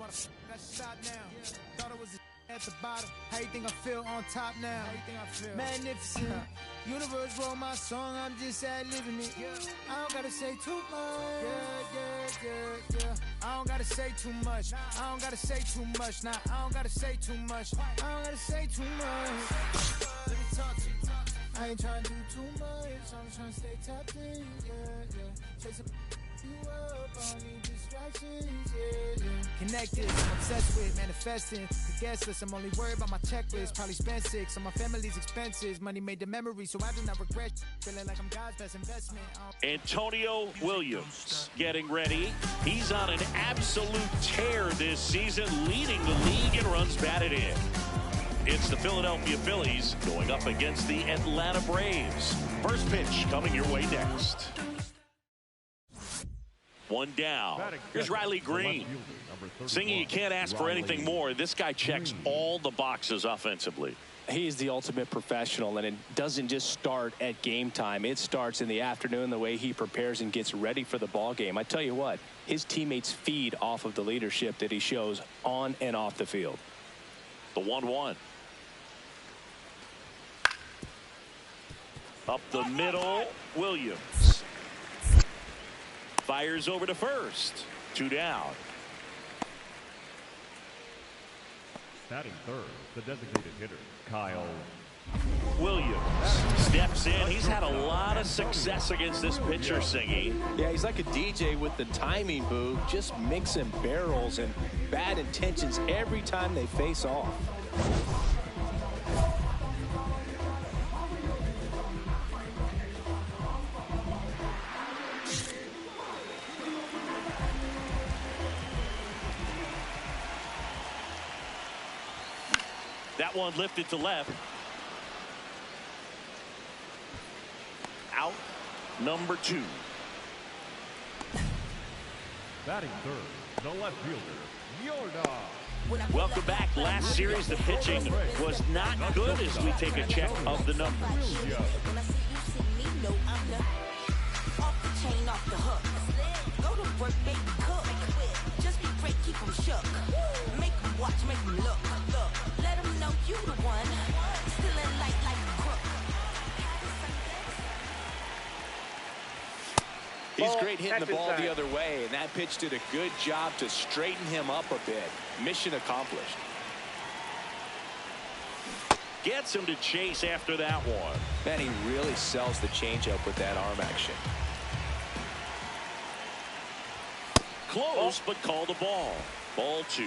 Let's stop now. Thought it was at the bottom. How you think I feel on top now? How you think I feel? Magnificent. Universe wrote my song, I'm just ad-libbing it. I don't gotta say too much. Yeah. I don't gotta say too much. I don't gotta say too much. Nah, I don't gotta say too much. I don't gotta say too much. Let me talk to you. I ain't trying to do too much. I'm trying to stay tapped in. Yeah. Chase you up, I don't need distractions. Yeah. Connected, I'm obsessed with manifesting. The guest list, I'm only worried about my checklist. Probably spent 6 on my family's expenses. Money made the memory, so I do not regret. Feeling like I'm God's best investment. Antonio Williams getting ready. He's on an absolute tear this season, leading the league in runs batted in. It's the Philadelphia Phillies going up against the Atlanta Braves. First pitch coming your way next. One down. Here's Riley Green. Singing, you can't ask for anything more. This guy checks all the boxes offensively. He is the ultimate professional, and it doesn't just start at game time. It starts in the afternoon, the way he prepares and gets ready for the ball game. I tell you what, his teammates feed off of the leadership that he shows on and off the field. The 1-1. Up the middle, Williams. Fires over to first. 2 down. Batting third, the designated hitter, Kyle Williams steps in. He's had a lot of success against this pitcher, Singy. Yeah, he's like a DJ with the timing booth, just mixing barrels and bad intentions every time they face off. That one lifted to left. Out number 2. batting third, the left fielder, Yorda. Welcome back. Last series, the pitching was not good as we take a check of the numbers. Just be great, keep them shook. Make them watch, make them look. Let them know you the one. Still in light like a crook. He's great hitting the ball the other way, and that pitch did a good job to straighten him up a bit. Mission accomplished. Gets him to chase after that one. Man, he really sells the changeup with that arm action. Close, but called the ball. Ball 2.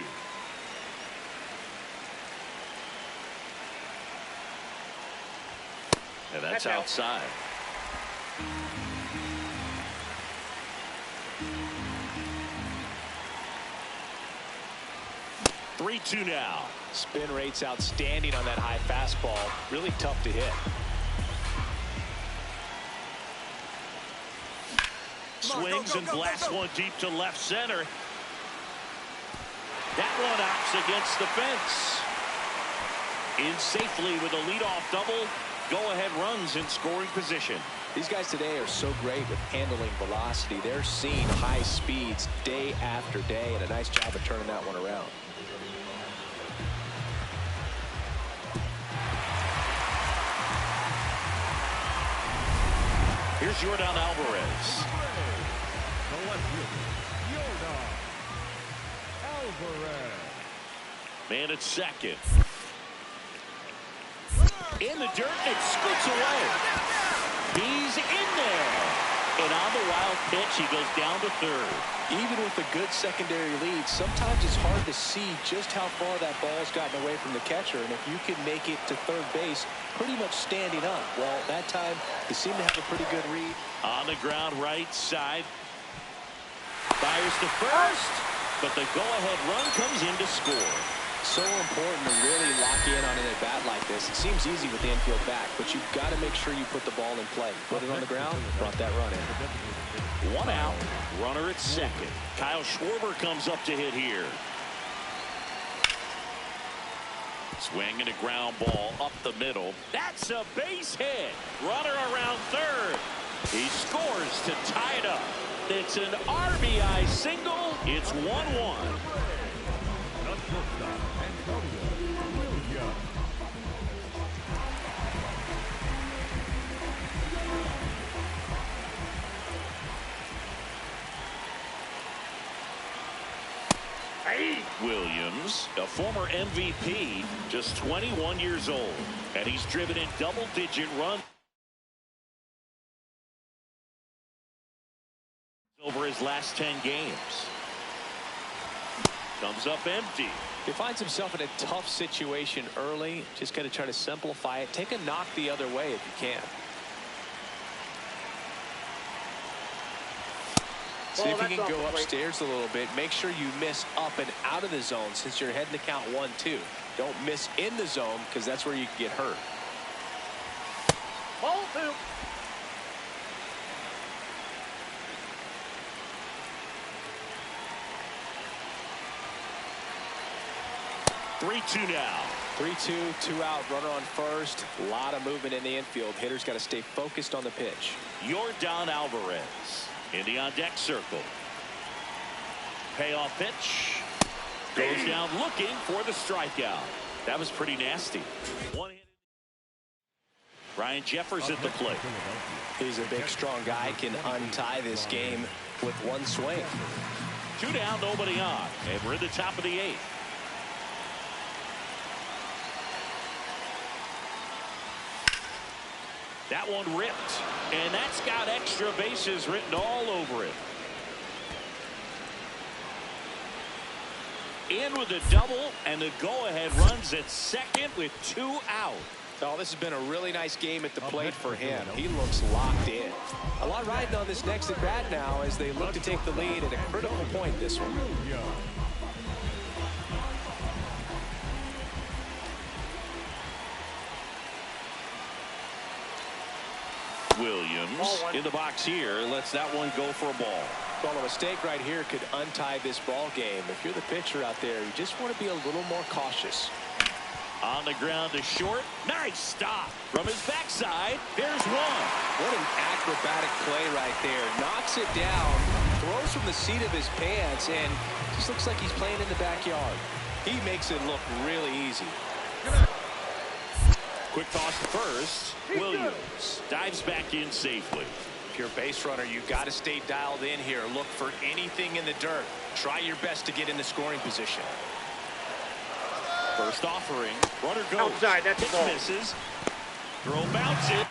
And that's outside. Three-2 now. Spin rate's outstanding on that high fastball. Really tough to hit. Swings and blasts one deep to left center. That one hops against the fence. In safely with a leadoff double. Go-ahead runs in scoring position. These guys today are so great with handling velocity. They're seeing high speeds day after day, and a nice job of turning that one around. Here's Yordan Alvarez. The left fielder, Yordan Alvarez. Man at second. In the dirt, it scoots away. He's in there. And on the wild pitch, he goes down to third. Even with a good secondary lead, sometimes it's hard to see just how far that ball's gotten away from the catcher. And if you can make it to third base pretty much standing up, well, that time they seem to have a pretty good read. On the ground, right side. Fires to first, but the go-ahead run comes in to score. So important to really lock in on an at-bat like this. It seems easy with the infield back, but you've got to make sure you put the ball in play. Put it on the ground, brought that run in. 1 out, runner at second. Kyle Schwarber comes up to hit here. Swing and a ground ball up the middle. That's a base hit. Runner around third. He scores to tie it up. It's an RBI single. It's 1-1. Williams, a former MVP, just 21 years old, and he's driven in double-digit runs over his last 10 games. Comes up empty. He finds himself in a tough situation early. Just got to try to simplify it. Take a knock the other way if you can. See if you can go upstairs a little bit. Make sure you miss up and out of the zone since you're heading to count 1-2. Don't miss in the zone because that's where you can get hurt. Ball 2. 3-2 now. 3-2, 2 out, runner on first. A lot of movement in the infield. Hitters got to stay focused on the pitch. Yordan Alvarez in the on-deck circle. Payoff pitch. Goes down looking for the strikeout. That was pretty nasty. One-handed. Ryan Jeffers at the plate. He's a big, strong guy. Can untie this game with one swing. 2 down, nobody on. And we're in the top of the 8th. That one ripped, and that's got extra bases written all over it. In with a double, and the go-ahead runs at second with 2 out. Oh, this has been a really nice game at the plate for him. He looks locked in. A lot riding on this next at bat now as they look to take the lead at a critical point this one. Williams in the box here lets that one go for a ball. Well, a mistake right here could untie this ball game. If you're the pitcher out there, you just want to be a little more cautious. On the ground to short. Nice stop from his backside. There's one. What an acrobatic play right there. Knocks it down, throws from the seat of his pants, and just looks like he's playing in the backyard. He makes it look really easy. Quick toss to first. Williams dives back in safely. If you're a base runner, you've got to stay dialed in here. Look for anything in the dirt. Try your best to get in the scoring position. First offering. Runner goes. Outside, that's Pitch the ball. misses. Throw bounces.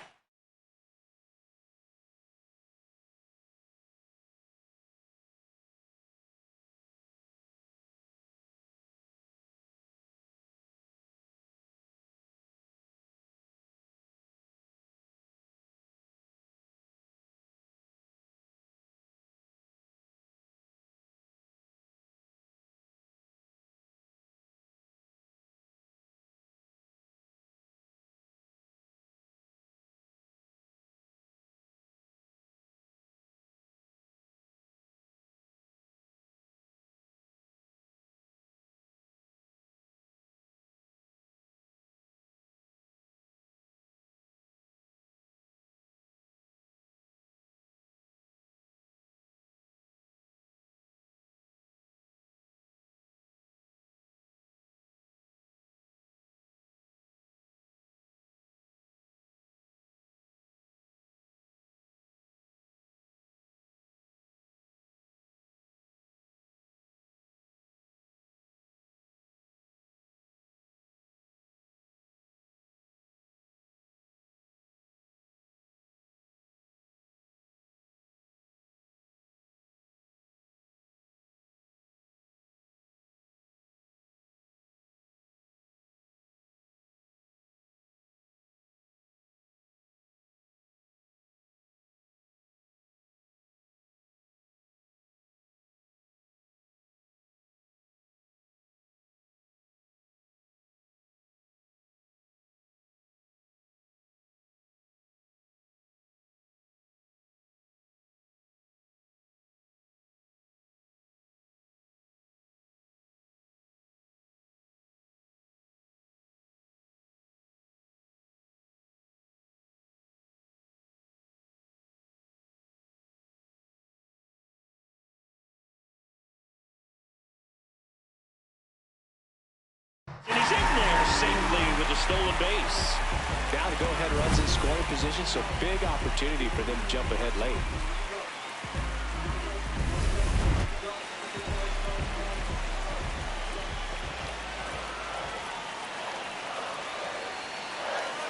And he's in there safely with a stolen base. Now the go-ahead runs in scoring position, so big opportunity for them to jump ahead late.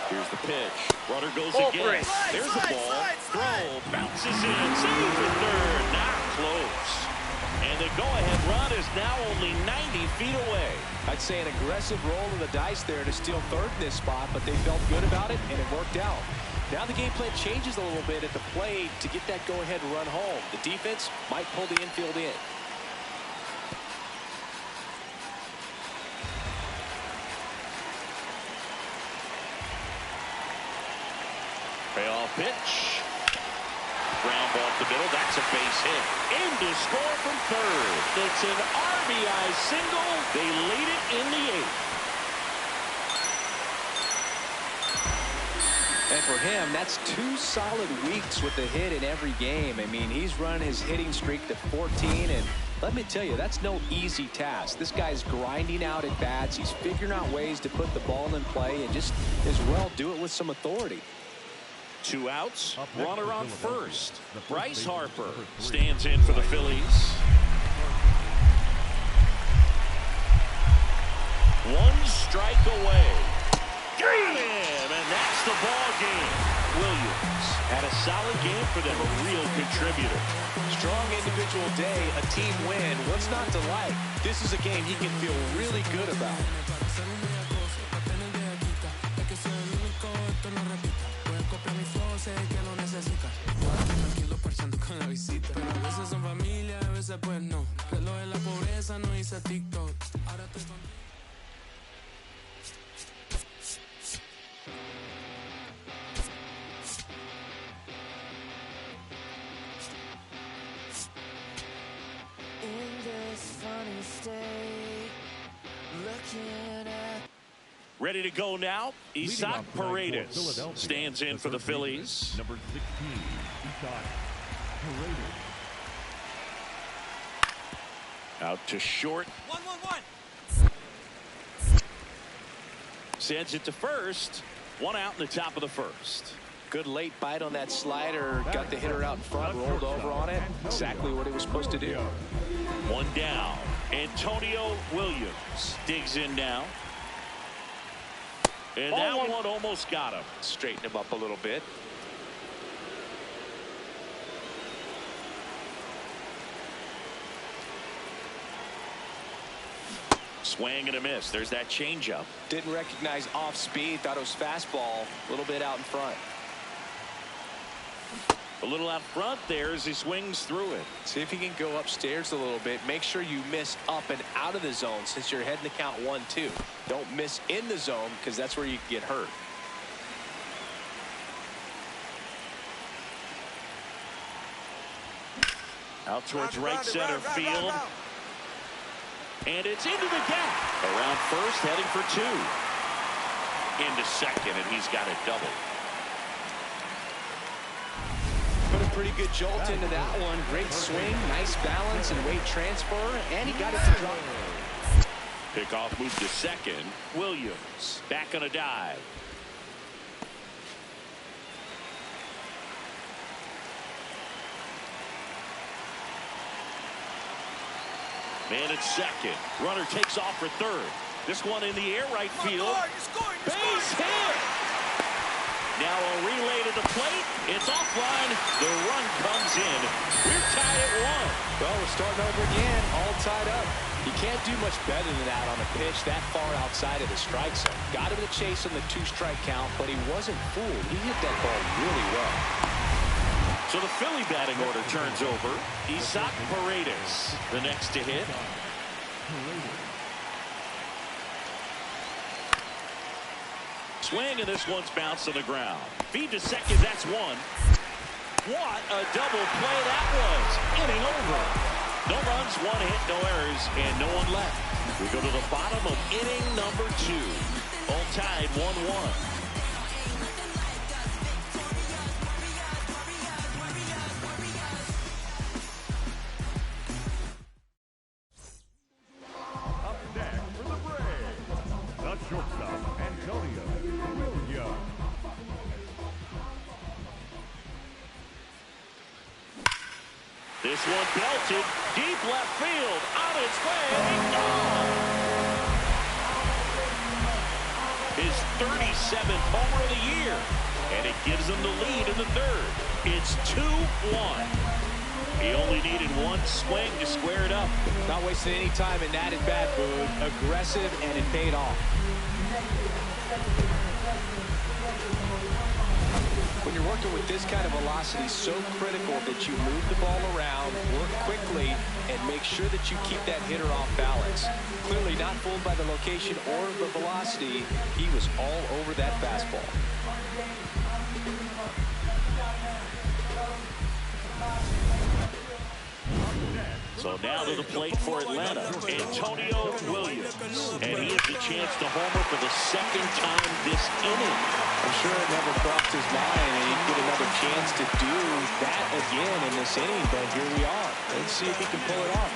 Here's the pitch. Runner goes Oh, again. slide, There's the ball. Throw. Bounces in. Save for third. Not close. And the go-ahead run is now only 90 feet away. I'd say an aggressive roll of the dice there to steal third in this spot, but they felt good about it, and it worked out. Now the game plan changes a little bit at the plate to get that go-ahead run home. The defense might pull the infield in. Payoff pitch. Ground ball up the middle. That's a base hit. In to score from third. It's an RBI single. They lead it in the 8th. And for him, that's 2 solid weeks with a hit in every game. I mean, he's run his hitting streak to 14, and let me tell you, that's no easy task. This guy's grinding out at bats. He's figuring out ways to put the ball in play and just as well do it with some authority. 2 outs. Runner on first. Bryce Harper stands in for the Phillies. 1 strike away. Got him, and that's the ball game. Williams had a solid game for them, a real contributor. Strong individual day, a team win. What's not to like? This is a game he can feel really good about. Ready to go now. Isaac Paredes stands in for the Phillies. Number 16, Isaac Paredes. Out to short. 1-1-1. Sends it to first. 1 out in the top of the first. Good late bite on that slider. Got the hitter out in front, rolled over on it. Exactly what he was supposed to do. 1 down. Antonio Williams digs in now. And that one almost got him. Straighten him up a little bit. Swing and a miss. There's that changeup. Didn't recognize off speed. Thought it was fastball. A little bit out in front. A little out front there as he swings through it. See if he can go upstairs a little bit. Make sure you miss up and out of the zone since you're heading to count 1-2. Don't miss in the zone because that's where you can get hurt. Out towards right center field. And it's into the gap. Around first, heading for 2. Into second, and he's got a double. Put a pretty good jolt into that one. Great swing, nice balance and weight transfer, and he got it to drop. Pickoff move to second. Williams back on a dive. Man at second. Runner takes off for third. This one in the air, right field. Base hit. Now a relay to the plate. It's offline. The run comes in. We're tied at 1. Well, we're starting over again, all tied up. You can't do much better than that on a pitch that far outside of the strike zone. Got him to chase on the 2-strike count, but he wasn't fooled. He hit that ball really well. So the Philly batting order turns over. Isaac Paredes, the next to hit. Swing, and this one's bounced to the ground. Feed to second, that's 1. What a double play that was. Inning over. No runs, 1 hit, no errors, and no one left. We go to the bottom of inning number 2. All tied 1-1. Shortstop, Antonio Williams. This one belted deep left field, on its way, and gone. His 37th homer of the year. And it gives them the lead in the third. It's 2-1. He only needed one swing to square it up. Not wasting any time in that at-bat, Boone. Aggressive, and it paid off. When you're working with this kind of velocity, so critical that you move the ball around, work quickly, and make sure that you keep that hitter off balance. Clearly not fooled by the location or the velocity. He was all over that fastball. So now to the plate for Atlanta, Antonio Williams. And he has a chance to homer for the second time this inning. I'm sure it never crossed his mind and he'd get another chance to do that again in this inning, but here we are. Let's see if he can pull it off.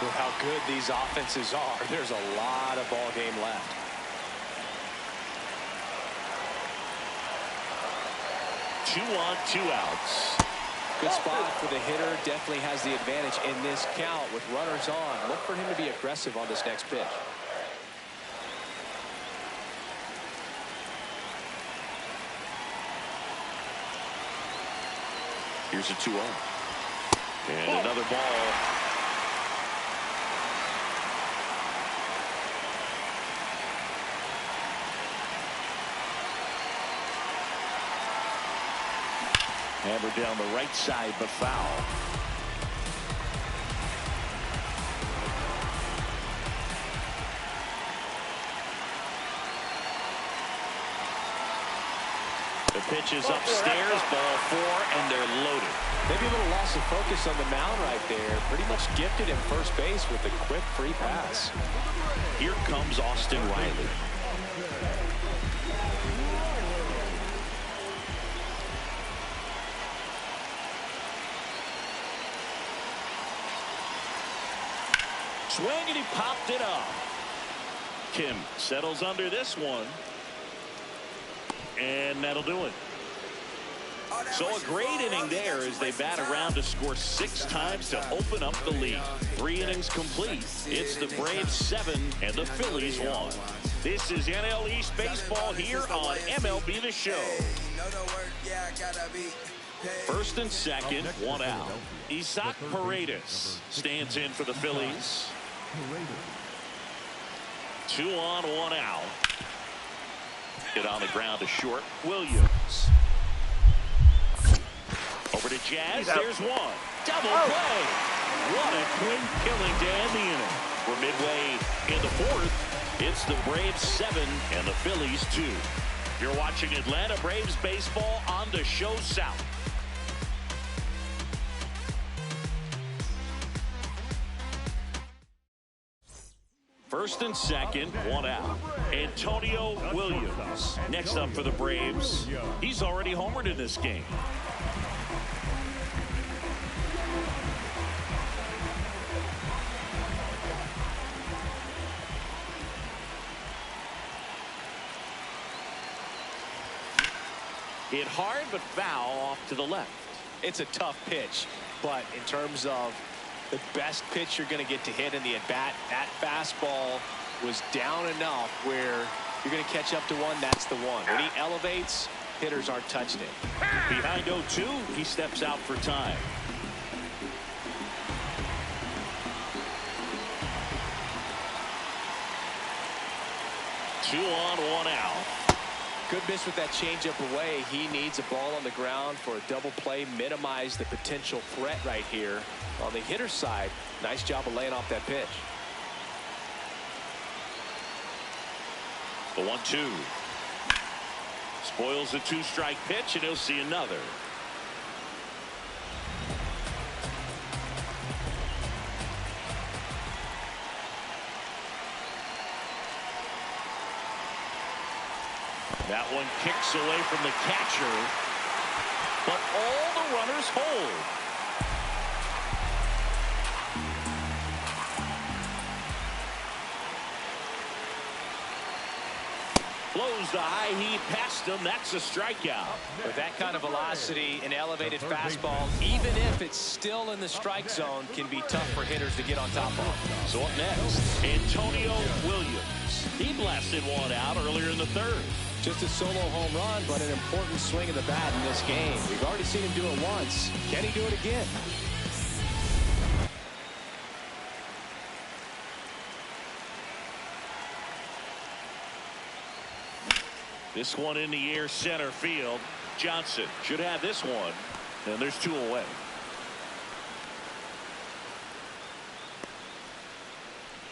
With how good these offenses are, there's a lot of ball game left. Two on, two outs. Good spot for the hitter. Definitely has the advantage in this count with runners on. Look for him to be aggressive on this next pitch. Here's a 2-0. And another ball. Hammered down the right side, but foul. The pitch is upstairs, ball 4, and they're loaded. Maybe a little loss of focus on the mound right there. Pretty much gifted him first base with a quick free pass. Here comes Austin Riley. Swing, and he popped it up. Kim settles under this one. And that'll do it. So a great inning there as they bat around to score 6 times to open up the lead. 3 innings complete. It's the Braves 7 and the Phillies 1. This is NL East Baseball here on MLB The Show. First and second, 1 out. Isaac Paredes stands in for the Phillies. 2 on, 1 out. Hit on the ground to short. Williams. Over to Jazz. There's one. Double play. What a quick killing to end the inning. We're midway in the 4th. It's the Braves 7 and the Phillies 2. You're watching Atlanta Braves baseball on the Show South. First and second, 1 out. Antonio Williams next up for the Braves. He's already homered in this game. Hit hard, but foul off to the left. It's a tough pitch, but in terms of the best pitch you're going to get to hit in the at-bat, that fastball was down enough where you're going to catch up to one. That's the one. When he elevates, hitters aren't touching it. Behind 0-2, he steps out for time. Two on, 1 out. Good miss with that changeup away. He needs a ball on the ground for a double play, minimize the potential threat right here. On the hitter's side, nice job of laying off that pitch. The 1-2. Spoils a 2-strike pitch, and he'll see another. That one kicks away from the catcher, but all the runners hold. Blows the high heat past him. That's a strikeout. With that kind of velocity, an elevated fastball, even if it's still in the strike zone, can be tough for hitters to get on top of. So up next, Antonio Williams. He blasted one out earlier in the third. Just a solo home run, but an important swing of the bat in this game. We've already seen him do it once. Can he do it again? This one in the air, center field. Johnson should have this one. And there's two away.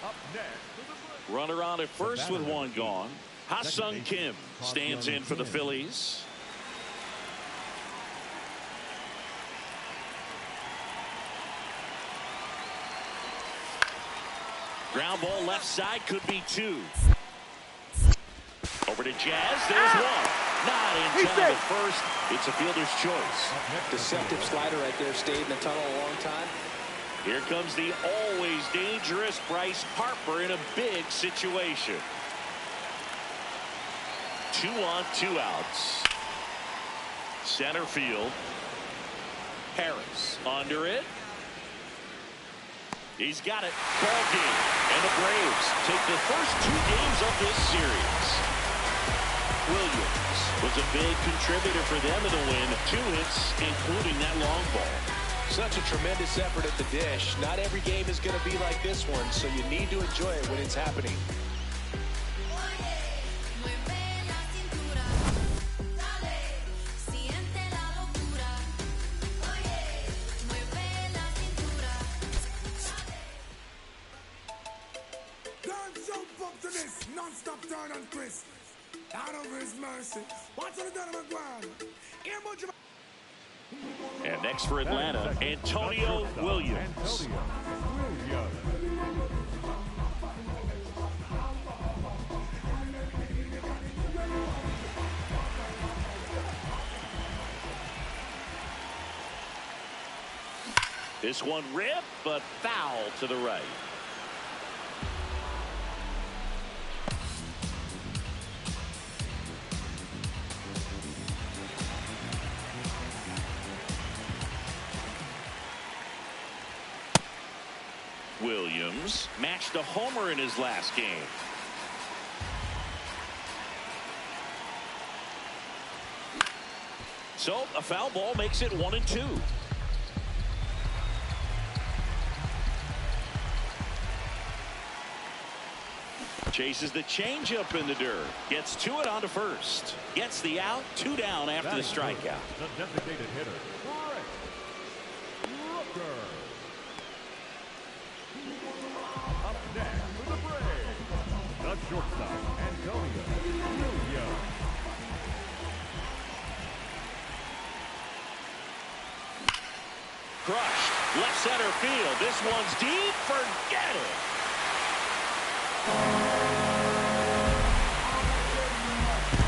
Up next, Runner on at first with one gone. Ha-Sung Kim stands in for the Phillies. Ground ball left side, could be two. Over to Jazz, there's one. Not in time at first. It's a fielder's choice. Deceptive slider right there, stayed in the tunnel a long time. Here comes the always dangerous Bryce Harper in a big situation. 2 on, 2 outs. Center field. Harris under it. He's got it. Ball game. And the Braves take the first 2 games of this series. Williams was a big contributor for them in the win. 2 hits, including that long ball. Such a tremendous effort at the dish. Not every game is going to be like this one, so you need to enjoy it when it's happening. Non-stop turn and twist. Out of his mercy. Watch what done on the ground. And next for Atlanta, Antonio Williams. This one ripped, but foul to the right. Williams matched a homer in his last game. So a foul ball makes it 1-2. Chases the changeup in the dirt. Gets to it onto first. Gets the out. 2 down after the strikeout. The designated hitter, Up next for the Braves, the shortstop, Antonio Williams. Crushed. Left center field. This one's deep. Forget it.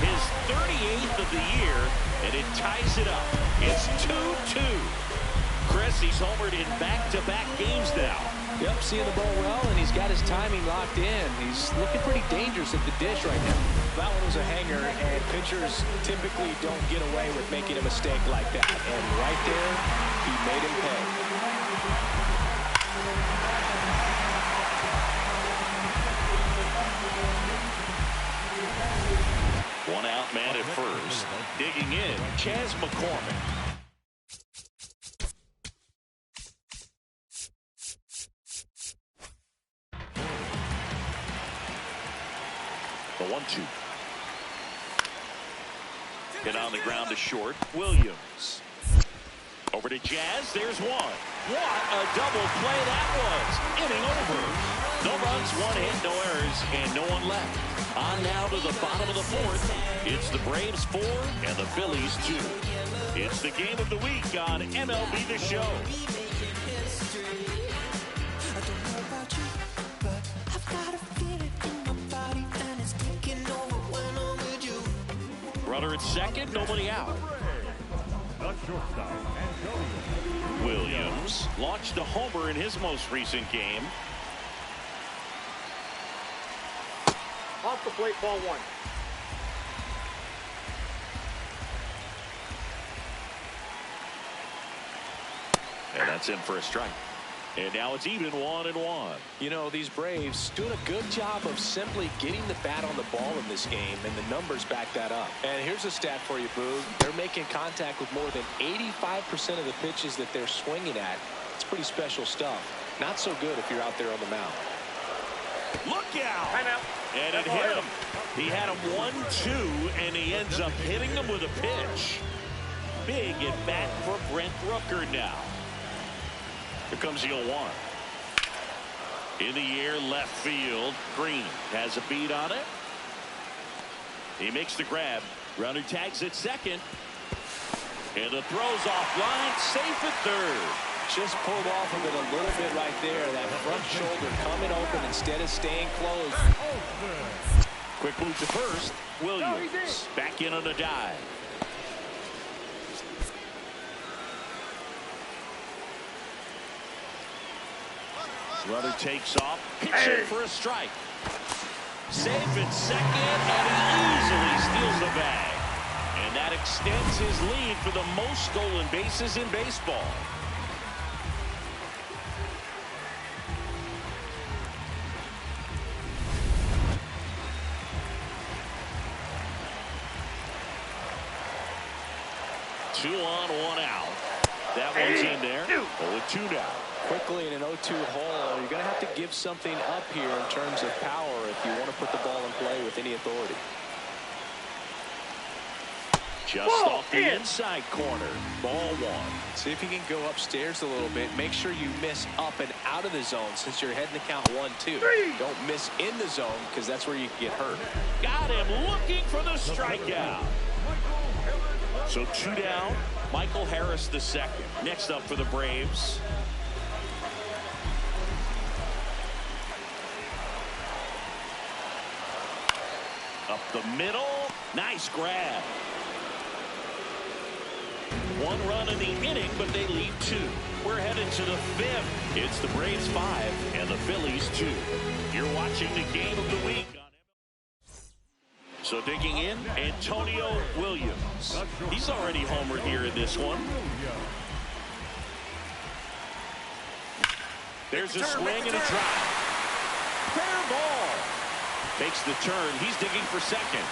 His 38th of the year, and it ties it up. It's 2-2. Chris, he's homered in back-to-back games now. Yep, seeing the ball well, and he's got his timing locked in. He's looking pretty dangerous at the dish right now. That one was a hanger, and pitchers typically don't get away with making a mistake like that. And right there, he made him pay. One out man at first. Digging in, Chas McCormick. The 1-2. Hit on the ground to short. Williams. Over to Jazz. There's one. What a double play that was. Inning over. No runs, 1 hit, no errors, and no one left. On now to the bottom of the 4th. It's the Braves 4 and the Phillies 2. It's the game of the week on MLB The Show. Runner at second, nobody out. The shortstop, Antonio Williams launched a homer in his most recent game. Off the plate, ball 1. And that's in for a strike. And now it's even 1-1. You know, these Braves doing a good job of simply getting the bat on the ball in this game, and the numbers back that up. And here's a stat for you, Boog. They're making contact with more than 85% of the pitches that they're swinging at. It's pretty special stuff. Not so good if you're out there on the mound. Look out! And it hit him. He had him 1-2, and he ends up hitting him with a pitch. Big at bat for Brent Rooker now. Here comes the 0-1. In the air, left field. Green has a beat on it. He makes the grab. Runner tags at second. And the throw's offline. Safe at third. Just pulled off of it a little bit right there. That front shoulder coming open instead of staying closed. Quick move to first. Williams back in on a dive. Runner takes off. Hits it for a strike. Safe at second, and he easily steals the bag. And that extends his lead for the most stolen bases in baseball. Two on, one out. That one's in there. 0-2 now. Quickly in an 0-2 hole, you're going to have to give something up here in terms of power if you want to put the ball in play with any authority. Just off the inside corner. Ball one. See if you can go upstairs a little bit. Make sure you miss up and out of the zone since you're heading to count 1-2. Don't miss in the zone because that's where you can get hurt. Got him looking for the strikeout. So 2 down. Michael Harris the second. Next up for the Braves. Up the middle. Nice grab. 1 run in the inning, but they lead 2. We're headed to the 5th. It's the Braves 5 and the Phillies 2. You're watching the game of the week. So digging in, Antonio Williams. He's already homered here in this one. There's a swing and a drive. Fair ball. Makes the turn. He's digging for second.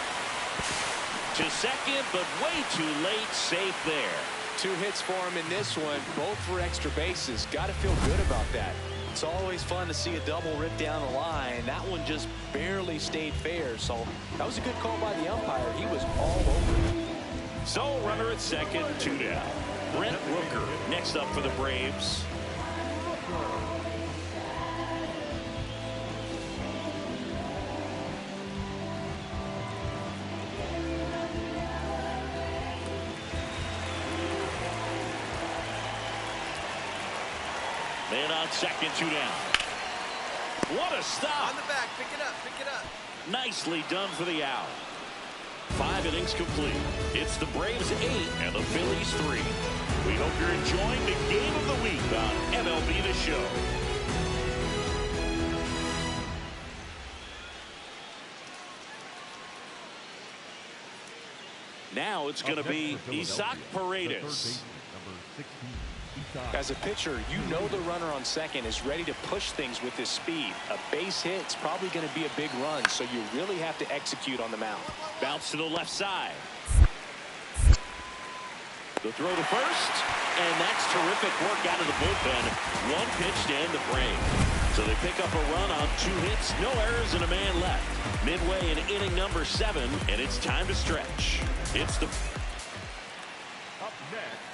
To second, but way too late. Safe there. 2 hits for him in this one, both for extra bases. Got to feel good about that. It's always fun to see a double rip down the line. That one just barely stayed fair, so that was a good call by the umpire. He was all over it. So runner at second, 2 down. Brent Rooker next up for the Braves. Man on second, 2 down. What a stop. On the back, pick it up, pick it up. Nicely done for the out. 5 innings complete. It's the Braves 8 and the Phillies 3. We hope you're enjoying the game of the week on MLB The Show. Now it's going to be Isaac Paredes. As a pitcher, you know the runner on second is ready to push things with his speed. A base hit's probably going to be a big run, so you really have to execute on the mound. Bounce to the left side. The throw to first, and that's terrific work out of the bullpen. 1 pitch to end the frame. So they pick up a run on 2 hits, no errors, and a man left. Midway in inning number 7, and it's time to stretch. It's the...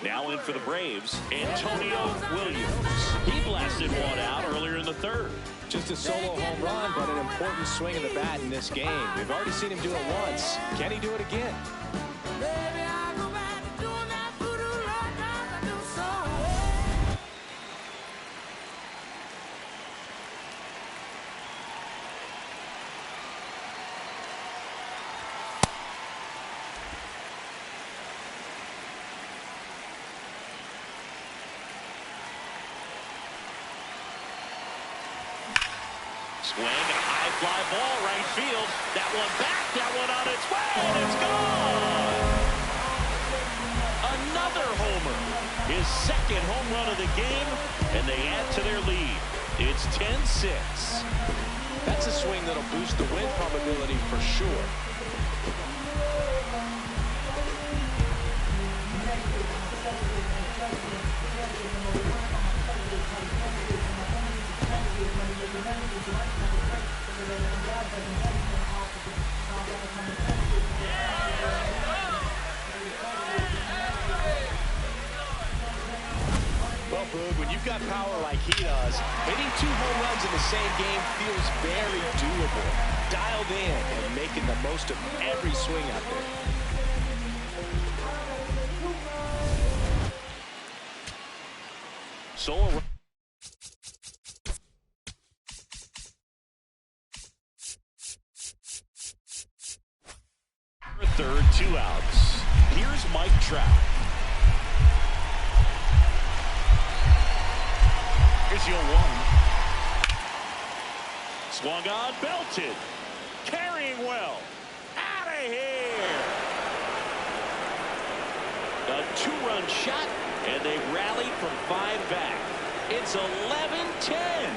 Now in for the Braves, Antonio Williams. He blasted one out earlier in the 3rd. Just a solo home run, but an important swing of the bat in this game. We've already seen him do it once. Can he do it again? Swing and a high fly ball right field. That one back, that one on its way, and it's gone. Another homer. his second home run of the game, and they add to their lead. It's 10-6. That's a swing that'll boost the win probability for sure. Well, Boog, when you've got power like he does, hitting 2 home runs in the same game feels very doable. Dialed in and making the most of every swing out there. Solo. Third, 2 outs. Here's Mike Trout. Here's your 1. Swung on, belted. Carrying well. Out of here. A 2-run shot, and they rallied from 5 back. It's 11-10.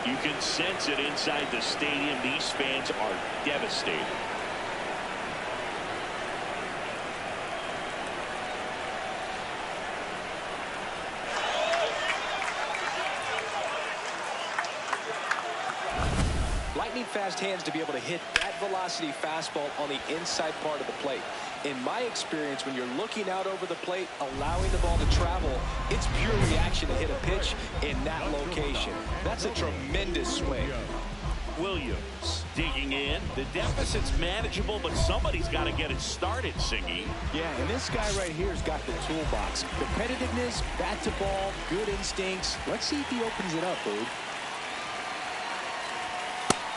You can sense it inside the stadium. These fans are devastated. Lightning fast hands to be able to hit that velocity fastball on the inside part of the plate. In my experience, when you're looking out over the plate, allowing the ball to travel, it's pure reaction to hit a pitch in that location. That's a tremendous swing. Williams digging in. The deficit's manageable, but somebody's got to get it started, Singy. Yeah, and this guy right here has got the toolbox. Competitiveness, bat to ball, good instincts. Let's see if he opens it up, Boog.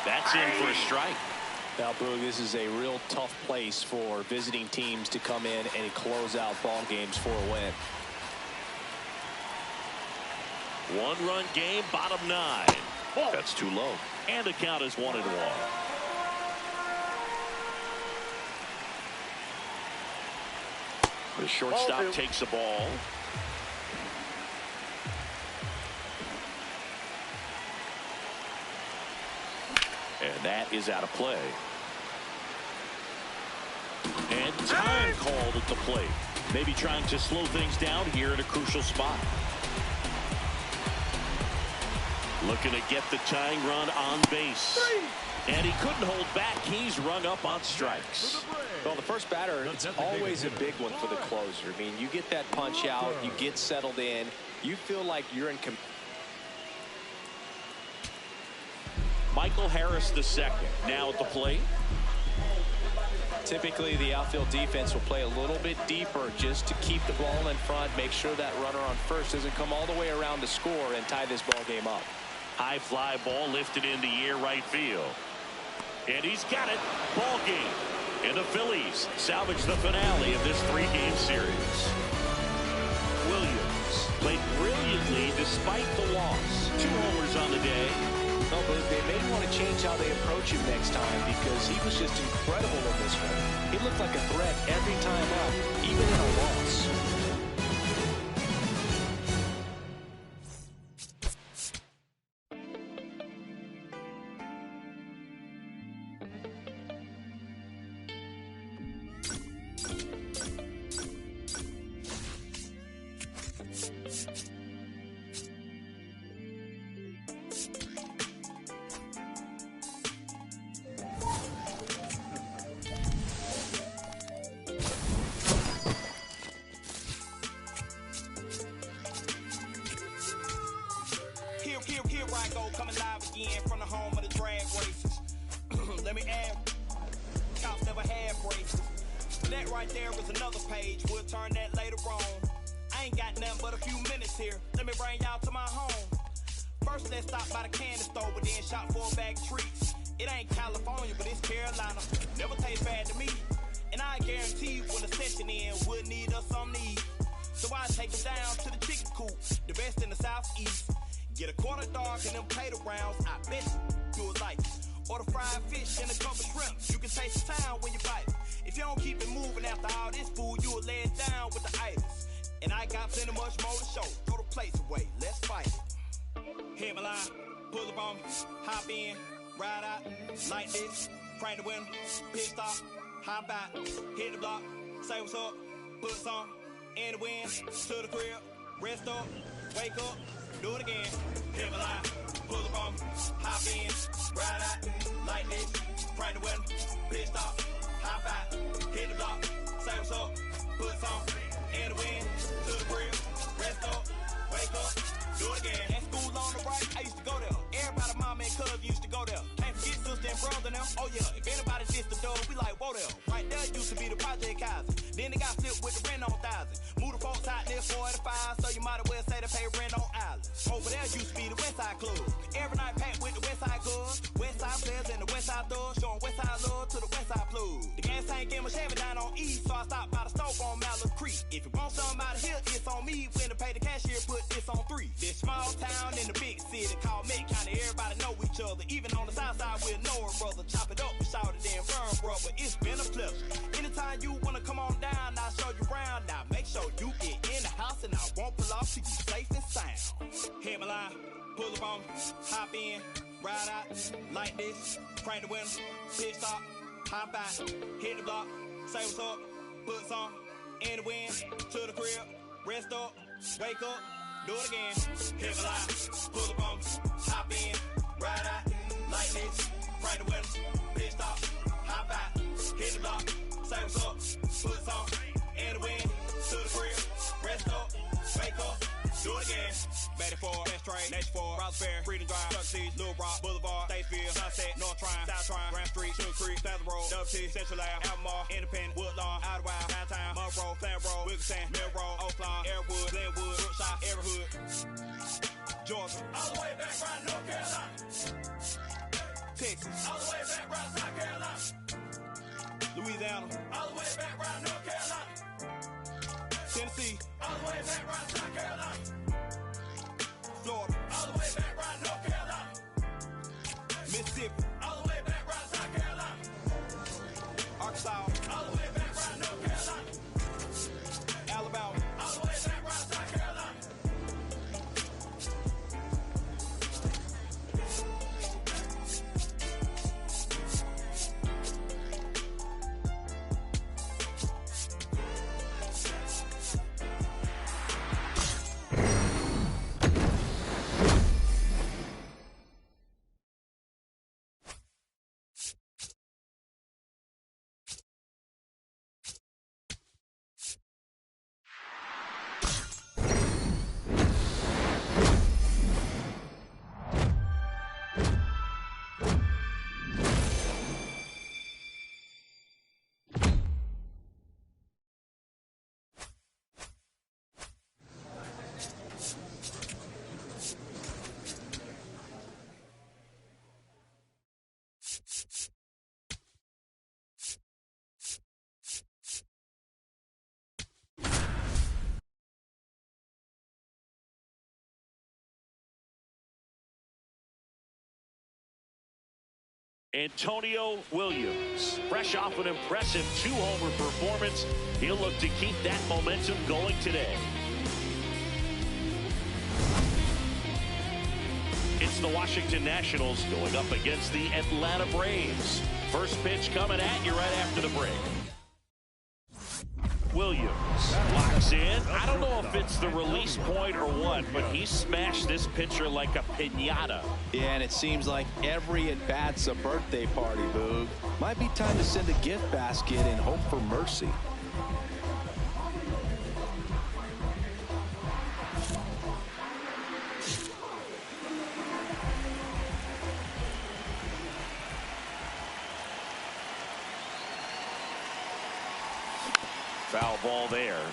That's in for a strike. Now, Boog, this is a real tough place for visiting teams to come in and close out ball games for a win. 1-run game, bottom 9. That's too low. And the count is 1-1. The shortstop takes the ball. And that is out of play. And time called at the plate. Maybe trying to slow things down here at a crucial spot. Looking to get the tying run on base. And he couldn't hold back. He's rung up on strikes. Well, the first batter, it's always a big one for the closer. I mean, you get that punch out, you get settled in, you feel like you're in Michael Harris the second now at the plate. Typically, the outfield defense will play a little bit deeper just to keep the ball in front, make sure that runner on first doesn't come all the way around to score and tie this ball game up. High fly ball lifted in the air right field. And he's got it. Ball game. And the Phillies salvage the finale of this 3-game series. Williams played brilliantly despite the loss. 2 homers on the day. No, but they may want to change how they approach him next time because he was just incredible in this one. He looked like a threat every time up, even in a loss. Coming live again from the home of the drag races. Let me add, cops never had braces. That right there is another page. We'll turn that later on. I ain't got nothing but a few minutes here. Let me bring y'all to my home. First, let's stop by the candy store, but then shop for a bag of treats. It ain't California, but it's Carolina. Never taste bad to me. And I guarantee when the session ends, we'll need us some need. So I take them down to the chicken coop, the best in the southeast. Get a quarter dog and them potato rounds, I bet you it like it. Order fried fish and a couple shrimp. You can taste the town when you bite it. If you don't keep it moving after all this food, you'll lay it down with the itis. And I got plenty much more to show. Throw the plates away, let's fight it. Hit my line, pull up on me, hop in, ride out, like this, crank the window, pit stop, hop out, hit the block, say what's up, put some in the wind, to the crib, rest up, wake up, do it again. Hit my line, pull up on me, hop in, ride out, like this, crank the window, pit stop, hop out, hit the block, say what's up, put some in the wind, to the crib, rest up, wake up, do it again. At school on the right, I used to go there. Everybody, mama and cuz used to go there. Can't forget sister and brother now. Oh yeah, if anybody dissed the dog, we like, whoa there. Right there used to be the Project Kaiser. Then they got flipped with the rent on 1,000. Moved the folks out near 45, so you might as well say they pay rent on island. Over there used to be the Westside Club. Every night packed with the Westside Club. Westside players and the Westside thugs, showing Westside love to the Westside plug. The gas tank in my Chevy down on East, so I stopped by the stove on Mallard Creek. If you want something out of here, it's on me. When to pay the cashier, put this on 3. This small town in the big city called Met County. Everybody know each other. Even on the south side, we'll know a brother. Chop it up and shout it in firm, brother. It's been a pleasure. Anytime you wanna come on down, I'll show you around. Now make sure you get in the house and I won't pull off till you safe and sound. Hit my line, pull up on me, hop in, ride out, like this, crank the window, pit stop, hop out, hit the block, say what's up, put some in the wind, to the crib, rest up, wake up, do it again. Hit my line, pull up on me, hop in, ride out, like this, crank the window, pit stop, hop out, hit the block, say what's up, put some in the wind, to the crib, rest up, wake up, do it again. Betty Ford, Best Trade, Nature Ford, Rouse Fair, Freedom Drive, Chuck C's, Little Rock, Boulevard, Statesville, Sunset, North Trine, South Trine, Grand Street, Sugar Creek, South Road, WT, Central Ave, Albemarle, Independent, Woodlawn, Idlewild, Downtown, Monroe, Plant Road, Wilkinson, Mill Road, Oaklawn, Airwood, Glenwood, Brookshire, every hood. Georgia, all the way back round North Carolina. Texas, all the way back round South Carolina. Louisiana, all the way back round North Carolina. Tennessee, all the way back round South Carolina. Florida, all the way back round North Carolina. Mississippi, all the way back round South Carolina. Arkansas, all the way back round North Carolina. Alabama, all the way back round South Carolina. Antonio Williams, fresh off an impressive 2-homer performance. He'll look to keep that momentum going today. It's the Washington Nationals going up against the Atlanta Braves. First pitch coming at you right after the break. Williams locks in. I don't know if it's the release point or what, but he smashed this pitcher like a piñata. Yeah, and it seems like every at-bat's a birthday party, Boog. Might be time to send a gift basket and hope for mercy. Foul ball there.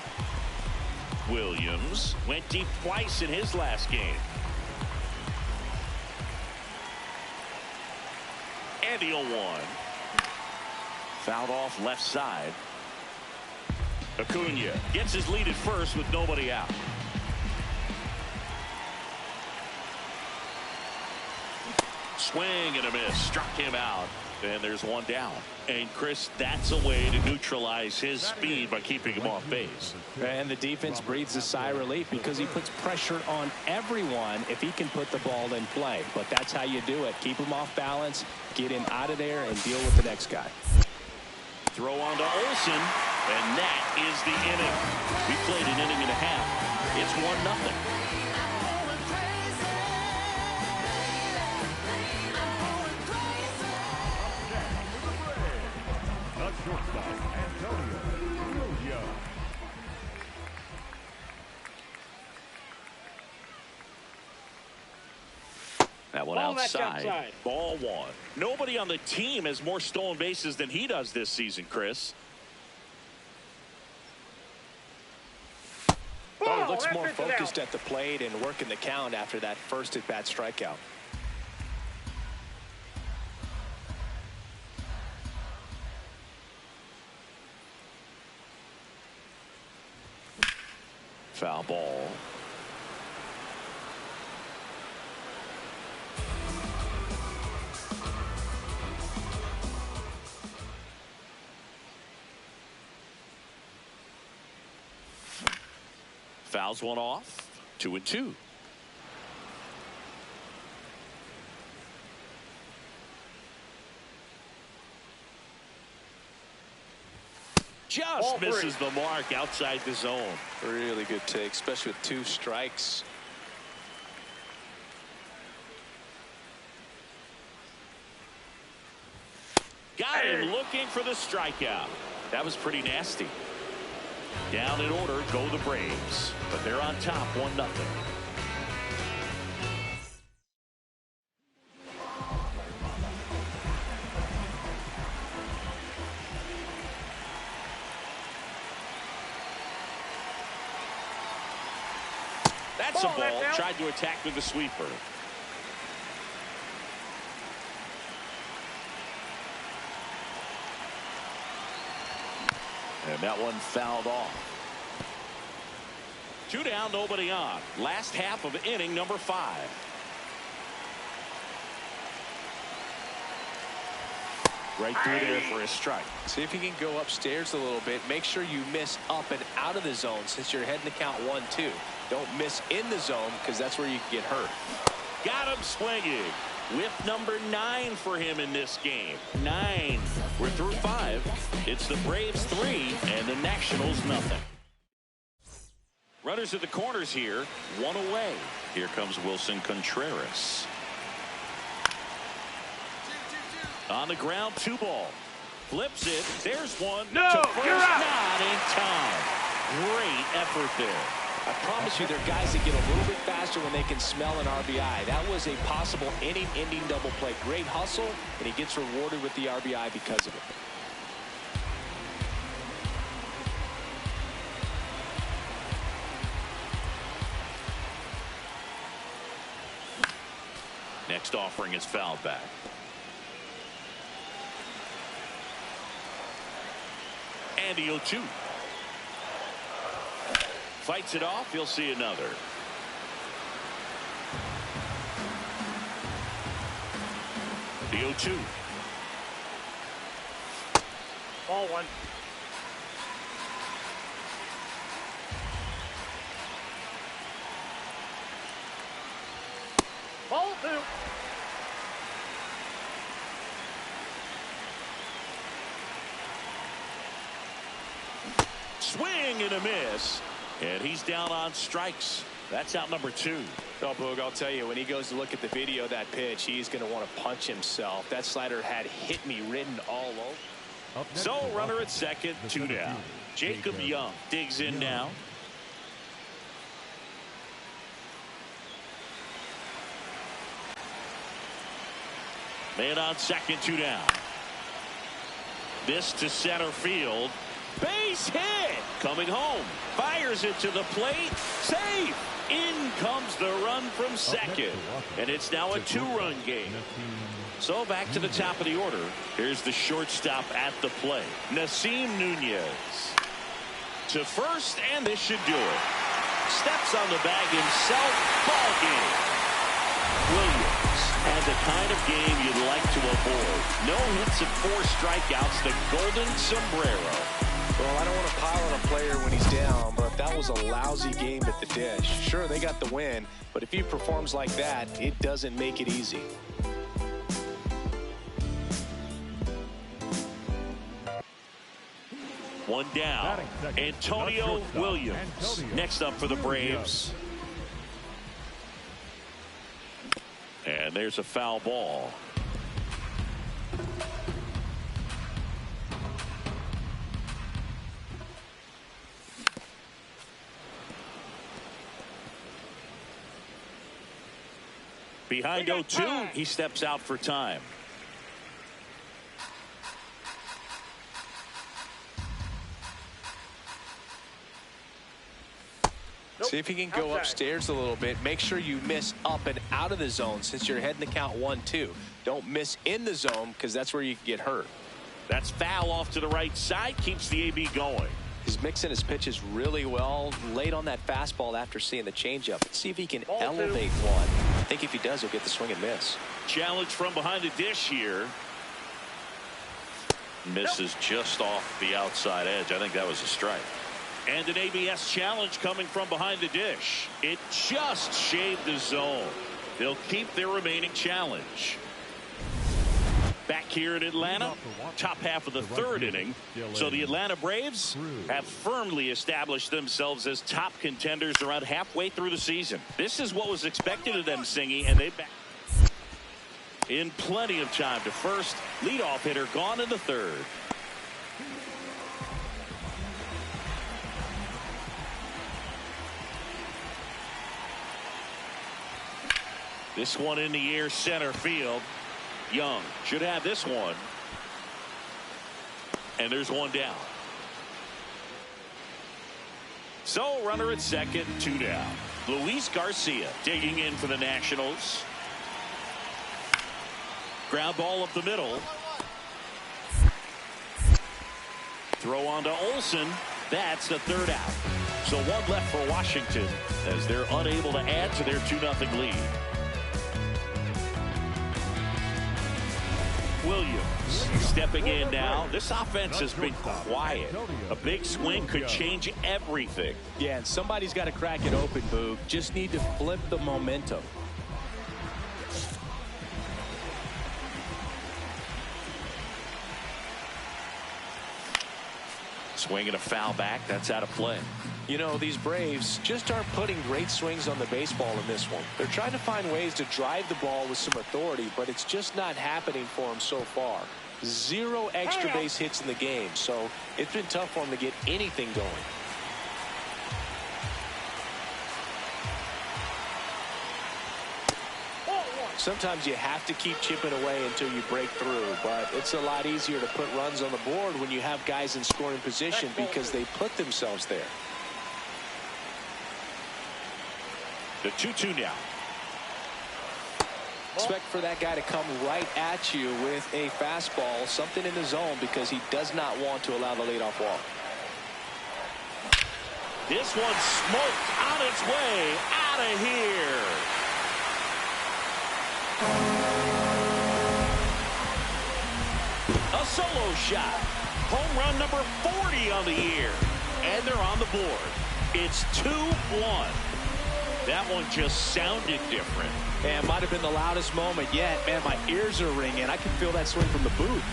Williams went deep twice in his last game. And the 0-1. Fouled off left side. Acuna gets his lead at first with nobody out. Swing and a miss. Struck him out. And there's one down. And, Chris, that's a way to neutralize his speed by keeping him off base. And the defense breathes a sigh of relief because he puts pressure on everyone if he can put the ball in play. But that's how you do it. Keep him off balance, get him out of there, and deal with the next guy. Throw on to Olsen, and that is the inning. We played an inning and a half. It's 1-0. That one outside. Ball one. Nobody on the team has more stolen bases than he does this season, Chris. Well, he looks more focused at the plate and working the count after that first at-bat strikeout. Foul ball. Fouls one off. 2-2. Just misses the mark outside the zone. Really good take, especially with 2 strikes. Got him looking for the strikeout. That was pretty nasty. Down in order go the Braves, but they're on top 1-0. That's a ball. Tried to attack with the sweeper. And that one fouled off. 2 down, nobody on. Last half of inning number 5. Right through there for a strike. See if you can go upstairs a little bit. Make sure you miss up and out of the zone since you're heading to count 1-2. Don't miss in the zone because that's where you can get hurt. Got him swinging. Whip number 9 for him in this game. 9. We're through 5. It's the Braves 3 and the Nationals nothing. Runners at the corners here. 1 away. Here comes Wilson Contreras. On the ground, 2 ball. Flips it. There's one. No, to first. you're out. Not in time. Great effort there. I promise you, there are guys that get a little bit faster when they can smell an RBI. That was a possible inning-ending double play. Great hustle, and he gets rewarded with the RBI because of it. Next offering is fouled back. And the 0-2. Fights it off. He'll see another. The 0-2. Ball 1. Ball 2. Swing and a miss. And he's down on strikes. That's out number 2. Oh, Boog, I'll tell you, when he goes to look at the video of that pitch, he's going to want to punch himself. That slider had hit me written all over. So, runner at second, 2 down. Jacob Young digs in now. Man on second, 2 down. This to center field. Base hit. Coming home. Fires it to the plate. Safe. In comes the run from second. And it's now a 2-run game. So back to the top of the order. Here's the shortstop at the plate. Nasim Nunez. To first, and this should do it. Steps on the bag himself. Ball game. Williams the kind of game you'd like to avoid. No hits and 4 strikeouts, the golden sombrero. Well, I don't want to pile on a player when he's down, but that was a lousy game at the dish. Sure, they got the win, but if he performs like that, it doesn't make it easy. One down. Antonio Williams next up for the Braves. And there's a foul ball. Behind 0-2, he steps out for time. See if he can go upstairs a little bit. Make sure you miss up and out of the zone since you're heading to count 1-2. Don't miss in the zone because that's where you can get hurt. That's foul off to the right side. Keeps the AB going. He's mixing his pitches really well. Late on that fastball after seeing the changeup. Let's see if he can elevate one. I think if he does, he'll get the swing and miss. Challenge from behind the dish here. Misses just off the outside edge. I think that was a strike. And an ABS challenge coming from behind the dish. It just shaved the zone. They'll keep their remaining challenge. Back here in Atlanta, top half of the 3rd inning. So the Atlanta Braves have firmly established themselves as top contenders around halfway through the season. This is what was expected of them, Singy, and they've back in plenty of time to first. Leadoff hitter gone in the 3rd. This one in the air, center field. Young should have this one. And there's one down. So runner at second, 2 down. Luis Garcia digging in for the Nationals. Ground ball up the middle. Throw on to Olsen. That's the 3rd out. So 1 left for Washington as they're unable to add to their 2-0 lead. Williams stepping in now. This offense has been quiet. A big swing could change everything. Yeah, and somebody's got to crack it open, Boog. Just need to flip the momentum. Swing and a foul back. That's out of play. You know, these Braves just aren't putting great swings on the baseball in this one. They're trying to find ways to drive the ball with some authority, but it's just not happening for them so far. 0 extra base hits in the game, so it's been tough for them to get anything going. Sometimes you have to keep chipping away until you break through, but it's a lot easier to put runs on the board when you have guys in scoring position because they put themselves there. The 2-2 now. Expect for that guy to come right at you with a fastball, something in the zone, because he does not want to allow the leadoff walk. This one smoked on its way out of here. A solo shot. Home run number 40 on the year. And they're on the board. It's 2-1. That one just sounded different. And might have been the loudest moment yet. Man, my ears are ringing. I can feel that swing from the booth.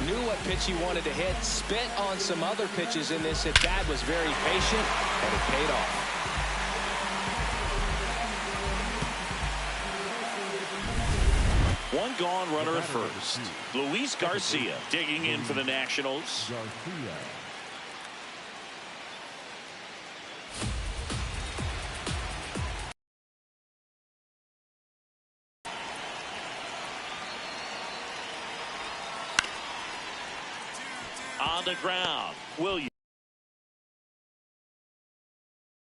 Knew what pitch he wanted to hit. Spit on some other pitches in this at bat. Was very patient, and it paid off. One gone, runner at first. Luis Garcia digging in for the Nationals. On the ground, Williams.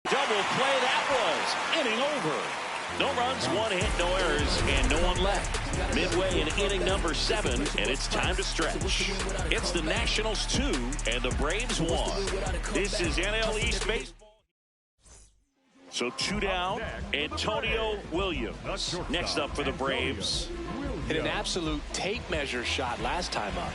Double play that was. Inning over. No runs, 1 hit, no errors, and no one left. Midway in inning number 7, and it's time to stretch. It's the Nationals 2 and the Braves 1. This is NL East Baseball. So 2 down. Antonio Williams next up for the Braves. Hit an absolute tape measure shot last time up.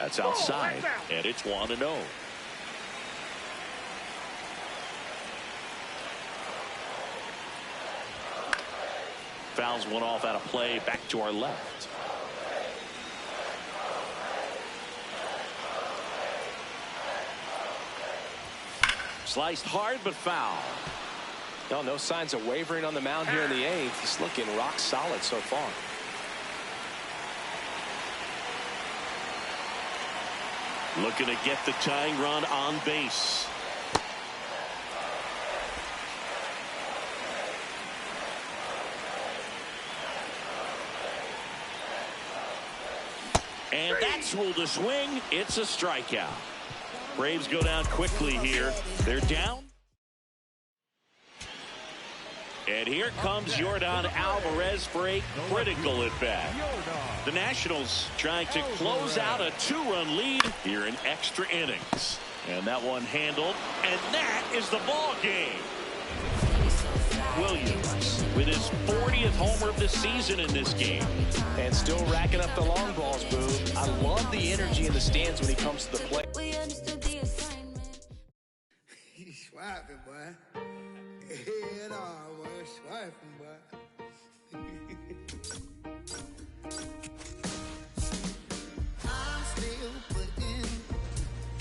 That's outside, and it's 1-0. Fouls one off out of play, back to our left. Sliced hard, but foul. No signs of wavering on the mound here in the 8th. He's looking rock solid so far. Looking to get the tying run on base. And that's ruled a swing. It's a strikeout. Braves go down quickly here. They're down. And here comes Yordan Alvarez for a critical at bat. The Nationals trying to close out a 2-run lead here in extra innings. And that one handled. And that is the ball game. Williams with his 40th homer of the season in this game. And still racking up the long balls, Boo. I love the energy in the stands when he comes to the plate. He's swiping, boy. Head on, boy. Swiping, boy. I'm still putting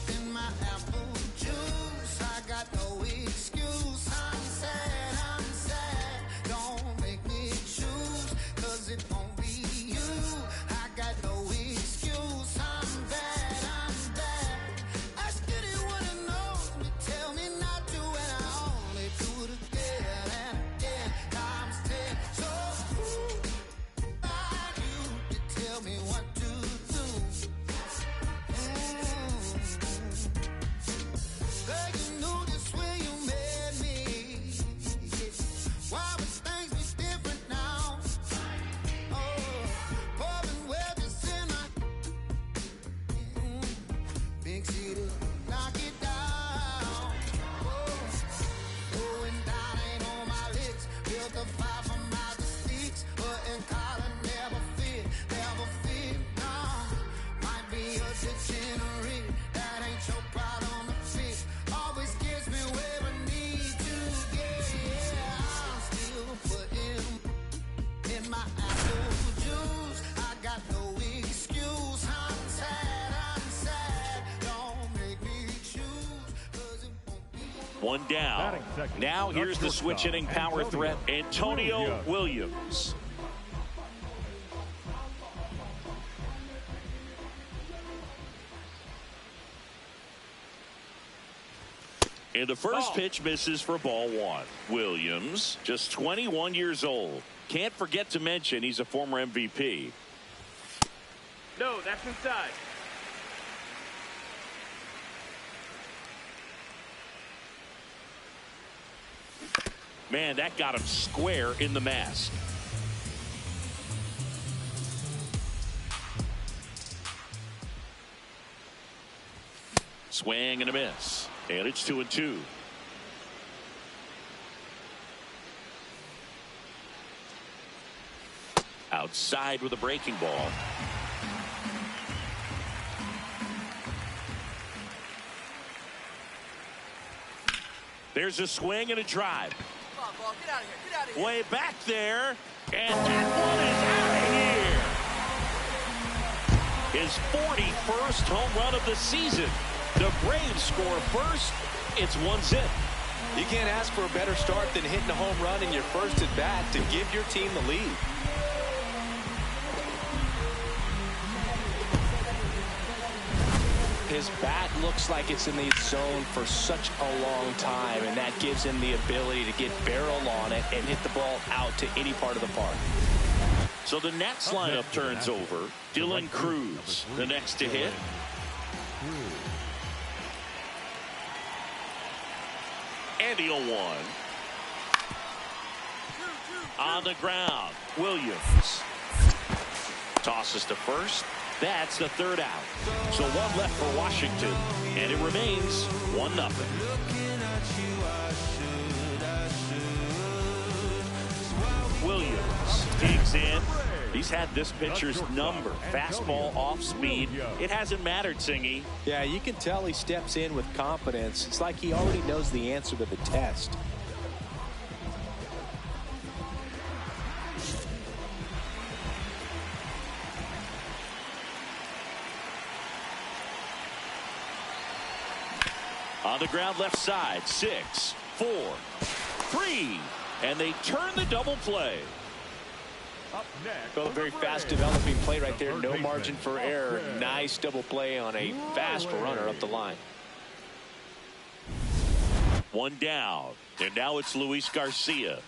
in my apple juice. I got no excuse. I'm sad. Don't make me choose, 'cause it won't be you. I got no excuse. I'm bad. Ask anyone who knows me, tell me not to, and I only do it again and again, times 10. So who are you to tell me what to do? Girl, you knew this when you met me. Why would things be different now? Pouring wedges in my big city, knock it down. Going down ain't on my lips. Built a fire from my sticks, but in collar never fit. No, might be a degenerate. That ain't your problem to fix. Always gets me where I need to get. Yeah, I'm still putting in my apple juice. I got no excuse. I'm sad. Don't make me choose, 'cause it won't be. 1 down. Batting second. Now here's the switch hitting power threat, Antonio Williams. And the first pitch misses for ball 1. Williams, just 21 years old. Can't forget to mention he's a former MVP. No, that's inside. Man, that got him square in the mask. Swing and a miss. And it's 2-2. Outside with a breaking ball. There's a swing and a drive. Come on, ball. Get out of here. Get out of here. Way back there. And that one is out of here. His 41st home run of the season. The Braves score first. It's 1-0. You can't ask for a better start than hitting a home run in your first at bat to give your team the lead. His bat looks like it's in the zone for such a long time, and that gives him the ability to get barrel on it and hit the ball out to any part of the park. So the Nats lineup turns over. Dylan Cruz, the next to hit. And the 0-1. On the ground, Williams tosses to first. That's the third out. So one left for Washington, and it remains 1-0. Williams digs in. He's had this pitcher's number. Fastball off speed. It hasn't mattered, Singy. Yeah, you can tell he steps in with confidence. It's like he already knows the answer to the test. On the ground left side, 6, 4, 3, and they turn the double play. Well, a very fast developing play right there. No margin for error. Nice double play on a fast runner up the line. One down, and now it's Luis Garcia.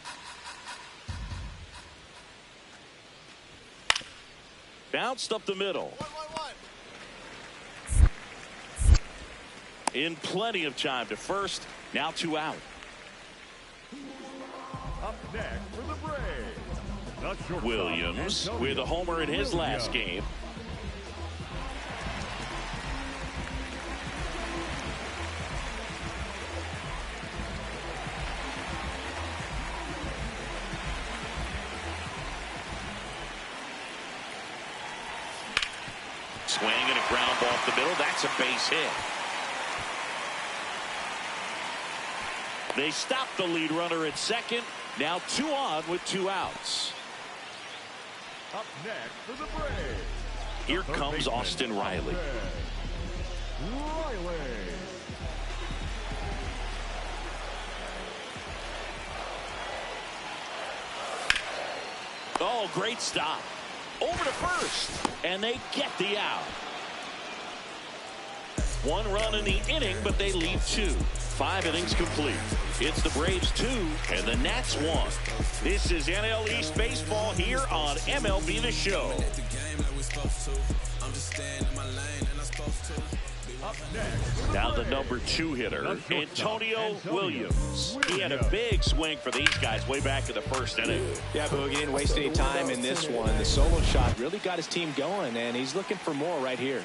Bounced up the middle. In plenty of time to first. Now 2 out. Up next for the Braves, Williams with a homer in his last game. Swing and a ground ball off the middle. That's a base hit. They stop the lead runner at second. Now 2 on with 2 outs. Up next for the Braves. Here comes Austin Riley. Oh, great stop. Over to first, and they get the out. 1 run in the inning, but they leave 2. 5 innings complete. It's the Braves 2 and the Nats 1. This is NL East Baseball here on MLB The Show. Now the number 2 hitter, Antonio Williams. He had a big swing for these guys way back in the first inning. Yeah, Boog, he didn't waste any time in this one. The solo shot really got his team going, and he's looking for more right here.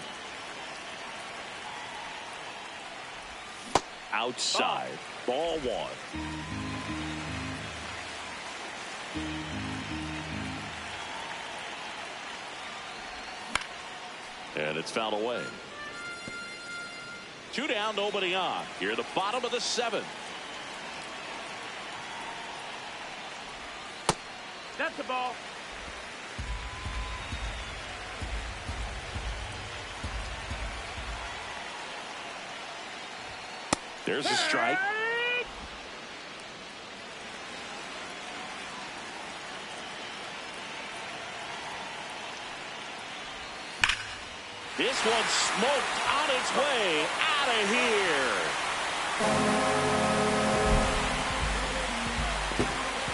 Outside, ball 1. And it's fouled away. 2 down, nobody on. Here at the bottom of the 7th. That's the ball. There's a strike. This one smoked on its way out of here.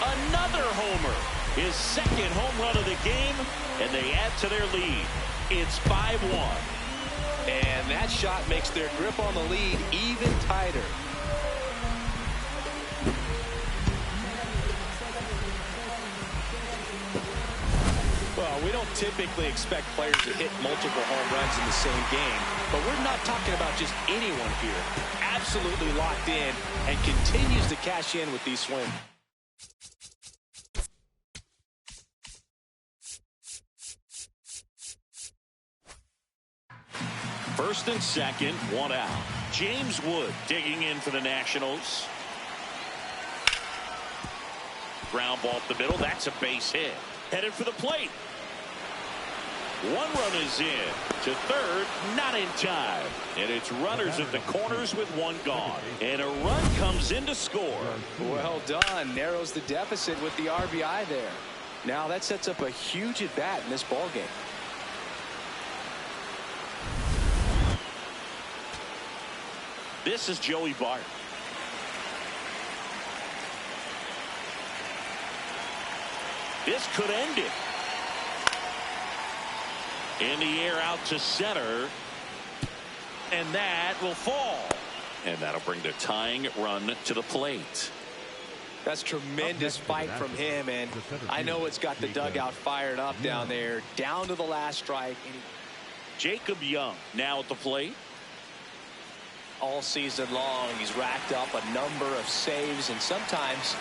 Another homer. His 2nd home run of the game, and they add to their lead. It's 5-1. And that shot makes their grip on the lead even tighter. Well, we don't typically expect players to hit multiple home runs in the same game, but we're not talking about just anyone here. Absolutely locked in and continues to cash in with these swings. First and second, 1 out. James Wood digging in for the Nationals. Ground ball up the middle. That's a base hit. Headed for the plate. 1 run is in. To third, not in time. And it's runners at the corners with 1 gone. And a run comes in to score. Well done. Narrows the deficit with the RBI there. Now that sets up a huge at bat in this ball game. This is Joey Bart. This could end it. In the air out to center. And that will fall. And that'll bring the tying run to the plate. That's tremendous fight from him, and I know it's got the dugout fired up down there, down to the last strike. Jacob Young now at the plate. All season long, he's racked up a number of saves, and sometimes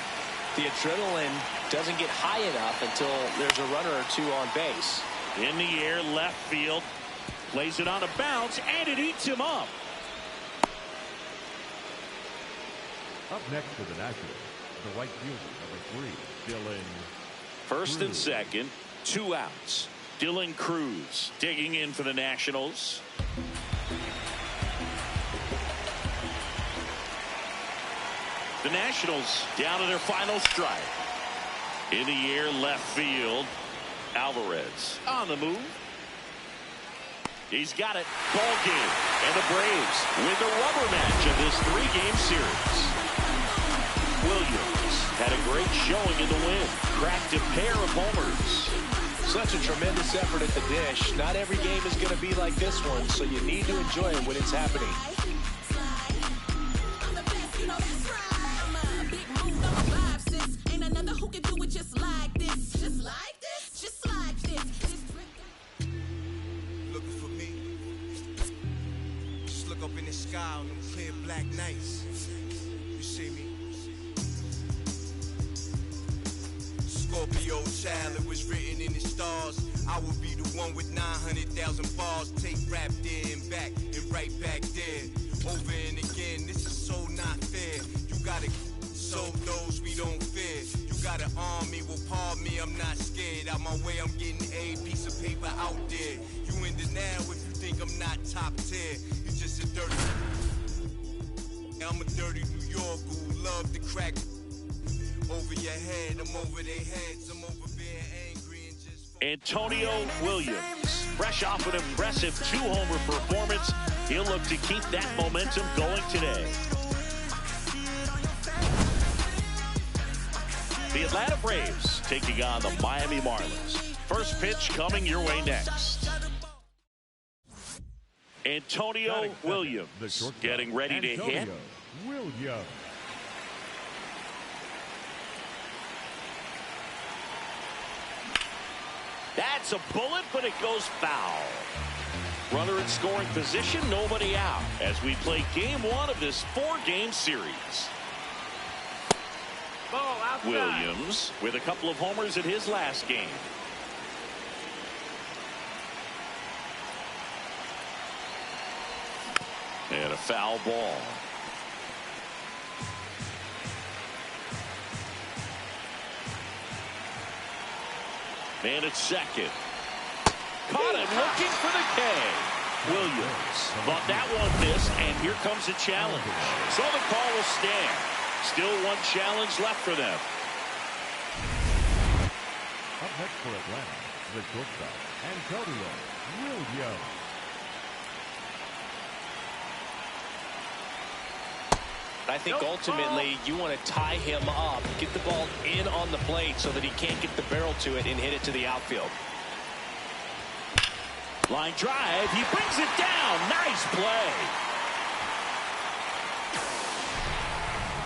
the adrenaline doesn't get high enough until there's a runner or two on base. In the air, left field. Plays it on a bounce, and it eats him up. Up next for the Nationals, the right fielder, number 3, Dylan. First and second, 2 outs. Dylan Cruz digging in for the Nationals. The Nationals down to their final strike. In the air, left field. Alvarez on the move. He's got it. Ball game. And the Braves win the rubber match of this 3-game series. Williams had a great showing in the win. Cracked a pair of homers. Such a tremendous effort at the dish. Not every game is going to be like this one, so you need to enjoy it when it's happening. Looking for me. Just look up in the sky on them clear black nights. You see me? Scorpio child, it was written in the stars. I would be the one with 900,000 bars. Take rap there and back and right back there. Over and again, this is so not fair. You gotta so those we don't fear. You gotta arm me, well pardon me, I'm not scared. Out my way, I'm getting a piece of paper out there. You in the now if you think I'm not top tier. You just a dirty. I'm a dirty New Yorker who love to crack. Over your head, I'm over their heads, I'm over being angry and just. Antonio Williams, fresh off an impressive 2-homer performance. He'll look to keep that momentum going today. The Atlanta Braves taking on the Miami Marlins. First pitch coming your way next. Antonio Williams getting ready to hit. Williams. That's a bullet, but it goes foul. Runner in scoring position, nobody out, as we play game 1 of this 4-game series. Ball outside. Williams with a couple of homers in his last game. And a foul ball. Man at second. Caught him looking for the K. Williams thought that one missed, and here comes a challenge. So the call will stand. Still one challenge left for them. Up next for Atlanta, the shortstop, Antonio Williams. I think ultimately you want to tie him up, get the ball in on the plate so that he can't get the barrel to it and hit it to the outfield. Line drive, he brings it down. Nice play.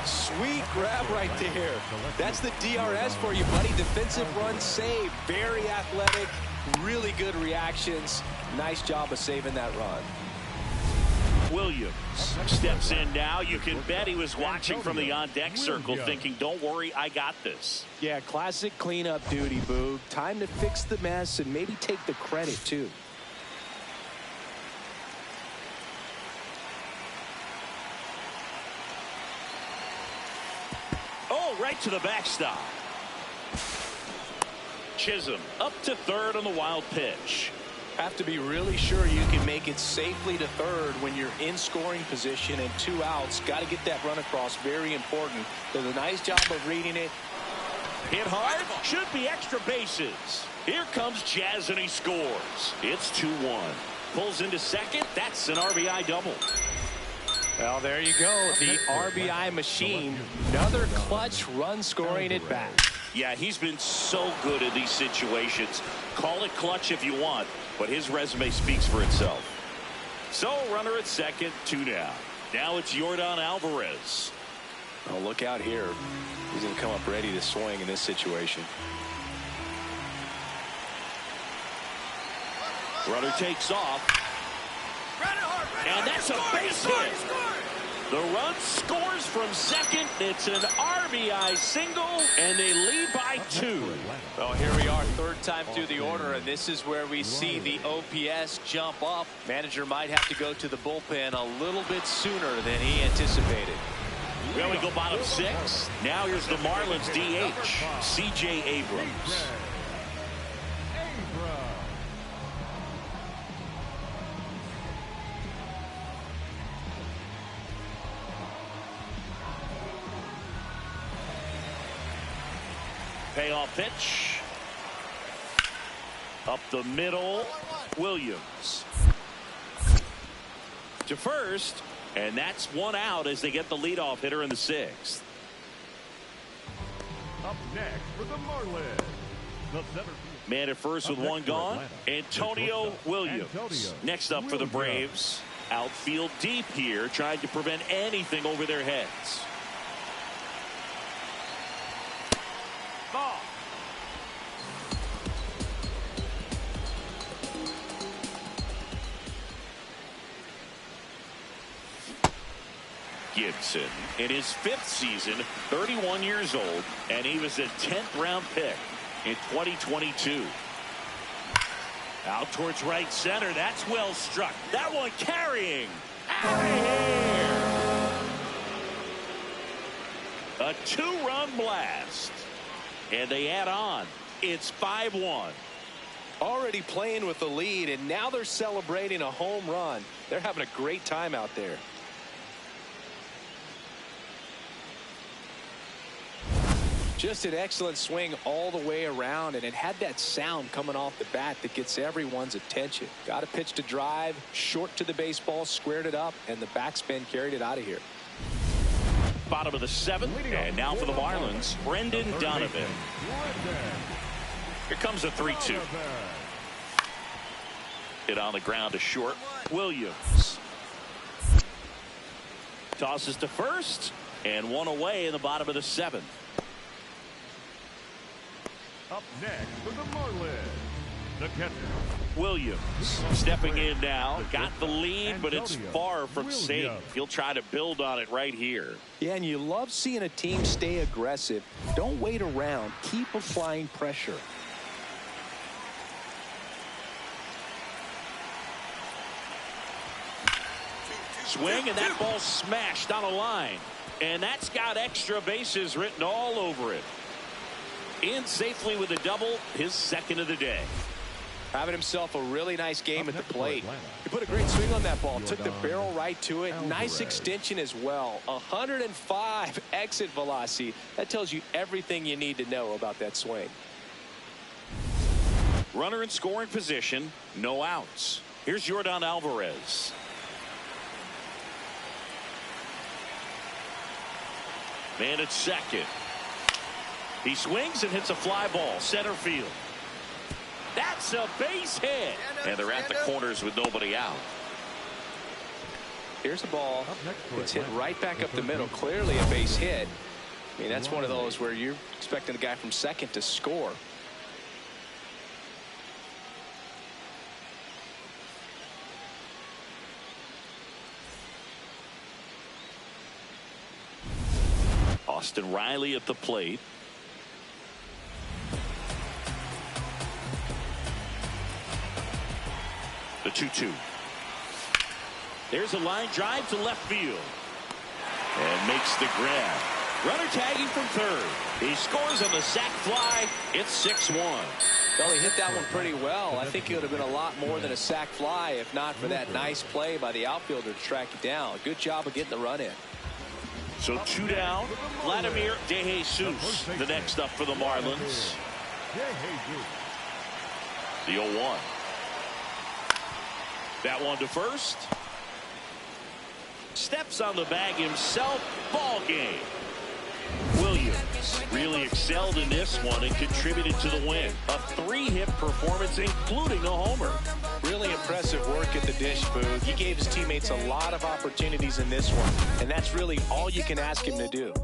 Sweet grab right there. That's the DRS for you, buddy. Defensive run save. Very athletic. Really good reactions. Nice job of saving that run. Williams steps in now. You can bet he was watching from the on-deck circle thinking, don't worry, I got this. Yeah, classic cleanup duty, Boog. Time to fix the mess and maybe take the credit, too. Oh, right to the backstop. Chisholm up to third on the wild pitch. Have to be really sure you can make it safely to third when you're in scoring position and 2 outs. Got to get that run across. Very important. Does a nice job of reading it. Hit hard. Should be extra bases. Here comes Jazz, and he scores. It's 2-1. Pulls into second. That's an RBI double. Well, there you go. The RBI machine. Another clutch run scoring at bat. Yeah, he's been so good in these situations. Call it clutch if you want, but his resume speaks for itself. So, runner at second, 2 down. Now it's Yordan Alvarez. Oh, look out here. He's going to come up ready to swing in this situation. Runner takes off. And that's a base hit. The run scores from second. It's an RBI single, and they lead by 2. Well, here we are, third time through the order, and this is where we see the OPS jump up. Manager might have to go to the bullpen a little bit sooner than he anticipated. Well, we go bottom 6. Now here's the Marlins DH, C.J. Abrams. Payoff pitch. Up the middle. Williams. To first. And that's 1 out as they get the leadoff hitter in the 6th. Up next for the Marlins. The center field. Man at first with 1 gone. Antonio Williams. Next up for the Braves. Outfield deep here, trying to prevent anything over their heads. Ball. Gibson in his 5th season, 31 years old, and he was a 10th round pick in 2022. Out towards right center. That's well struck. That one carrying. Out of here. A 2-run blast. And they add on. It's 5-1. Already playing with the lead, and now they're celebrating a home run. They're having a great time out there. Just an excellent swing all the way around, and it had that sound coming off the bat that gets everyone's attention. Got a pitch to drive, short to the baseball, squared it up, and the backspin carried it out of here. Bottom of the 7th, and now for the Marlins, Brendan Donovan. Here comes a 3-2. Hit on the ground to short. Williams. Tosses to first, and 1 away in the bottom of the 7th. Up next for the Marlins, the catcher. Williams stepping in now. Got the lead, but it's far from safe. He'll try to build on it right here. Yeah, and you love seeing a team stay aggressive. Don't wait around. Keep applying pressure. Swing, and that ball smashed on a line. And that's got extra bases written all over it. In safely with a double, his 2nd of the day. Having himself a really nice game at the plate. He put a great swing on that ball. Took the barrel right to it. Nice extension as well. 105 exit velocity. That tells you everything you need to know about that swing. Runner in scoring position. No outs. Here's Yordan Alvarez. Man at second. He swings and hits a fly ball. Center field. That's a base hit. And they're at the corners with nobody out. Here's a ball. It's hit right back up the middle. Clearly a base hit. I mean, that's one of those where you're expecting the guy from second to score. Austin Riley at the plate. The 2-2. There's a line drive to left field. And makes the grab. Runner tagging from third. He scores on the sac fly. It's 6-1. Well, he hit that one pretty well. I think it would have been a lot more than a sac fly if not for that nice play by the outfielder to track it down. Good job of getting the run in. So 2 down. Vladimir De Jesus, the next up for the Marlins. The 0-1. That one to first. Steps on the bag himself. Ball game. Williams really excelled in this one and contributed to the win. A 3-hit performance, including a homer. Really impressive work at the dish, Booth. He gave his teammates a lot of opportunities in this one, and that's really all you can ask him to do.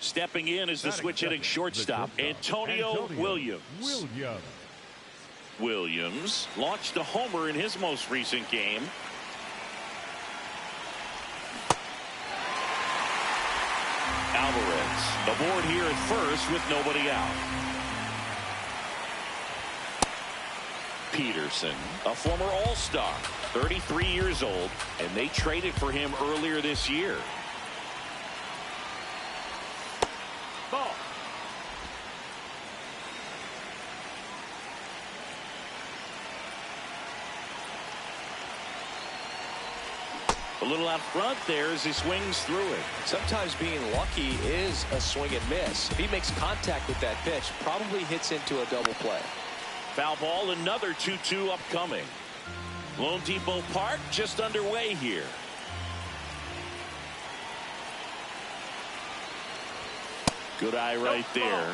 Stepping in is the switch hitting shortstop, Antonio Williams. Williams launched a homer in his most recent game. Alvarez aboard here at first with nobody out. Peterson, a former All-Star, 33 years old, and they traded for him earlier this year. Ball. A little out front there as he swings through it. Sometimes being lucky is a swing and miss. If he makes contact with that pitch, probably hits into a double play. Foul ball, another 2-2 upcoming. Lone Depot Park just underway here. Good eye right there.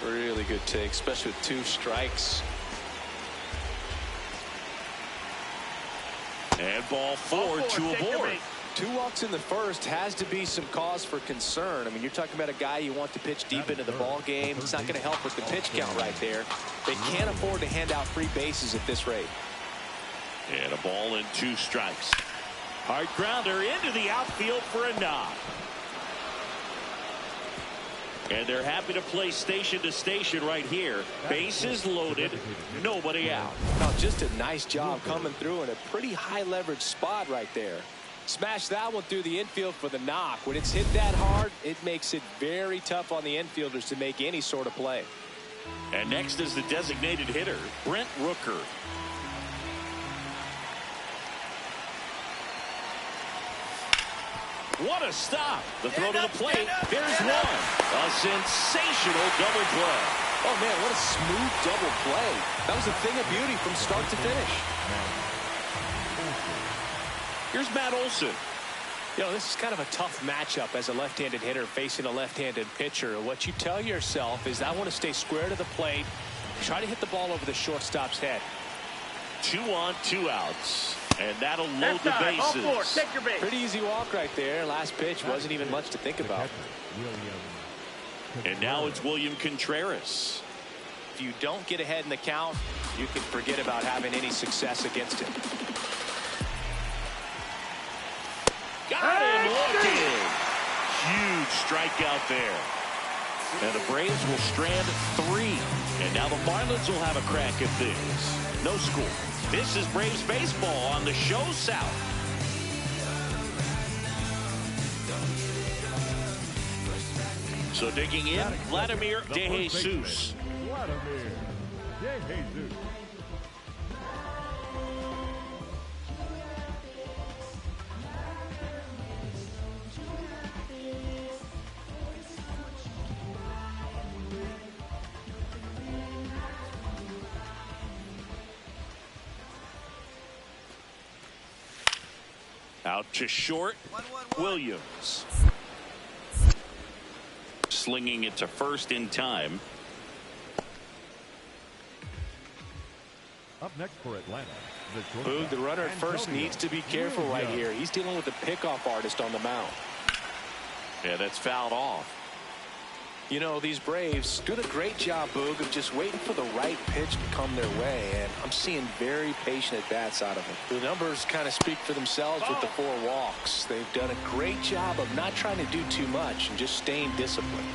Really good take, especially with 2 strikes. And ball 4, 2 aboard. 2 walks in the first has to be some cause for concern. I mean, you're talking about a guy you want to pitch deep into the ball game. It's not going to help with the pitch count right there. They can't afford to hand out free bases at this rate. And a ball and 2 strikes. Hard grounder into the outfield for a knock. And they're happy to play station to station right here. Bases loaded, nobody out. Now, just a nice job coming through in a pretty high leverage spot right there. Smash that one through the infield for the knock. When it's hit that hard, it makes it very tough on the infielders to make any sort of play. And next is the designated hitter, Brent Rooker. What a stop. The throw to the plate. There's one. A sensational double play. Oh, man, what a smooth double play. That was a thing of beauty from start to finish. Here's Matt Olson. You know, this is kind of a tough matchup as a left-handed hitter facing a left-handed pitcher. What you tell yourself is, I want to stay square to the plate, try to hit the ball over the shortstop's head. 2 on, 2 outs. And that'll load the bases. All 4. Take your base. Pretty easy walk right there. Last pitch wasn't even much to think about. And now it's William Contreras. If you don't get ahead in the count, you can forget about having any success against him. Got him looking. Huge strikeout there. And the Braves will strand 3. And now the Marlins will have a crack at things. No score. This is Braves baseball on the show South. So digging in, Vladimir De Jesus. Out to short, Williams. Slinging it to first in time. Up next for Atlanta. Boog, the runner at first needs to be careful right here. He's dealing with a pickoff artist on the mound. Yeah, that's fouled off. You know, these Braves doing a great job, Boog, of just waiting for the right pitch to come their way, and I'm seeing very patient at-bats out of them. The numbers kind of speak for themselves with the 4 walks. They've done a great job of not trying to do too much and just staying disciplined.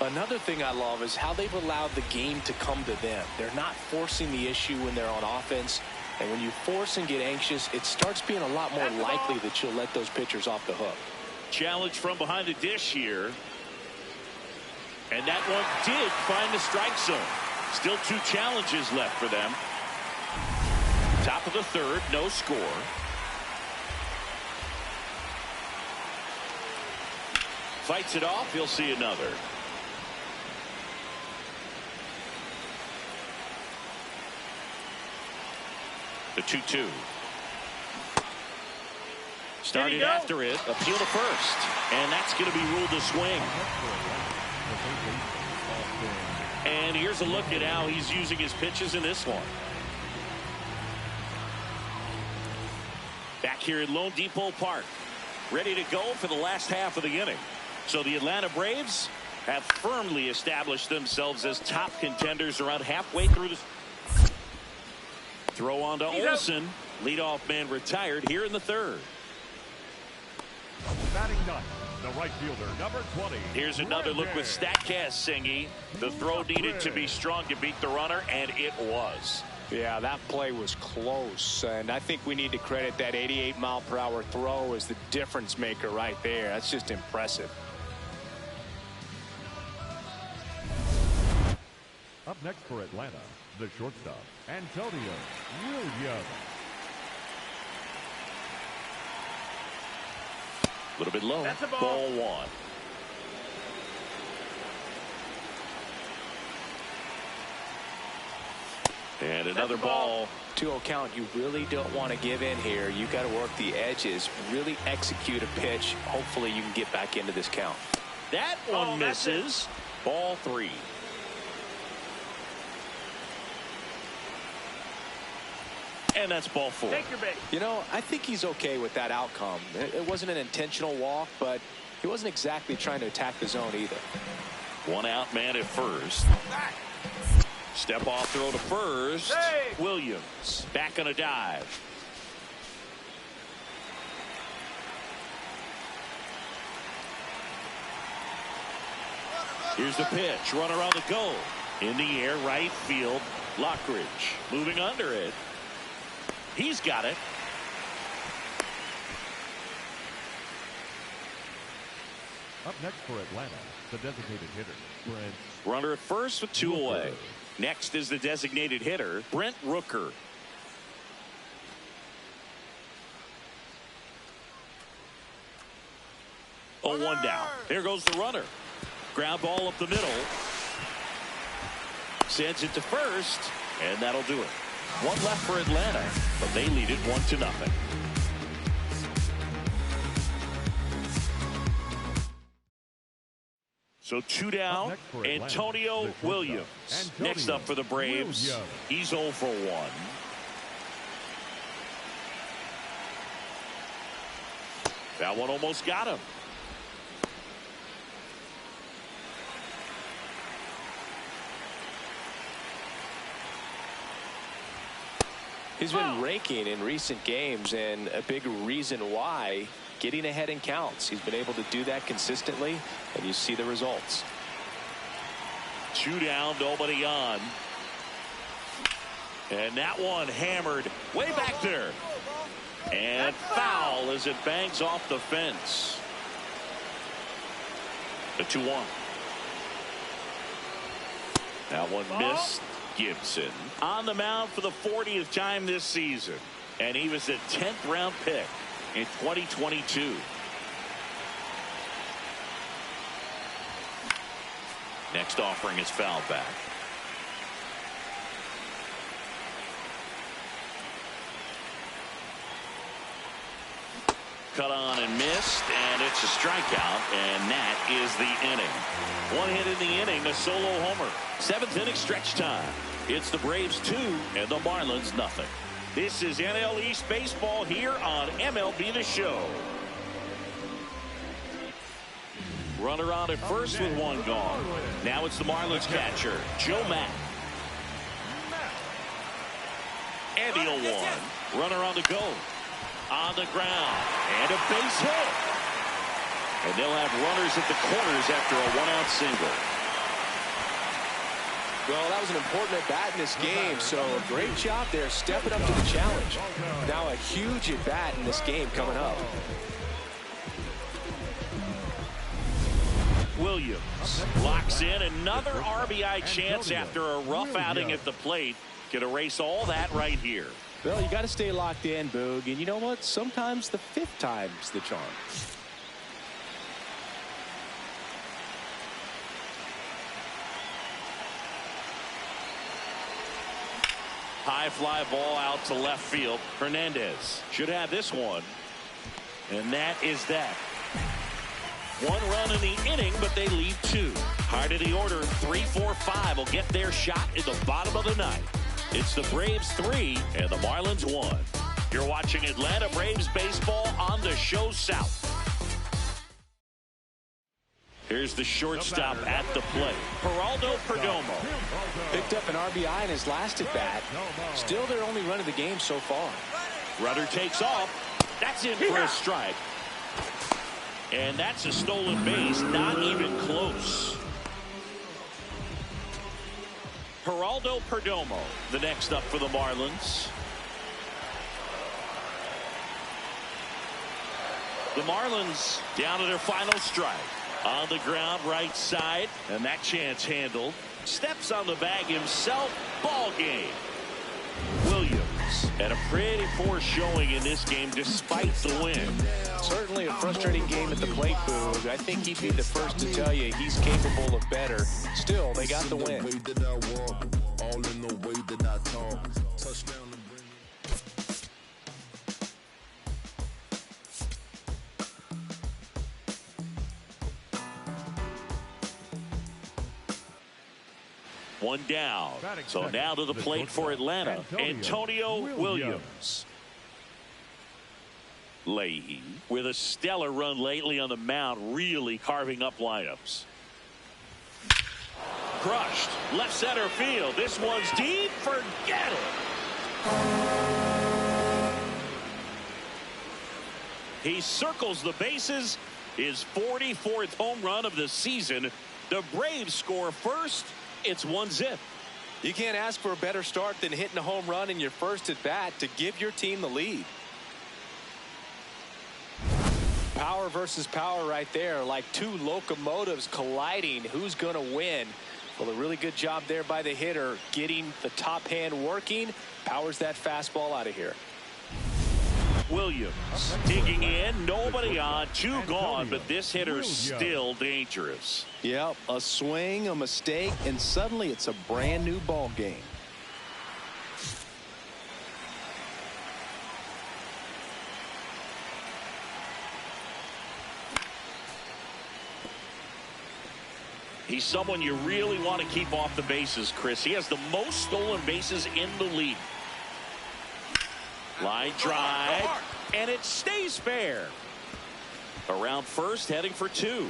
Another thing I love is how they've allowed the game to come to them. They're not forcing the issue when they're on offense. And when you force and get anxious, it starts being a lot more likely that you'll let those pitchers off the hook. Challenge from behind the dish here. And that one did find the strike zone. Still 2 challenges left for them. Top of the 3rd, no score. Fights it off, he'll see another. The 2-2. Started after it, appeal to first, and that's going to be ruled a swing. And here's a look at how he's using his pitches in this one. Back here at Lone Depot Park. ready to go for the last half of the inning. So the Atlanta Braves have firmly established themselves as top contenders around halfway through the throw on to Olsen. Leadoff man retired here in the third. Batting ninth, the right fielder, number 20. Here's another look with StatCast, Singy. The throw needed to be strong to beat the runner, and it was. Yeah, that play was close, and I think we need to credit that 88-mile-per-hour throw as the difference maker right there. That's just impressive. Up next for Atlanta, the shortstop, Antonio Williams. A little bit low. That's a ball. Ball one. And another ball. 2-0 count. You really don't want to give in here. You got to work the edges, really execute a pitch. Hopefully you can get back into this count. That one misses. Ball three. And that's ball four. Take your base. You know, I think he's okay with that outcome. It wasn't an intentional walk, but he wasn't exactly trying to attack the zone either. One out man at first. Step off throw to first. Hey. Williams back on a dive. Here's the pitch. Runner on the go. In the air, right field. Lockridge moving under it. He's got it. Up next for Atlanta, the designated hitter, Brent. Runner at first with two away. Next is the designated hitter, Brent Rooker. Oh, one down. Here goes the runner. Ground ball up the middle. Sends it to first, and that'll do it. One left for Atlanta, but they lead it 1-0. So two down, Antonio Williams. Next up for the Braves, he's 0 for 1. That one almost got him. He's been raking in recent games, and a big reason why, getting ahead in counts. He's been able to do that consistently, and you see the results. Two down, nobody on. And that one hammered way back there. And foul as it bangs off the fence. The 2-1. That one missed. Gibson on the mound for the 40th time this season, and he was a 10th round pick in 2022. Next offering is fouled back. Cut on and missed, and it's a strikeout, and that is the inning. One hit in the inning, a solo homer. 7th inning stretch time. It's the Braves 2 and the Marlins nothing. This is NL East baseball here on MLB The Show. Runner on at first with one gone. Now it's the Marlins catcher, Joe Mack. And the 0-1. Runner on the go. On the ground. And a base hit. And they'll have runners at the corners after a one-out single. Well, that was an important at-bat in this game, so great job there stepping up to the challenge. Now a huge at-bat in this game coming up. Williams locks in another RBI chance after a rough outing at the plate. Can erase all that right here. Well, you got to stay locked in, Boog, and you know what? Sometimes the 5th time's the charm. High fly ball out to left field. Hernandez should have this one. And that is that. One run in the inning, but they lead 2. Heart of the order, 3, 4, 5 will get their shot in the bottom of the ninth. It's the Braves 3 and the Marlins 1. You're watching Atlanta Braves baseball on the Show South. Here's the shortstop at the plate. Geraldo Perdomo. Picked up an RBI in his last at bat. Still their only run of the game so far. Runner takes off. That's in for a strike. And that's a stolen base. Not even close. Geraldo Perdomo, the next up for the Marlins. The Marlins down to their final strike. On the ground, right side, and that chance handled. Steps on the bag himself. Ball game. Williams had a pretty poor showing in this game despite the win. Certainly a frustrating game at the plate, Boog. I think he'd be the first to tell you he's capable of better. Still, they got the win. One down. So now to the plate for Atlanta, Antonio Williams. Leahy with a stellar run lately on the mound, really carving up lineups. Crushed. Left center field. This one's deep. Forget it. He circles the bases. His 44th home run of the season. The Braves score first. It's 1-0. You can't ask for a better start than hitting a home run in your first at bat to give your team the lead. Power versus power right there, like two locomotives colliding. Who's going to win? Well, a really good job there by the hitter, getting the top hand working. Powers that fastball out of here. Williams digging in, nobody on, two gone, but this hitter's still dangerous. Yep, a swing, a mistake, and suddenly it's a brand new ball game. He's someone you really want to keep off the bases, Chris. He has the most stolen bases in the league. Line drive, and it stays fair. Around first, heading for two.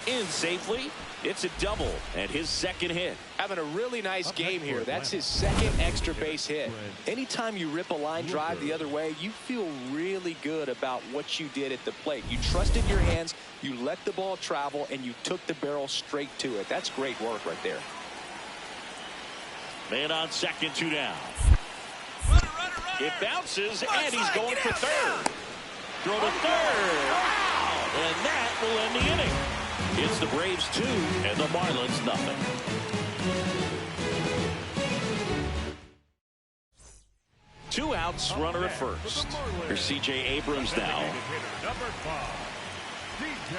In safely. It's a double and his second hit. Having a really nice game here. That's his second extra base hit. Anytime you rip a line drive the other way, you feel really good about what you did at the plate. You trusted your hands, you let the ball travel, and you took the barrel straight to it. That's great work right there. Man on second, two down. It bounces, and he's going for third. Throw to third. Wow! And that will end the inning. It's the Braves 2 and the Marlins nothing. Two outs, runner at first. Here's C.J. Abrams now.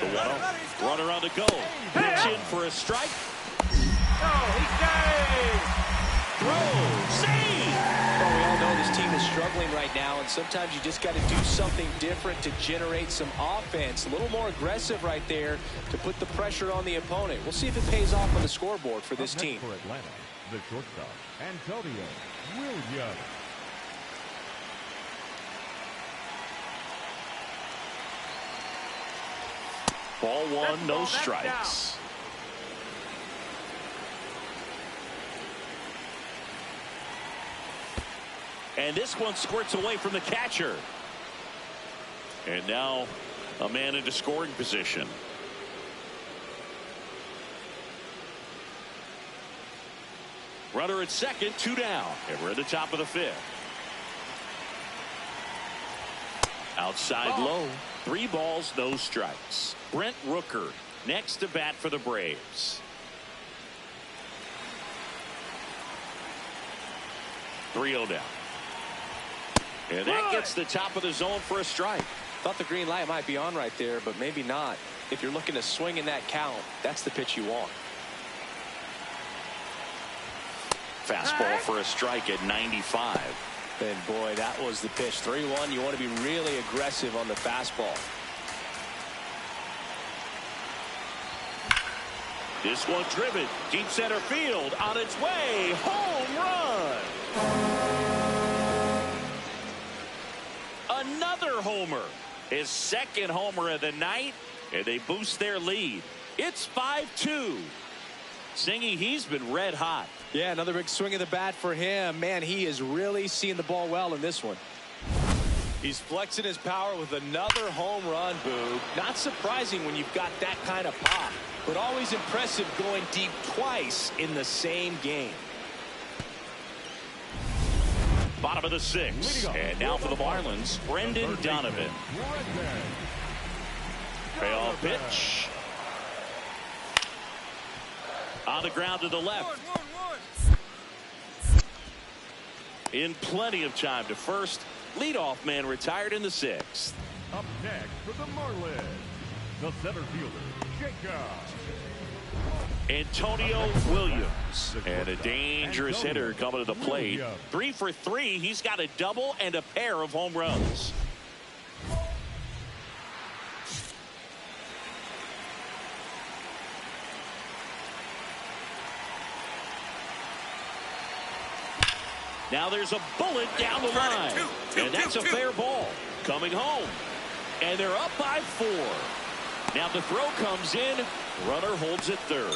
The 1-0. Runner on the go. Pitch in for a strike. Oh, he saved! Throw. Save! Well, we all know this team is struggling right now, and sometimes you just got to do something different to generate some offense. A little more aggressive right there to put the pressure on the opponent. We'll see if it pays off on the scoreboard for this team. For Atlanta, the shortstop, Antonio Williams. Ball one, no strikes. And this one squirts away from the catcher. And now a man into scoring position. Runner at second, two down. And we're at the top of the fifth. Outside low. 3 balls, no strikes. Brent Rooker next to bat for the Braves. 3-0 down. And that gets the top of the zone for a strike. Thought the green light might be on right there, but maybe not. If you're looking to swing in that count, that's the pitch you want. Fastball for a strike at 95. And boy, that was the pitch. 3-1. You want to be really aggressive on the fastball. This one driven deep center field, on its way, home run. Another homer, his second homer of the night, And they boost their lead. It's 5-2. Singy, he's been red hot. Yeah, another big swing of the bat for him. Man, he is really seeing the ball well in this one. He's flexing his power with another home run, Boo. Not surprising when you've got that kind of pop, but always impressive going deep twice in the same game. Bottom of the 6th. And now for the Marlins, Brendan Donovan. Payoff pitch. On the ground to the left. In plenty of time to first. Leadoff man retired in the 6th. Up next for the Marlins, the center fielder, Jacob. Antonio Williams. And a dangerous hitter coming to the plate. 3 for 3. He's got a double and a pair of home runs. Now there's a bullet down the line. And that's a fair ball. Coming home. And they're up by 4. Now the throw comes in. Runner holds it third.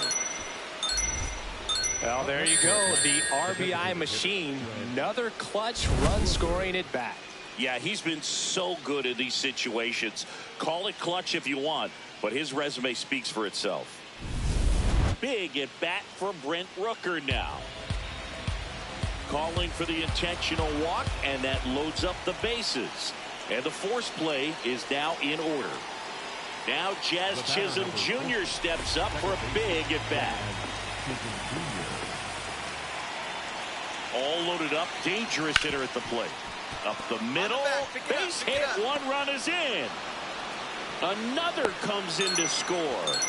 Well, there you go. The RBI machine. Another clutch run scoring at bat. Yeah, he's been so good in these situations. Call it clutch if you want, but his resume speaks for itself. Big at bat for Brent Rooker now. Calling for the intentional walk, and that loads up the bases. And the force play is now in order. Now Jazz Chisholm Jr. steps up for a big at bat. All loaded up, dangerous hitter at the plate. Up the middle, base hit, 1 run is in. Another comes in to score.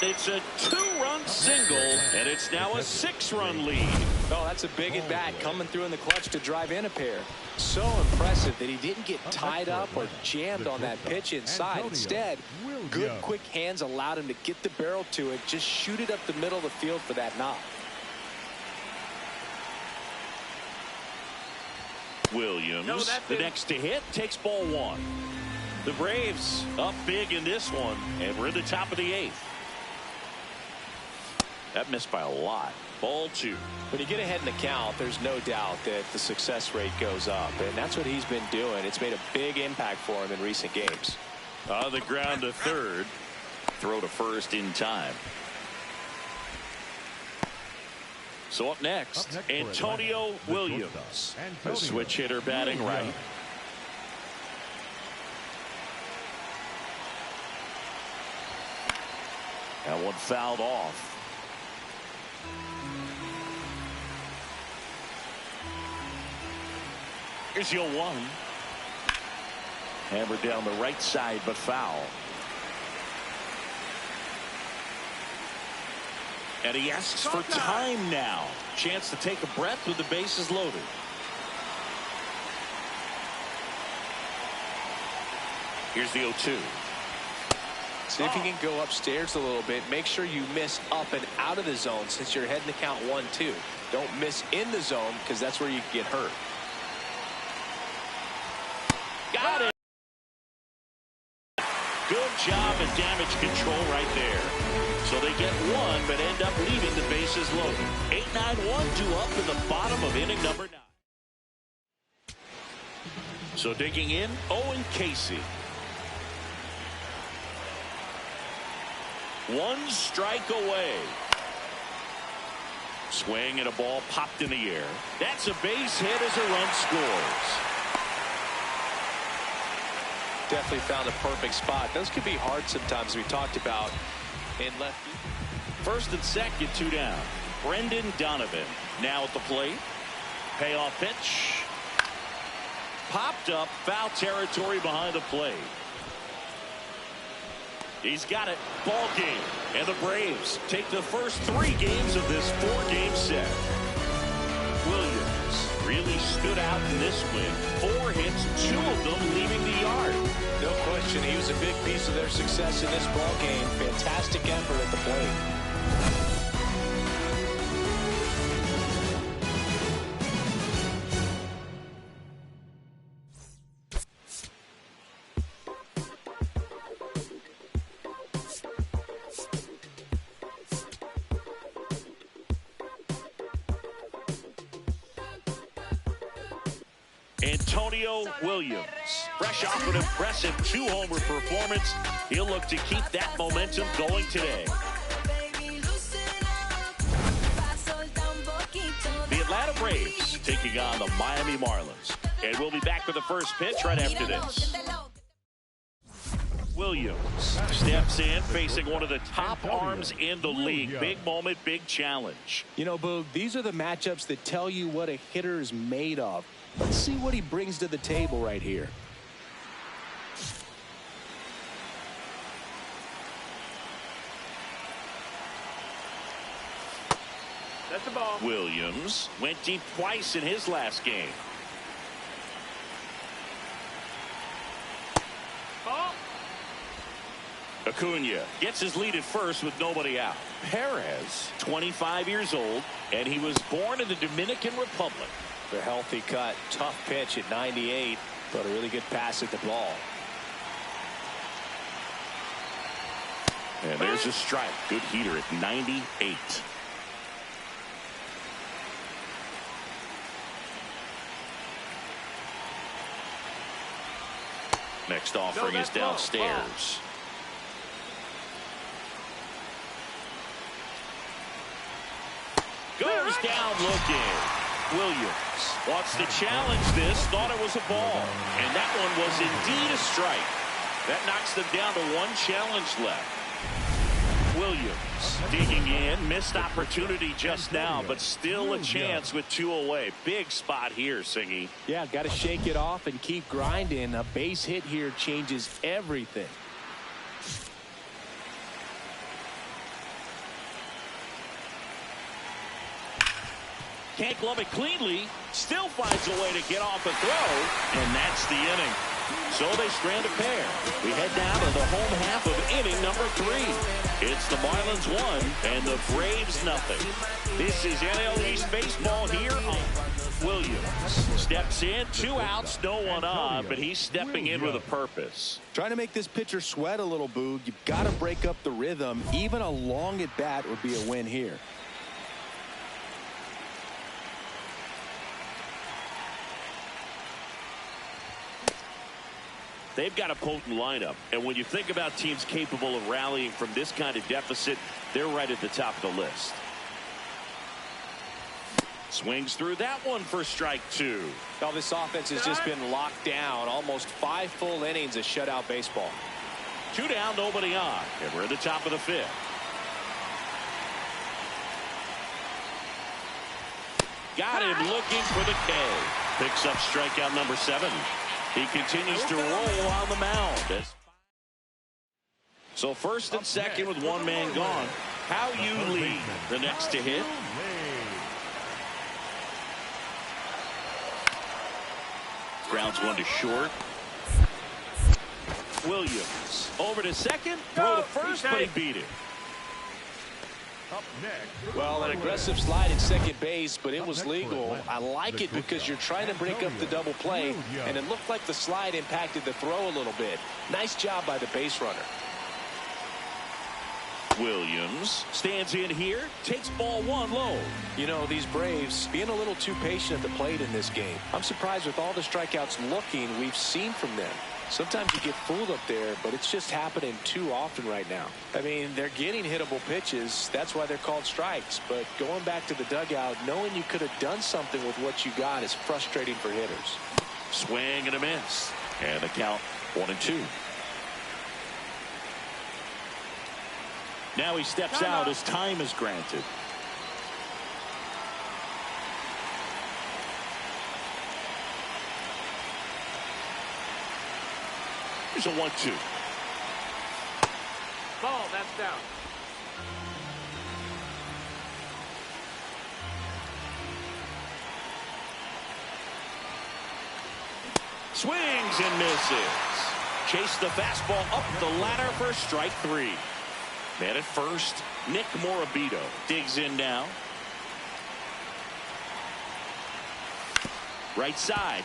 It's a 2-run single, and it's now a 6-run lead. Oh, that's a big at bat coming through in the clutch to drive in a pair. So impressive that he didn't get tied up or jammed on that pitch inside. Instead, good quick hands allowed him to get the barrel to it, just shoot it up the middle of the field for that knock. Williams, the next to hit, takes ball 1. The Braves up big in this one, and we're at the top of the 8th. That missed by a lot. Ball 2. When you get ahead in the count, there's no doubt that the success rate goes up, and that's what he's been doing. It's made a big impact for him in recent games. On the ground to third. Throw to first in time. So up next Antonio Williams. A switch hitter batting right. That one fouled off. Here's your 1. Hammered down the right side, but foul. And he asks for time now. Chance to take a breath with the bases loaded. Here's the 0-2. See if you can go upstairs a little bit. Make sure you miss up and out of the zone since you're heading to count 1-2. Don't miss in the zone because that's where you can get hurt. Got it. Good job at damage control right there. So they get 1 but end up leaving the bases loaded. 8-9-1-2 up in the bottom of inning number 9. So digging in, Owen Casey. 1 strike away. Swing and a ball popped in the air. That's a base hit as a run scores. Definitely found a perfect spot. Those could be hard sometimes, we talked about in left. First and second, 2 down. Brendan Donovan now at the plate. Payoff pitch. Popped up, foul territory behind the plate. He's got it. Ball game. And the Braves take the first 3 games of this 4-game set. Williams really stood out in this win. 4 hits, 2 of them leaving the yard. No question, he was a big piece of their success in this ball game. Fantastic effort at the plate. Antonio Williams, fresh off an impressive 2-homer performance, he'll look to keep that momentum going today. The Atlanta Braves taking on the Miami Marlins. And we'll be back with the first pitch right after this. Williams steps in, facing one of the top arms in the league. Big moment, big challenge. You know, Boog, these are the matchups that tell you what a hitter is made of. Let's see what he brings to the table right here. That's the ball. Williams went deep twice in his last game. Ball. Acuna gets his lead at first with nobody out. Perez, 25 years old, and he was born in the Dominican Republic. The healthy cut, tough pitch at 98, but a really good pass at the ball. And there's a strike. Good heater at 98. Next offering is downstairs. Goes down looking. Williams wants to challenge this. Thought it was a ball. And that one was indeed a strike. That knocks them down to one challenge left. Williams digging in. Missed opportunity just now, but still a chance with 2 away. Big spot here, Singy. Yeah, got to shake it off and keep grinding. A base hit here changes everything. Can't glove it cleanly. Still finds a way to get off a throw. And that's the inning. So they strand a pair. We head down to the home half of inning number 3. It's the Marlins 1 and the Braves nothing. This is NL East baseball here on Williams. Steps in, 2 outs, no one on, but he's stepping in with a purpose. Trying to make this pitcher sweat a little, Boog. You've got to break up the rhythm. Even a long at bat would be a win here. They've got a potent lineup, and when you think about teams capable of rallying from this kind of deficit, they're right at the top of the list. Swings through that one for strike 2. Well, this offense has just been locked down. Almost 5 full innings of shutout baseball. 2 down, nobody on, and we're at the top of the 5th. Got him looking for the K. Picks up strikeout number 7. He continues to roll on the mound. So first and second with one man gone. How you lead the next to hit. Grounds one to short. Williams over to second. Throw to first, but he beat it. Up next. Well, an aggressive slide at second base, but it was legal. I like it because you're trying to break up the double play, and it looked like the slide impacted the throw a little bit. Nice job by the base runner. Williams stands in here, takes ball 1 low. You know, these Braves being a little too patient at the plate in this game. I'm surprised with all the strikeouts we've seen from them. Sometimes you get fooled up there, but it's just happening too often right now. I mean, they're getting hittable pitches. That's why they're called strikes. But going back to the dugout, knowing you could have done something with what you got is frustrating for hitters. Swing and a miss. And the count 1-2. Now he steps out as time is granted. Here's a 1-2. Ball, that's down. Swings and misses. Chase the fastball up the ladder for strike 3. Man at first, Nick Morabito digs in now. Right side.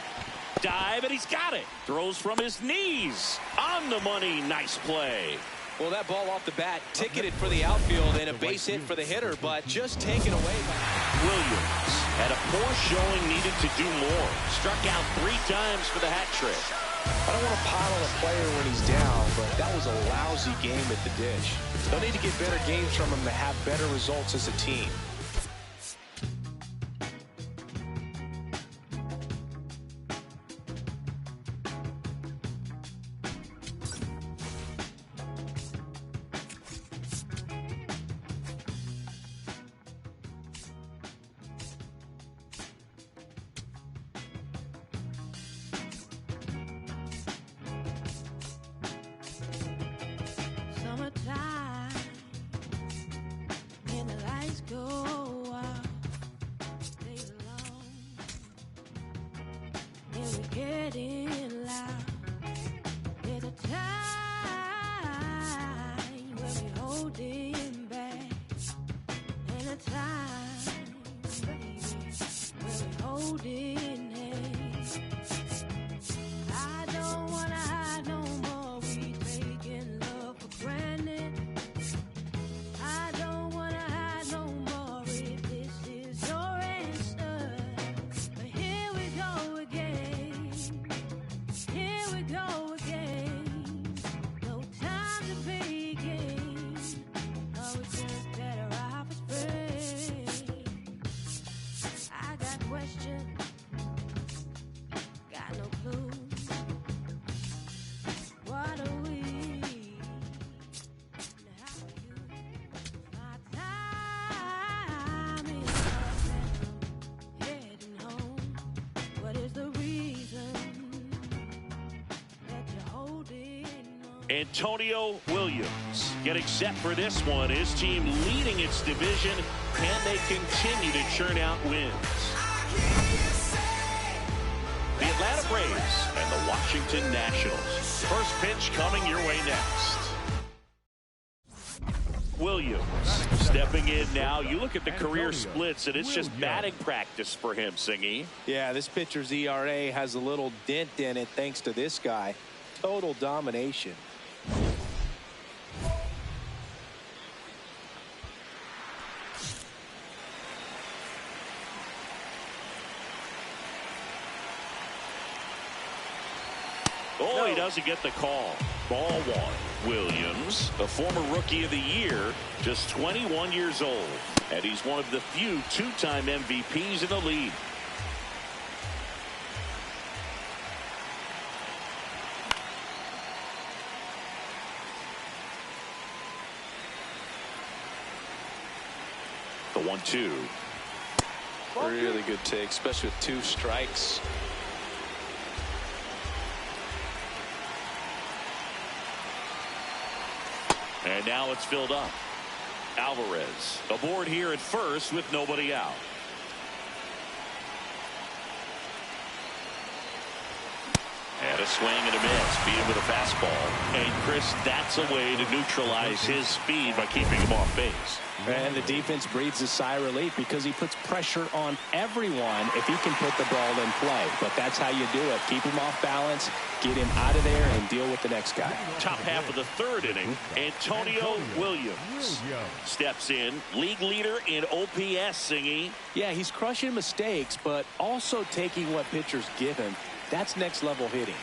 Dive, and he's got it. Throws from his knees. On the money. Nice play. Well, that ball off the bat ticketed for the outfield and a base hit for the hitter, but just taken away by Williams Had a poor showing, needed to do more. Struck out 3 times for the hat trick. I don't want to pile on a player when he's down, but that was a lousy game at the dish. They'll need to get better games from him to have better results as a team. Summertime, and the lights go out, stay alone, and we're getting loud. There's a time when we're holding back, and a time, baby, when we're holding hands. I don't wanna hide no more. We taking love for granted. I don't wanna hide no more. If this is your answer, but here we go again. Here we go again. No time to begin. Oh, it's just better off as friends. I got questions, got no clue. What are we? And how are you? My time is up and I'm heading home. What is the reason that you're holding on? Antonio Williams getting set for this one. His team leading its division. Can they continue to churn out wins? The Atlanta Braves and the Washington Nationals. First pitch coming your way next. Williams stepping in now. You look at the career splits, and it's just batting practice for him, Singy. Yeah, this pitcher's ERA has a little dent in it thanks to this guy. Total domination. Oh, he doesn't get the call. Ball 1. Williams, the former Rookie of the Year, just 21 years old. And he's one of the few 2-time MVPs in the league. The 1-2. Really good take, especially with 2 strikes. And now it's filled up. Alvarez aboard here at first with nobody out. And a swing and a miss. Beat him with a fastball. And Chris, that's a way to neutralize his speed by keeping him off base. And the defense breathes a sigh of relief because he puts pressure on everyone if he can put the ball in play. But that's how you do it. Keep him off balance, get him out of there, and deal with the next guy. Top half of the 3rd inning, Antonio Williams steps in. League leader in OPS, Singy. Yeah, he's crushing mistakes, but also taking what pitchers give him. That's next level hitting.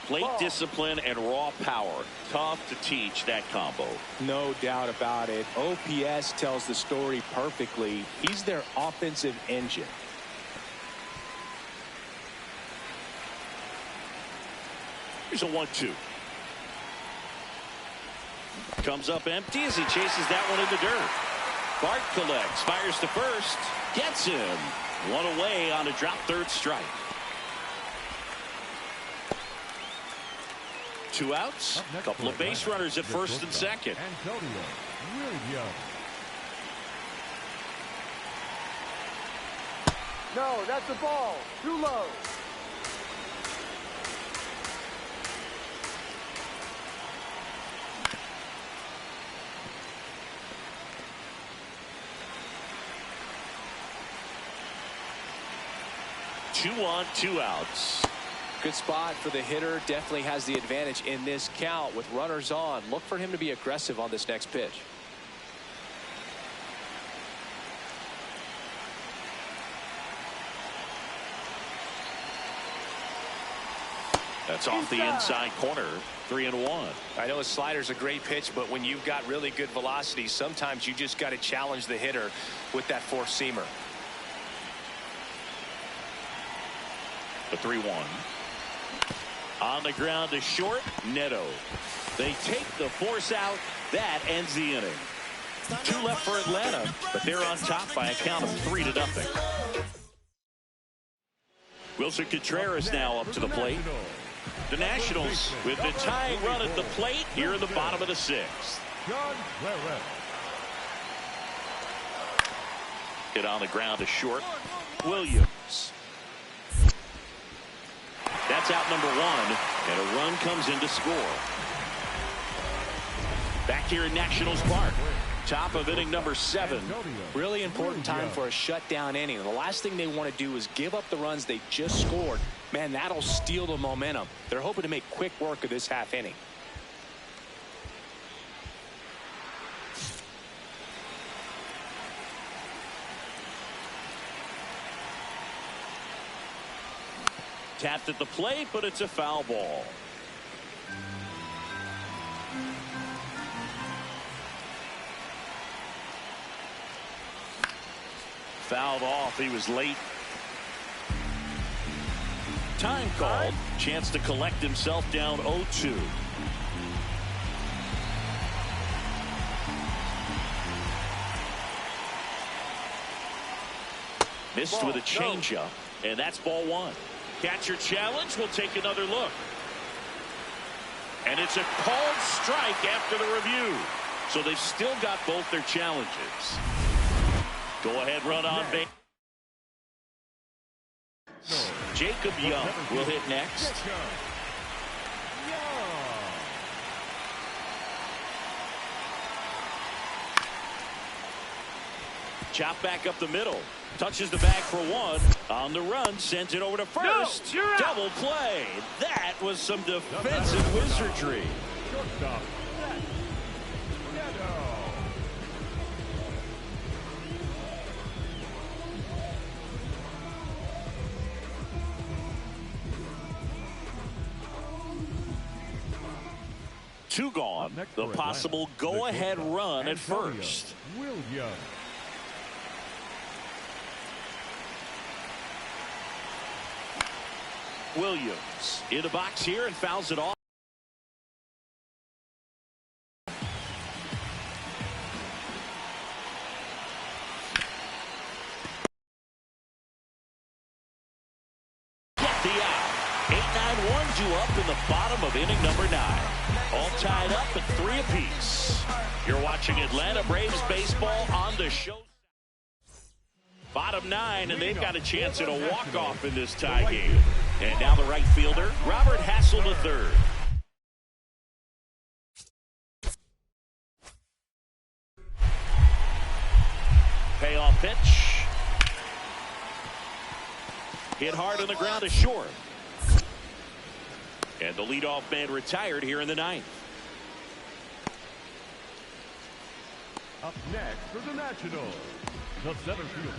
Plate discipline and raw power. Tough to teach that combo. No doubt about it. OPS tells the story perfectly. He's their offensive engine. Here's a 1-2. Comes up empty as he chases that one in the dirt. Bart collects, fires to first, gets him. One away on a drop 3rd strike. 2 outs, a couple of base runners at first and second. Antonio Williams. No, that's the ball. Too low. Two on, 2 outs. Good spot for the hitter. Definitely has the advantage in this count with runners on. Look for him to be aggressive on this next pitch. That's off the inside corner. 3-1. I know a slider's a great pitch, but when you've got really good velocity, sometimes you just got to challenge the hitter with that four-seamer. The 3-1. On the ground to short. Neto. They take the force out. That ends the inning. 2 left for Atlanta, but they're on top by a count of 3-0. Wilson Contreras now up to the plate. The Nationals with the tying run at the plate here in the bottom of the 6th. Hit on the ground to short. Williams. That's out number 1, and a run comes in to score. Back here in Nationals Park. Top of inning number 7. Really important time for a shutdown inning. The last thing they want to do is give up the runs they just scored. Man, that'll steal the momentum. They're hoping to make quick work of this half inning. Tapped at the plate, but it's a foul ball. Fouled off. He was late. Time called. Chance to collect himself down 0-2. Missed with a changeup, and that's ball 1. Catcher challenge. Will take another look. And it's a called strike after the review. So they've still got both their challenges. Go ahead run on base. Jacob Young will hit next. Chop back up the middle. Touches the bag for 1. On the run. Sends it over to first. No, double play. That was some defensive wizardry. Shortstop. Two gone. The possible go-ahead run at first. Williams in the box here and fouls it off. Get the out. 8-9 warms you up in the bottom of inning number 9. All tied up at 3 apiece. You're watching Atlanta Braves baseball on the show. Bottom 9, and they've got a chance at a walk-off in this tie game. And now the right fielder, Robert Hassel III. Payoff pitch. Hit hard on the ground to short. And the leadoff man retired here in the 9th. Up next for the Nationals, the 7th fielder.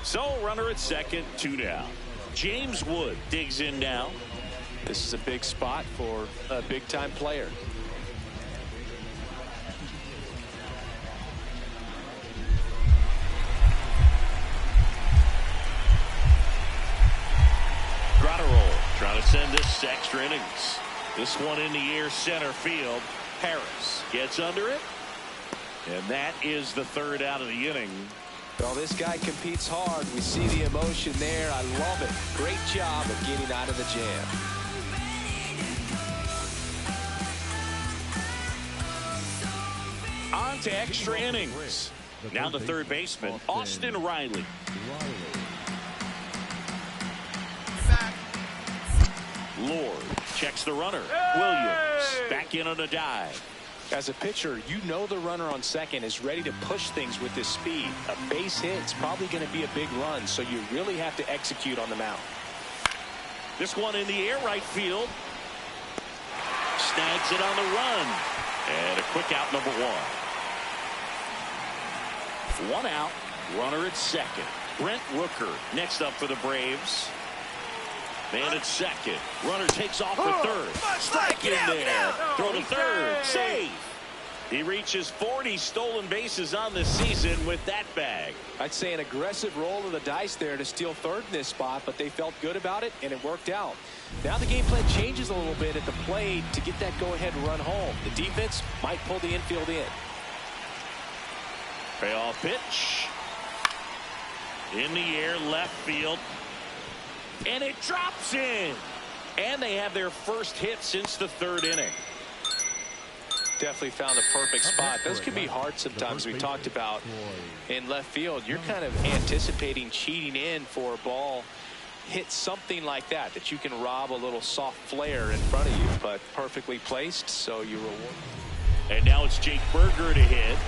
So runner at second, 2 down. James Wood digs in now. This is a big spot for a big-time player. Trying to send this to extra innings. This one in the air center field. Harris gets under it. And that is the 3rd out of the inning. Well, this guy competes hard. We see the emotion there. I love it. Great job of getting out of the jam. On to extra innings. Now the 3rd baseman, Austin Riley. Lord checks the runner. Williams back in on a dive. As a pitcher, you know the runner on second is ready to push things with his speed. A base hit's probably going to be a big run, so you really have to execute on the mound. This one in the air, right field. Snags it on the run. And a quick out, number 1. 1 out. Runner at second. Brent Rooker next up for the Braves. Man at second. Runner takes off for third. Strike in there. Throw to third. Save. He reaches 40 stolen bases on the season with that bag. I'd say an aggressive roll of the dice there to steal third in this spot, but they felt good about it, and it worked out. Now the game plan changes a little bit at the plate to get that go-ahead run home. The defense might pull the infield in. Payoff pitch. In the air, left field. And it drops in. And they have their first hit since the 3rd inning. Definitely found the perfect spot. Those can be hard sometimes. We talked about in left field. You're kind of anticipating cheating in for a ball. Hit something like that you can rob a little soft flare in front of you, but perfectly placed, so you reward. And now it's Jake Berger to hit.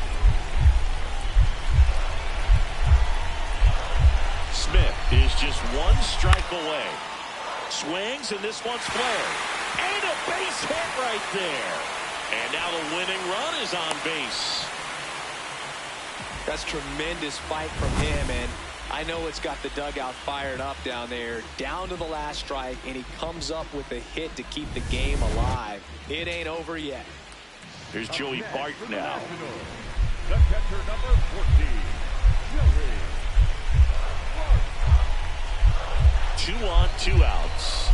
Smith is just 1 strike away. Swings, and this one's flared. And a base hit right there. And now the winning run is on base. That's tremendous fight from him, and I know it's got the dugout fired up down there. Down to the last strike, and he comes up with a hit to keep the game alive. It ain't over yet. Here's Joey Bart now. The catcher, number 14, Joey Bart. 2 on, 2 outs.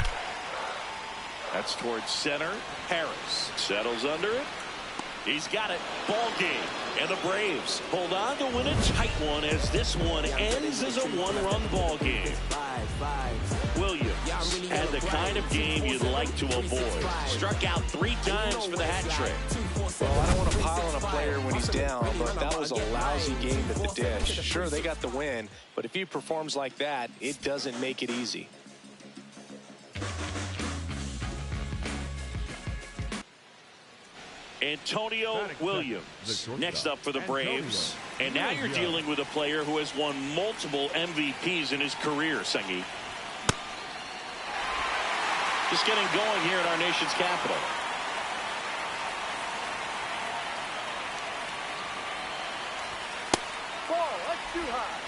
That's towards center. Harris settles under it. He's got it. Ball game. And the Braves hold on to win a tight one as this one ends as a 1-run ball game. Williams had the kind of game you'd like to avoid. Struck out 3 times for the hat trick. Well, I don't want to pile on a player when he's down, but that was a lousy game at the dish. Sure, they got the win, but if he performs like that, it doesn't make it easy. Antonio Williams next up for the Braves. And now you're dealing with a player who has won multiple MVPs in his career, Sengi. Just getting going here in our nation's capital. Ball, that's too high.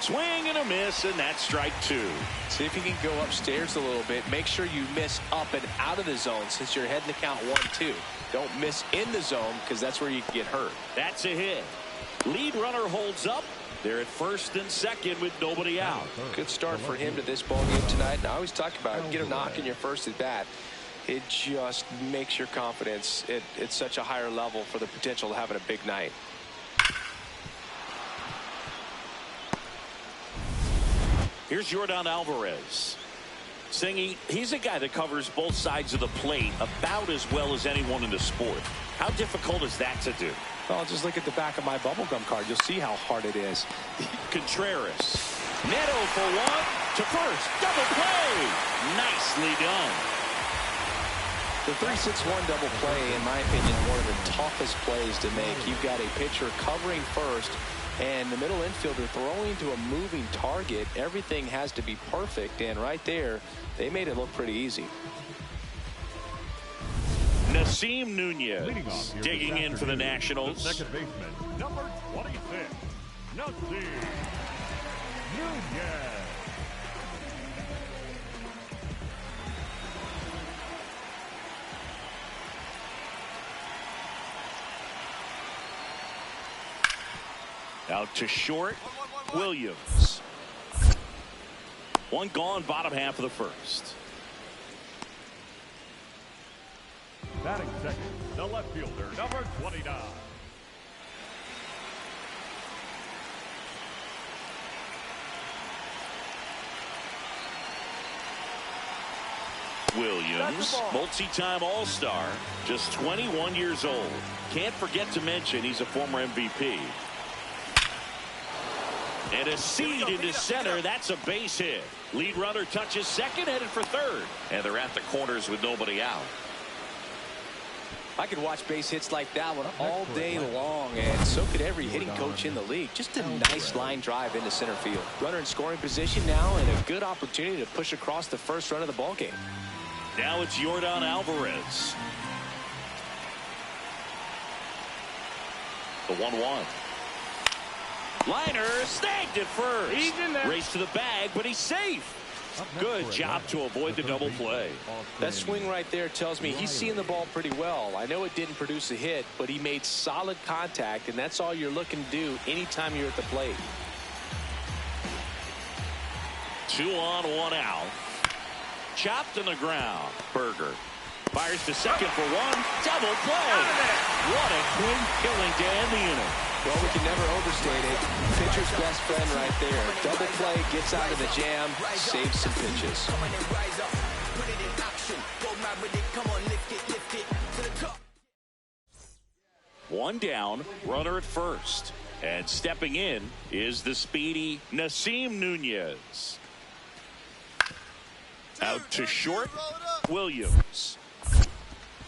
Swing and a miss, and that's strike 2. See if you can go upstairs a little bit. Make sure you miss up and out of the zone since you're heading to count 1-2. Don't miss in the zone because that's where you can get hurt. That's a hit. Lead runner holds up. They're at first and second with nobody out. Good start for him to this ball game tonight. And I always talk about get a knock in your first at bat. It just makes your confidence at such a higher level for the potential of having a big night. Here's Jordan Alvarez. Singy, he's a guy that covers both sides of the plate about as well as anyone in the sport. How difficult is that to do? Well, just look at the back of my bubblegum card. You'll see how hard it is. Contreras. Neto for 1 to first. Double play. Nicely done. The 3-6-1 double play, in my opinion, one of the toughest plays to make. You've got a pitcher covering first, and the middle infielder throwing to a moving target. Everything has to be perfect, and right there, they made it look pretty easy. Nasim Nunez digging in for the Nationals. The second baseman, number 26, Nasim Nunez. Out to short, Williams. 1 gone, bottom half of the first. Batting second, the left fielder, number 29. Williams, multi-time All-Star, just 21 years old. Can't forget to mention he's a former MVP. And a seed into center. That's a base hit. Lead runner touches second, headed for third. And they're at the corners with nobody out. I could watch base hits like that one all day long, and so could every hitting coach in the league. Just a nice line drive into center field. Runner in scoring position now, and a good opportunity to push across the first run of the ball game. Now it's Yordan Alvarez. The 1-1. Liner snagged it first. He's in there. Race to the bag, but he's safe. Good job to avoid the double play. That swing right there tells me he's seeing the ball pretty well. I know it didn't produce a hit, but he made solid contact, and that's all you're looking to do anytime you're at the plate. 2 on, 1 out. Chopped in the ground. Berger fires to second for 1. Double play. What a quick killing to end the inning. Well, we can never overstate it. Pitcher's best friend right there. Double play, gets out of the jam, saves some pitches. One down, runner at first. And stepping in is the speedy Nasim Nunez. Out to short, Williams.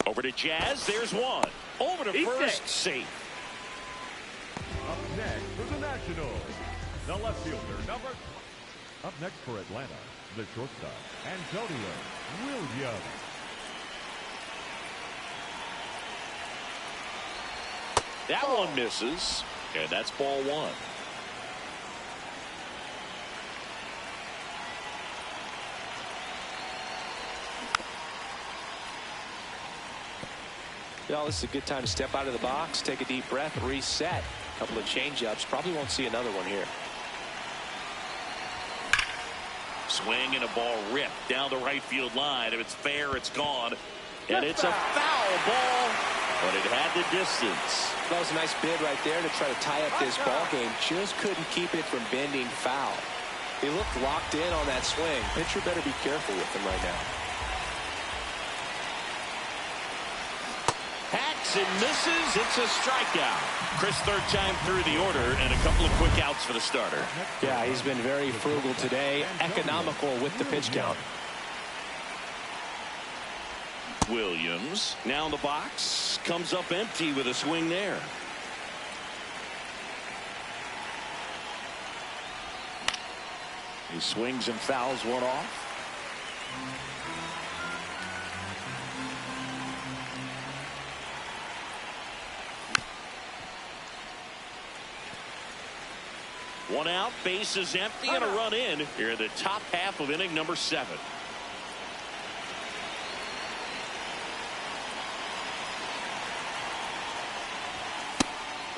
Over to Jazz, there's one. Over to first, safe. Up next for the Nationals, the left fielder, number. Up next for Atlanta, the shortstop, Antonio Williams. That one misses, and that's ball 1. Well, this is a good time to step out of the box, take a deep breath, reset. A couple of change-ups. Probably won't see another one here. Swing and a ball ripped down the right field line. If it's fair, it's gone. And it's a foul ball, but it had the distance. That was a nice bid right there to try to tie up this ball game. Just couldn't keep it from bending foul. He looked locked in on that swing. Pitcher better be careful with him right now. Hacks and misses. It's a strikeout. Chris, third time through the order, and a couple of quick outs for the starter. Yeah, he's been very frugal today. Economical with the pitch count. Williams now in the box, comes up empty with a swing there. He swings and fouls one off. One out, base is empty, and a run in here in the top half of inning number 7.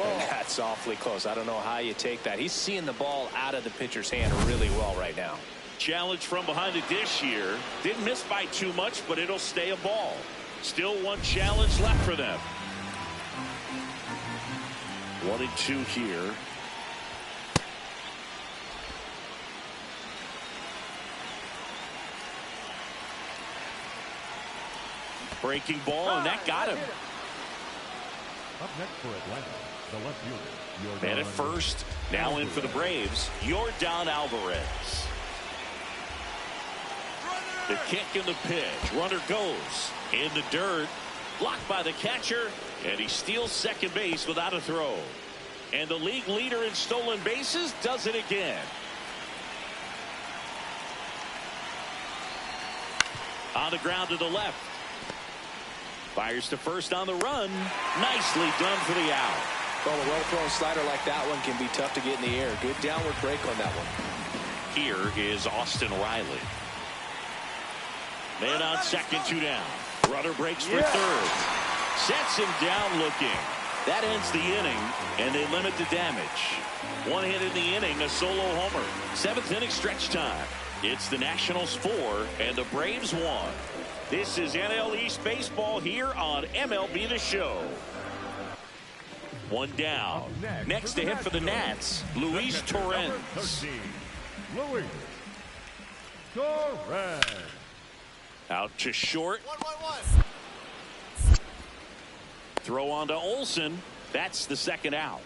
And that's awfully close. I don't know how you take that. He's seeing the ball out of the pitcher's hand really well right now. Challenge from behind the dish here. Didn't miss by too much, but it'll stay a ball. Still one challenge left for them. 1-2 here. Breaking ball, and that got him. Up next for Atlanta, the left fielder. Man at first, now in for the Braves, Yordan Alvarez. The kick and the pitch. Runner goes in the dirt. Blocked by the catcher, and he steals second base without a throw. And the league leader in stolen bases does it again. On the ground to the left. Fires to first on the run. Nicely done for the out. Well, a well-thrown slider like that one can be tough to get in the air. Good downward break on that one. Here is Austin Riley. Man on second, 2 down. Runner breaks for third. Sets him down looking. That ends the inning, and they limit the damage. One hit in the inning, a solo homer. 7th inning stretch time. It's the Nationals 4 and the Braves 1. This is NL East Baseball here on MLB The Show. One down. Next to hit for the Nats, Luis Torrens. Luis Torrens. Out to short. 1-1-1. Throw on to Olsen. That's the second out.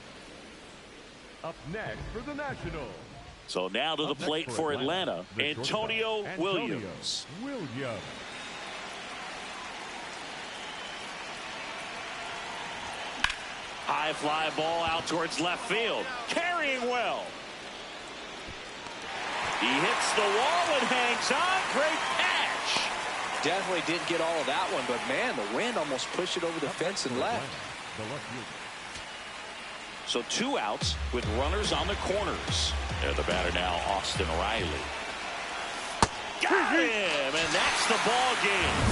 Up next for the Nationals. So now to the plate for Atlanta, Antonio Williams. High fly ball out towards left field. Carrying well. He hits the wall and hangs on. Great catch. Definitely didn't get all of that one, but man, the wind almost pushed it over the fence and left. So 2 outs with runners on the corners. And the batter now, Austin Riley. Got him, and that's the ball game.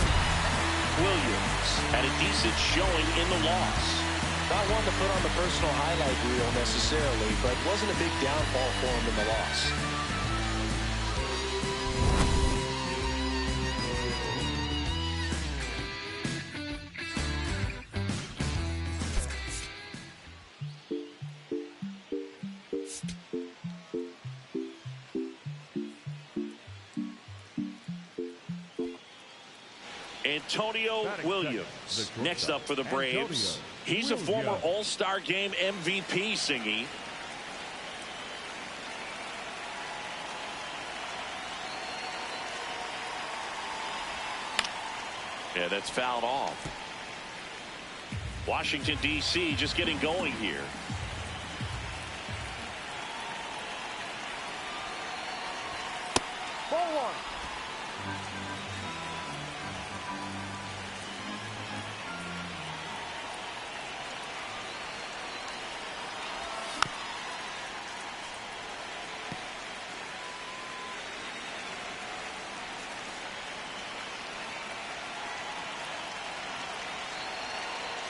Williams had a decent showing in the loss. Not one to put on the personal highlight reel necessarily, but wasn't a big downfall for him in the loss. Antonio Williams next up for the Braves. He's a former All-Star Game MVP, Singy. Yeah, that's fouled off. Washington, D.C. just getting going here. Ball 1.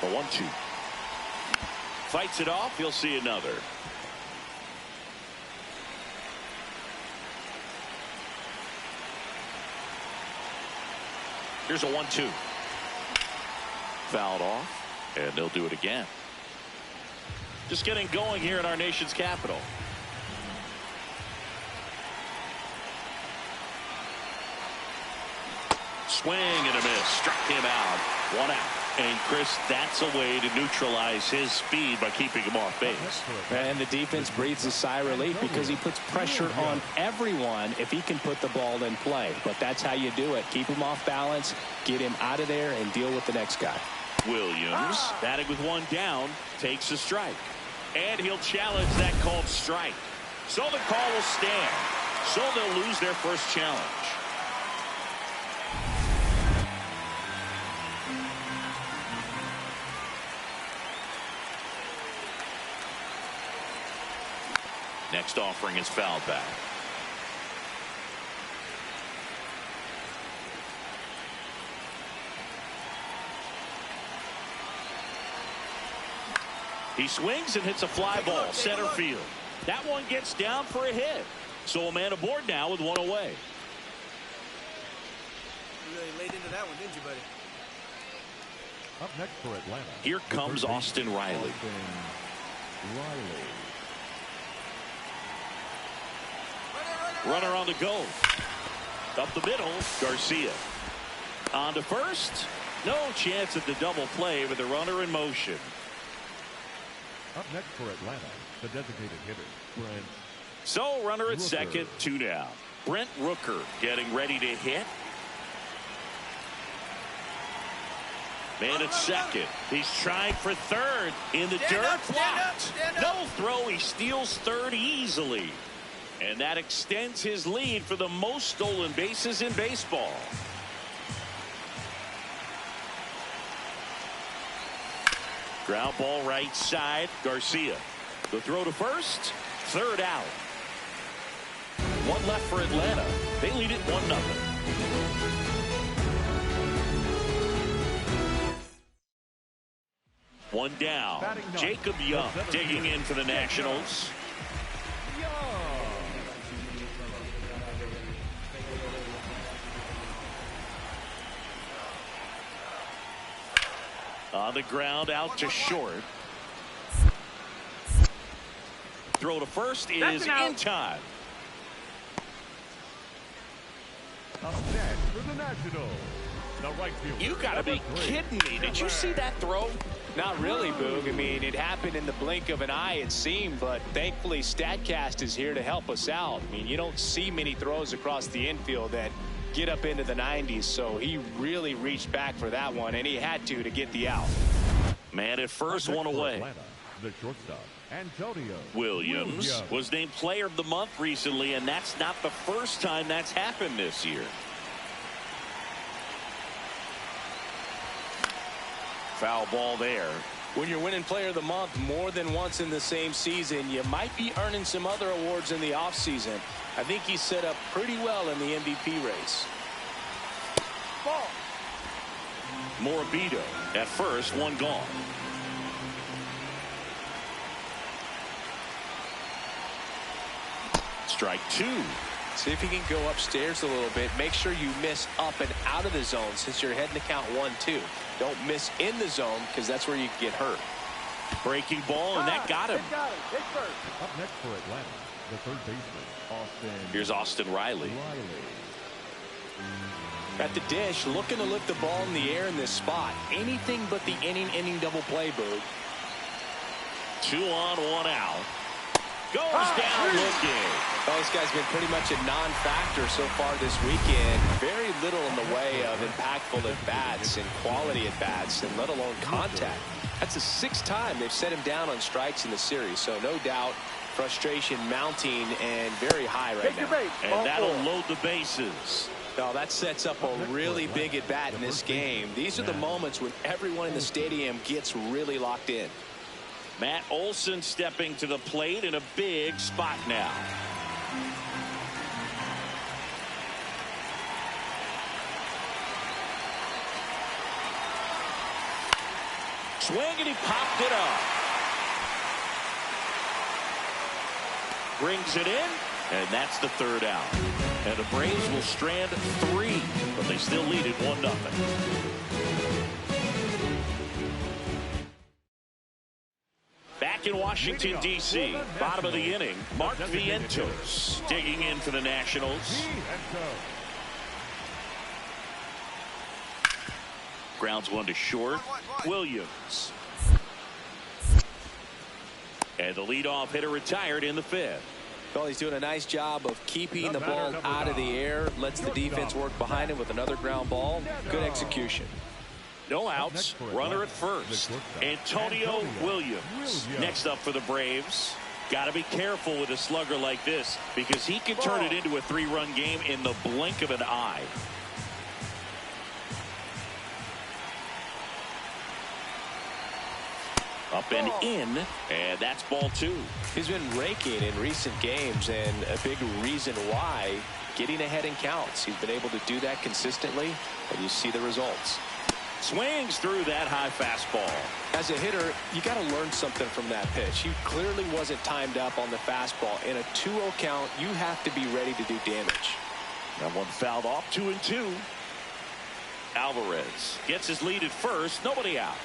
The 1-2. Fights it off. He'll see another. Here's a 1-2. Fouled off, and they'll do it again. Just getting going here in our nation's capital. Swing and a miss. Struck him out. 1 out. And Chris, that's a way to neutralize his speed by keeping him off base. And the defense breathes a sigh of relief because he puts pressure on everyone if he can put the ball in play. But that's how you do it. Keep him off balance, get him out of there, and deal with the next guy. Williams, batting with 1 down, takes a strike. And he'll challenge that called strike. So the call will stand. So they'll lose their first challenge. Next offering is fouled back. He swings and hits a fly ball center field. That one gets down for a hit. So a man aboard now with 1 away. You really laid into that one, didn't you, buddy? Up next for Atlanta. Here comes Austin Riley. Runner on the go. Up the middle, Garcia. On to first. No chance at the double play with the runner in motion. Up next for Atlanta, the designated hitter, Brent. So runner at Rooker. second, 2 down. Brent Rooker getting ready to hit. Man at second. He's trying for third. In the dirt. Blocked. No throw. He steals third easily. And that extends his lead for the most stolen bases in baseball. Ground ball right side. Garcia. The throw to first. Third out. 1 left for Atlanta. They lead it 1-0. One down. Jacob Young digging in for the Nationals. On the ground, out to short. Throw to first is in time. Up next for the Nationals, the right fielder. You gotta be kidding me. Did you see that throw? Not really, Boog. I mean, it happened in the blink of an eye, it seemed, but thankfully StatCast is here to help us out. I mean, you don't see many throws across the infield that get up into the 90s, so he really reached back for that one, and he had to get the out. Man at first, 1 away. the shortstop, Antonio Williams was named Player of the Month recently, and that's not the first time that's happened this year. Foul ball there. When you're winning Player of the Month more than once in the same season, you might be earning some other awards in the offseason. I think he's set up pretty well in the MVP race. Ball. Morabito at first, one gone. Strike two. See if you can go upstairs a little bit. Make sure you miss up and out of the zone since you're heading to count 1-2. Don't miss in the zone because that's where you can get hurt. Breaking ball, and that got him. Hit first. Up next for Atlanta, the third baseman, Austin. Here's Austin Riley. At the dish, looking to lift the ball in the air in this spot. Anything but the inning double play, Boog. 2 on, 1 out. Goes down looking. Well, this guy's been pretty much a non-factor so far this weekend. Very little in the way of impactful at-bats and quality at-bats, and let alone contact. That's the 6th time they've set him down on strikes in the series, so no doubt frustration mounting and very high right now. And that'll load the bases. Now that sets up a really big at-bat in this game. These are the moments when everyone in the stadium gets really locked in. Matt Olson stepping to the plate in a big spot now. Swing, and he popped it up. Brings it in, and that's the 3rd out. And the Braves will strand 3, but they still lead it 1-0. Back in Washington, D.C., bottom of the inning, Mark Vientos digging in for the Nationals. Grounds 1 to short. Williams. And the leadoff hitter retired in the 5th. Well, he's doing a nice job of keeping the ball out of the air. Lets the defense work behind him with another ground ball. Good execution. No outs. Runner at first. Antonio Williams. Next up for the Braves. Got to be careful with a slugger like this because he can turn it into a 3-run game in the blink of an eye. Up and in, and that's ball 2. He's been raking in recent games, and a big reason why, getting ahead in counts. He's been able to do that consistently, and you see the results. Swings through that high fastball. As a hitter, you got to learn something from that pitch. He clearly wasn't timed up on the fastball. In a 2-0 count, you have to be ready to do damage. That one fouled off. 2-2. Alvarez gets his lead at first. Nobody out.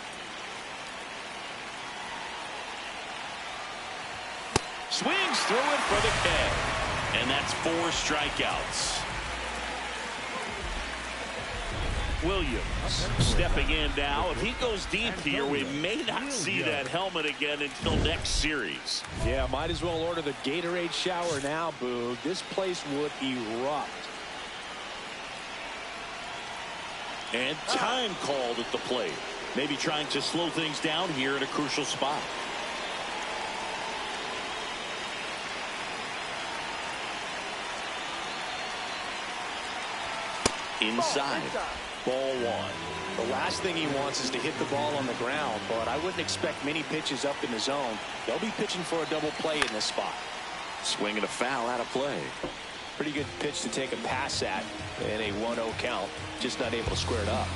Swings through it for the K. And that's 4 strikeouts. Williams stepping in now. If he goes deep here, we may not see that helmet again until next series. Yeah, might as well order the Gatorade shower now, Boog. This place would erupt. And time called at the plate. Maybe trying to slow things down here in a crucial spot. Inside. Ball 1. The last thing he wants is to hit the ball on the ground, but I wouldn't expect many pitches up in the zone. They'll be pitching for a double play in this spot. Swing and a foul out of play. Pretty good pitch to take a pass at in a 1-0 count. Just not able to square it up.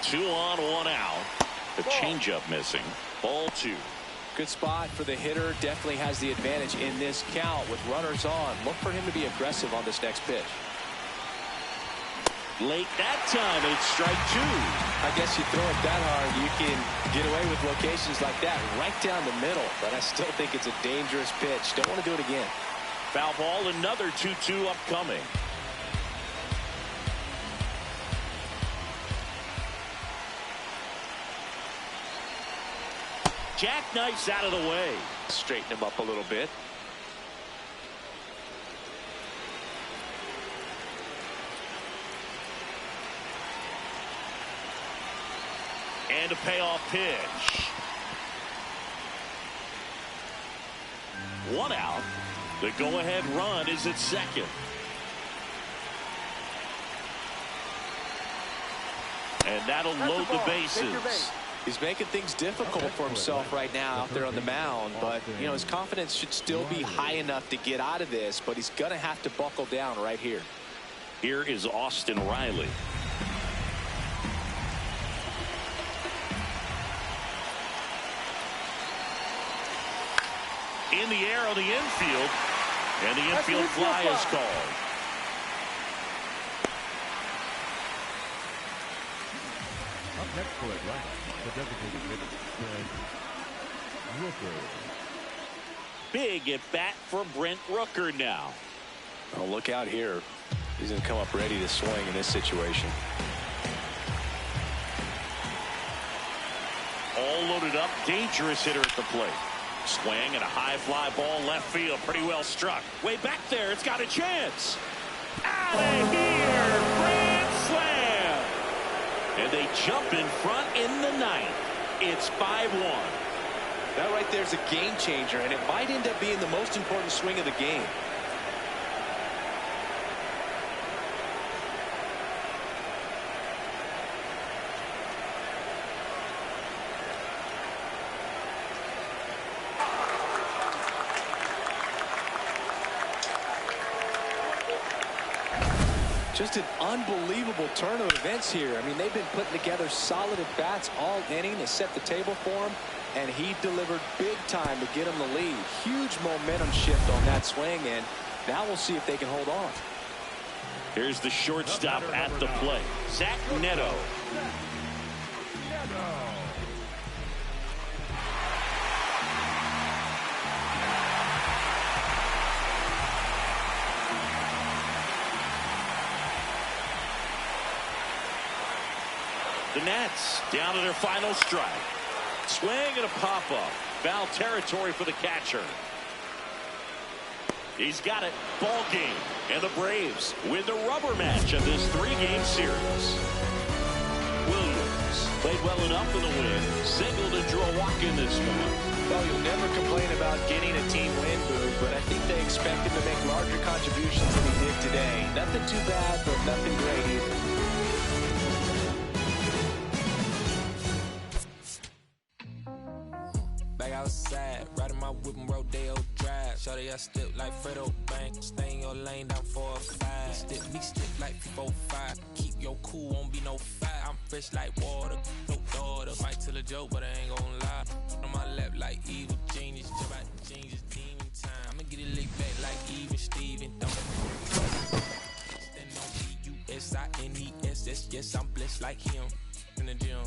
2 on, 1 out. The changeup missing. Ball 2. Good spot for the hitter. Definitely has the advantage in this count with runners on. Look for him to be aggressive on this next pitch. Late that time, and it's strike 2. I guess you throw it that hard, you can get away with locations like that right down the middle. But I still think it's a dangerous pitch. Don't want to do it again. Foul ball, another 2-2 upcoming. Jackknifes out of the way. Straighten him up a little bit. And And a payoff pitch. 1 out. The go-ahead run is at second. And that'll load the bases. He's making things difficult for himself right now out there on the mound, but you know his confidence should still be high enough to get out of this, but he's going to have to buckle down right here. Here is Austin Riley. In the air on the infield, and the infield fly is called. Up next for Atlanta, the designated hitter, Brent Rooker. Big at bat for Brent Rooker now. Oh, look out here. He's going to come up ready to swing in this situation. All loaded up, dangerous hitter at the plate. Swing and a high fly ball left field, pretty well struck. Way back there, it's got a chance. Out of here, grand slam. And they jump in front in the ninth. It's 5-1. That right there is a game changer, and it might end up being the most important swing of the game. Just an unbelievable turn of events here. I mean, they've been putting together solid at-bats all inning to set the table for him, and he delivered big time to get him the lead. Huge momentum shift on that swing, and now we'll see if they can hold on. Here's the shortstop at the plate, Zach Neto. The Nats down to their final strike. Swing and a pop-up. Foul territory for the catcher. He's got it. Ball game. And the Braves win the rubber match of this 3-game series. Williams played well enough for the win. Singled and drew a walk in this one. Well, you'll never complain about getting a team win, Boog, but I think they expect him to make larger contributions than he did today. Nothing too bad, but nothing great either. Outside, riding my whip and Rodeo Drive. Shorty, I step like Fredo Bank. Stay in your lane down 4 or 5. Me step like 4-5. Keep your cool, won't be no fight. I'm fresh like water, no daughter. Might tell a joke, but I ain't gon' lie. On my lap like evil genius. Jump out the genius, demon time. I'ma get it laid back like even Steven. Don't stand on B-U-S-I-N-E-S-S. Yes, I'm blessed like him. In the gym,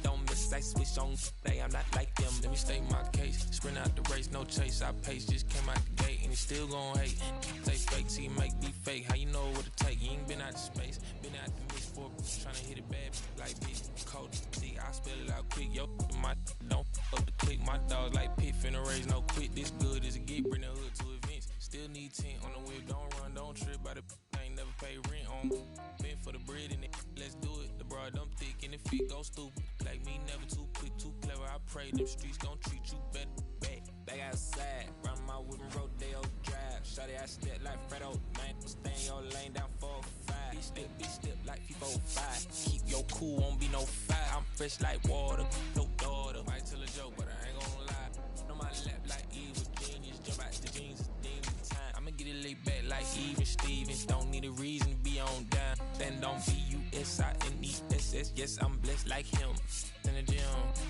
don't miss, I switch on day, I'm not like them. Let me state my case, sprint out the race, no chase, I pace, just came out the gate, and he still gon' hate. Say fake till you make me fake, how you know what it take? You ain't been out the space, been out the mix for tryna hit it bad like bitch. Cold, see, I spell it out quick, yo, my don't up the click, my dogs like pit, finna raise no quit, this good as it get, bring the hood to events. Still need 10 on the whip, don't run, don't trip by the I ain't never pay rent on. Been for the bread and it, let's do it. The broad dumb thick and the feet go stupid. Like me, never too quick, too clever. I pray them streets gon' treat you better. Back outside, run my whip and Rodeo Drive. Shorty, I step like Fredo, man. Stay in your lane down 4 or 5. Big step like 4-5. Keep your cool, won't be no fight. I'm fresh like water, no daughter. Might tell a joke, but I ain't gon' lie. On my lap like evil genius. Jump out the jeans, demon time. I'ma get it laid back like even Steven. Don't need a reason to be on down. Stand on B-U-S-I-N-E-S-S. Yes, I'm blessed like him. In the gym,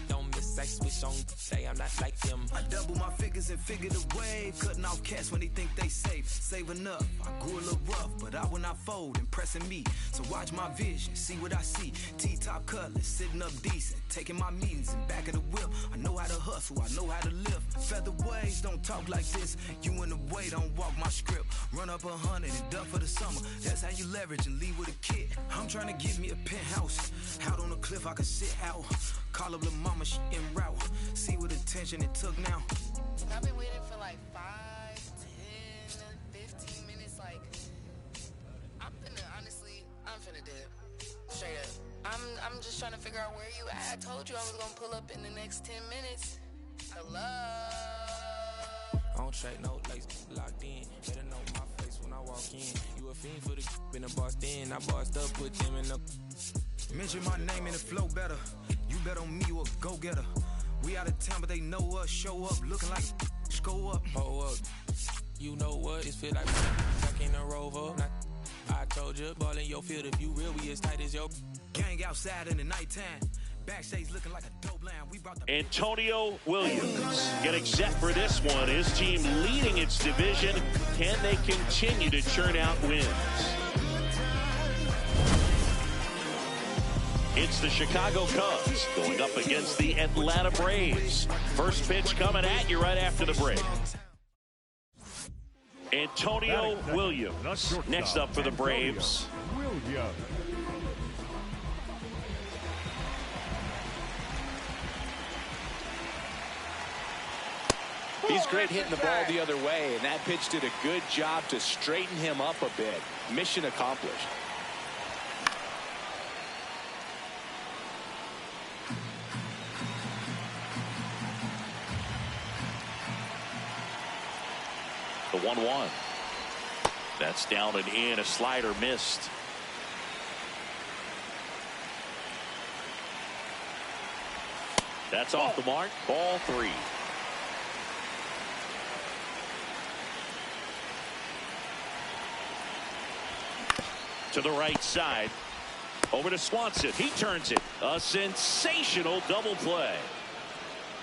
don't miss, I switch on day, I'm not like them. I double my figures and figure the wave. Cutting off cats when they think they safe. Saving up, I grew a little rough, but I will not fold, impressing me. So watch my vision, see what I see. T-top cutlass, sitting up decent. Taking my meetings in back of the whip. I know how to hustle, I know how to live. Featherweights don't talk like this. You in the way, don't walk my script. Run up 100 and duck for the summer. That's how you leverage and leave with a kid. I'm trying to give me a penthouse. Out on the cliff, I can sit out. Call up the mama, she en route. See what attention it took now. I've been waiting for like 5, 10, 15 minutes. Like, I'm finna dip. Straight up. I'm just trying to figure out where you at. I told you I was gonna pull up in the next 10 minutes. Hello. I don't track no lace, locked in. Better know my face when I walk in. You a fiend for the been a bossed in. I bossed up, put them in the. Mention my name and it flow better. You bet on me, you a go-getter. We out of town, but they know us. Show up, looking like go up. Hold up. You know what? It feel like back in a Rover. I told you, ball in your field. If you real, we as tight as your. Gang outside in the nighttime. Backstage looking like a dope line. We brought the Antonio Williams getting set for this one. His team leading its division. Can they continue to churn out wins? It's the Chicago Cubs going up against the Atlanta Braves. First pitch coming at you right after the break. Antonio Williams next up for the Braves. He's great hitting the ball the other way, and that pitch did a good job to straighten him up a bit. Mission accomplished. The 1-1. That's down and in. A slider missed. That's off the mark. Ball 3. To the right side. Over to Swanson. He turns it. A sensational double play.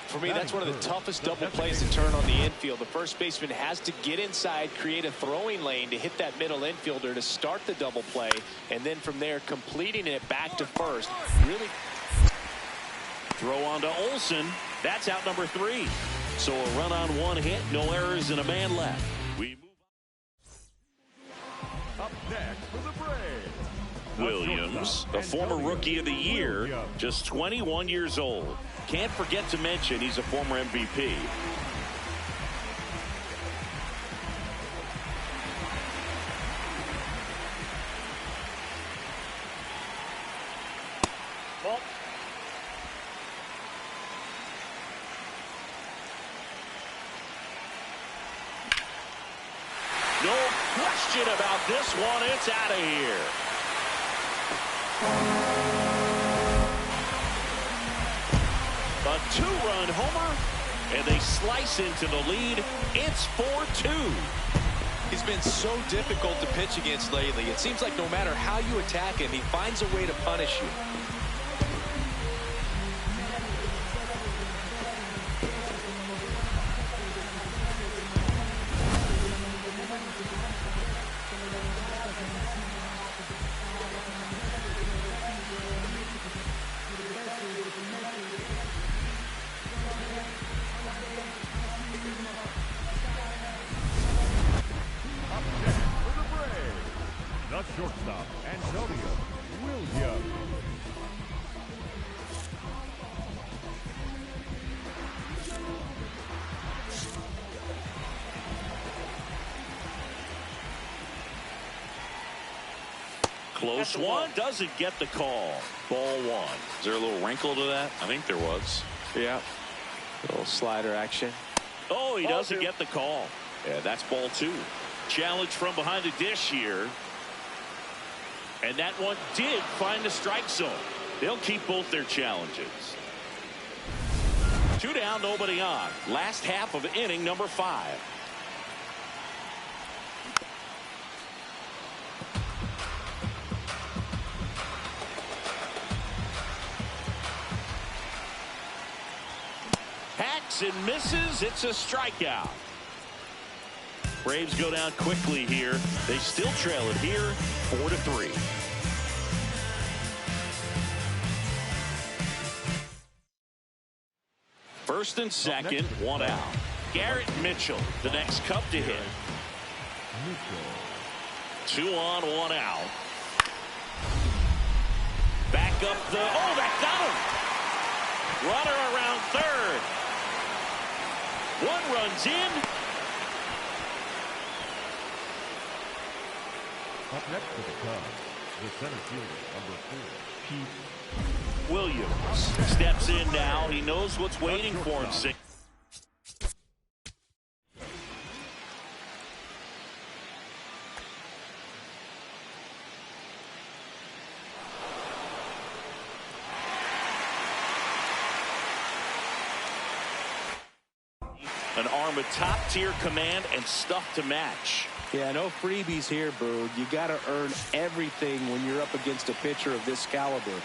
For me, that's one of the toughest double plays to turn on the infield. The first baseman has to get inside, create a throwing lane to hit that middle infielder to start the double play, and then from there completing it back to first. Really. Throw on to Olsen. That's out number 3. So a run on 1 hit, no errors, and a man left. We move on. Up next for the Braves. Williams, a former Rookie of the Year, just 21 years old. Can't forget to mention he's a former MVP. Ball. No question about this one. It's out of here. A 2-run homer, and they slice into the lead. It's 4-2. He's been so difficult to pitch against lately. It seems like no matter how you attack him, he finds a way to punish you. The shortstop, Antonio Williams. Close one, doesn't get the call. Ball 1. Is there a little wrinkle to that? I think there was. Yeah. A little slider action. Oh, he doesn't get the call. Yeah, that's ball 2. Challenge from behind the dish here. And that one did find the strike zone. They'll keep both their challenges. 2 down, nobody on. Last half of inning number 5. Hacks and misses. It's a strikeout. Braves go down quickly here. They still trail it here, 4-3. First and second, 1 out. Garrett Mitchell, the next Cub to hit. 2 on, 1 out. Back up the, oh, that got him. Runner around third. 1 runs in. Up next for the Cubs, the center fielder, number 4, Keith Williams steps in now. He knows what's waiting for him. An arm of top-tier command and stuff to match. Yeah, no freebies here, Boog. You got to earn everything when you're up against a pitcher of this caliber.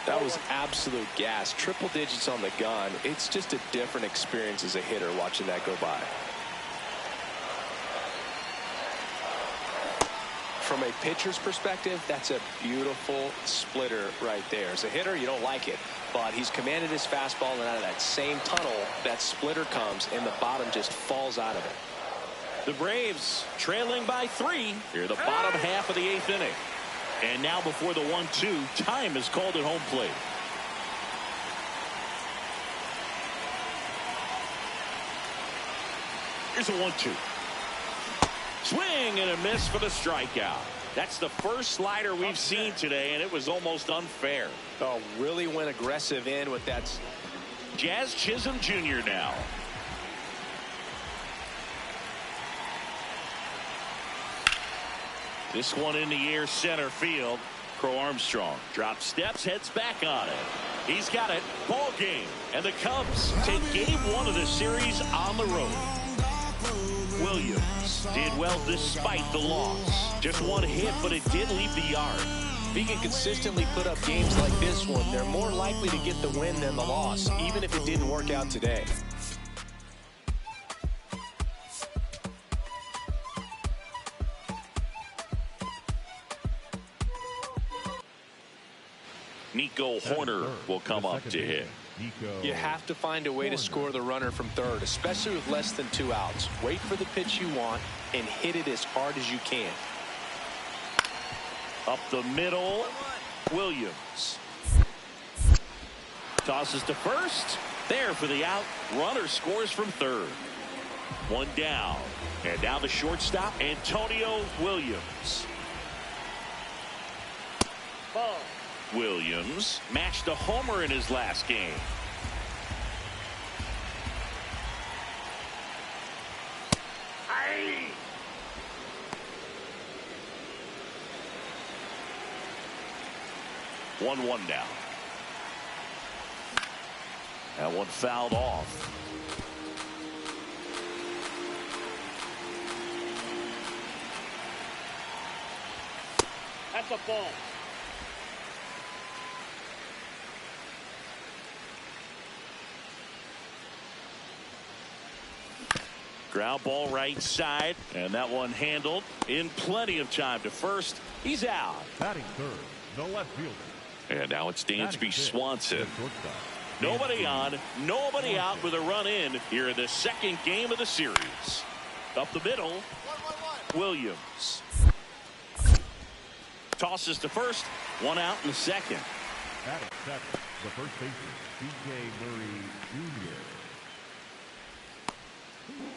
That was absolute gas. Triple digits on the gun. It's just a different experience as a hitter watching that go by. From a pitcher's perspective, that's a beautiful splitter right there. As a hitter, you don't like it, but he's commanded his fastball, and out of that same tunnel, that splitter comes, and the bottom just falls out of it. The Braves trailing by 3 here, the bottom half of the 8th inning. And now before the 1-2, time is called at home plate. Here's a 1-2. Swing and a miss for the strikeout. That's the first slider we've seen today, and it was almost unfair. Oh, really went aggressive in with that. Jazz Chisholm Jr. now. This one in the air, center field. Crow Armstrong drops steps, heads back on it. He's got it. Ball game. And the Cubs take game 1 of the series on the road. Williams did well despite the loss. Just one hit, but it did leave the yard. If he can consistently put up games like this one, they're more likely to get the win than the loss, even if it didn't work out today. Nico Horner will come up to hit. You have to find a way to score the runner from third, especially with less than 2 outs. Wait for the pitch you want and hit it as hard as you can. Up the middle, Williams. Tosses to first. There for the out. Runner scores from third. 1 down. And now the shortstop, Antonio Williams. Ball. Williams matched a homer in his last game. Aye. One now. That one fouled off. That's a ball. Ground ball right side, and that one handled in plenty of time to first. He's out. Batting third, the left fielder. And now it's Dansby Swanson. Nobody on, nobody out with a run in here in the second game of the series. Up the middle, Williams. Tosses to first, 1 out in the second. Batting second, the first baseman, C.J. Murray Jr.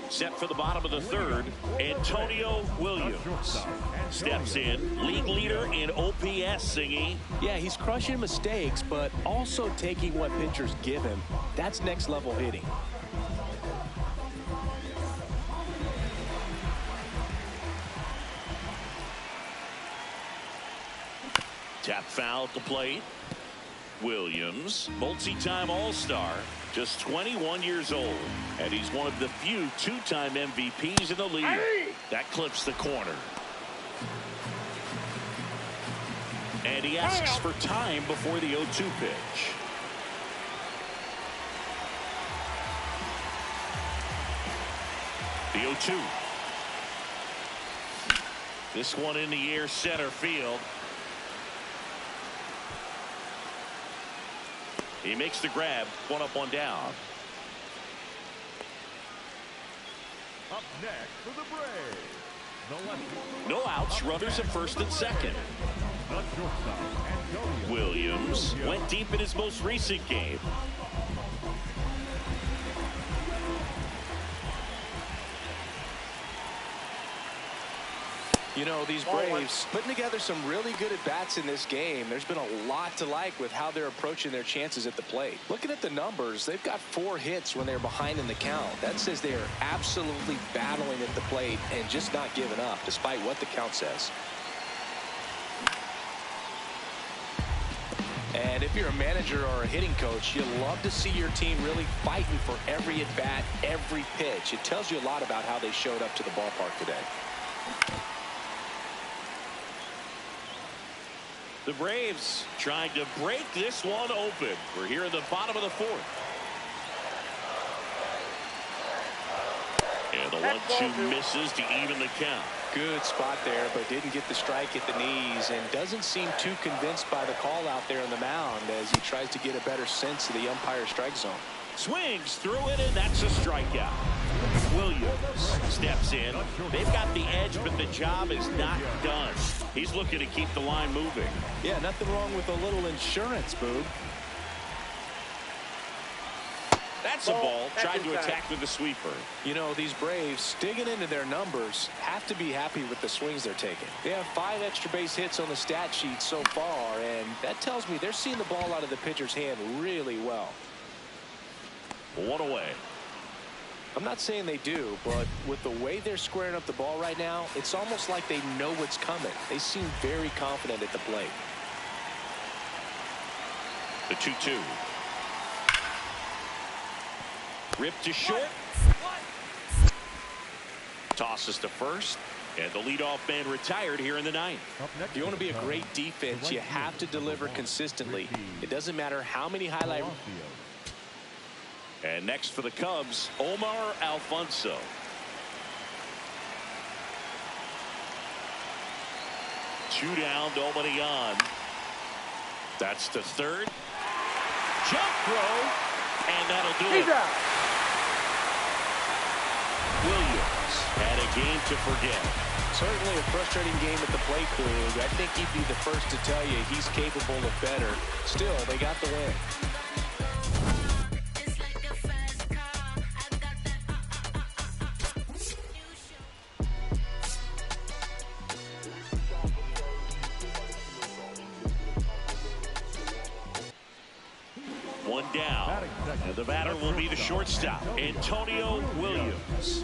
Set for the bottom of the third, Antonio Williams steps in. League leader in OPS, Singy. Yeah, he's crushing mistakes, but also taking what pitchers give him. That's next level hitting. Tap foul at the plate. Williams, multi-time All-Star, just 21 years old, and he's one of the few 2-time MVPs in the league. That clips the corner. And he asks for time before the 0-2 pitch. The 0-2. This one in the air, center field. He makes the grab. 1 up, 1 down. Up next for the Braves, the left fielder. No outs. Runners at first and second. The shortstop, Antonio Williams went deep in his most recent game. You know, these Braves putting together some really good at-bats in this game. There's been a lot to like with how they're approaching their chances at the plate. Looking at the numbers, they've got 4 hits when they're behind in the count. That says they are absolutely battling at the plate and just not giving up, despite what the count says. And if you're a manager or a hitting coach, you love to see your team really fighting for every at-bat, every pitch. It tells you a lot about how they showed up to the ballpark today. The Braves trying to break this one open. We're here in the bottom of the 4th. And the 1-2 misses to even the count. Good spot there, but didn't get the strike at the knees and doesn't seem too convinced by the call out there on the mound as he tries to get a better sense of the umpire's strike zone. Swings through it, and that's a strikeout. Williams steps in. They've got the edge, but the job is not done. He's looking to keep the line moving. Yeah, nothing wrong with a little insurance, Boog. That's a ball. Tried to attack with the sweeper. You know, these Braves, digging into their numbers, have to be happy with the swings they're taking. They have 5 extra base hits on the stat sheet so far, and that tells me they're seeing the ball out of the pitcher's hand really well. 1 away. I'm not saying they do, but with the way they're squaring up the ball right now, it's almost like they know what's coming. They seem very confident at the plate. The 2-2. Ripped to short. Tosses to first. And the leadoff man retired here in the 9th. If you want to be a great defense, you have to deliver consistently. It doesn't matter how many highlight. And next for the Cubs, Omar Alfonso. Two down, nobody on. That's the 3rd. Jump throw, and that'll do it. Williams had a game to forget. Certainly a frustrating game at the plate, Boog. I think he'd be the first to tell you he's capable of better. Still, they got the win. One down, and the batter will be the shortstop, Antonio Williams.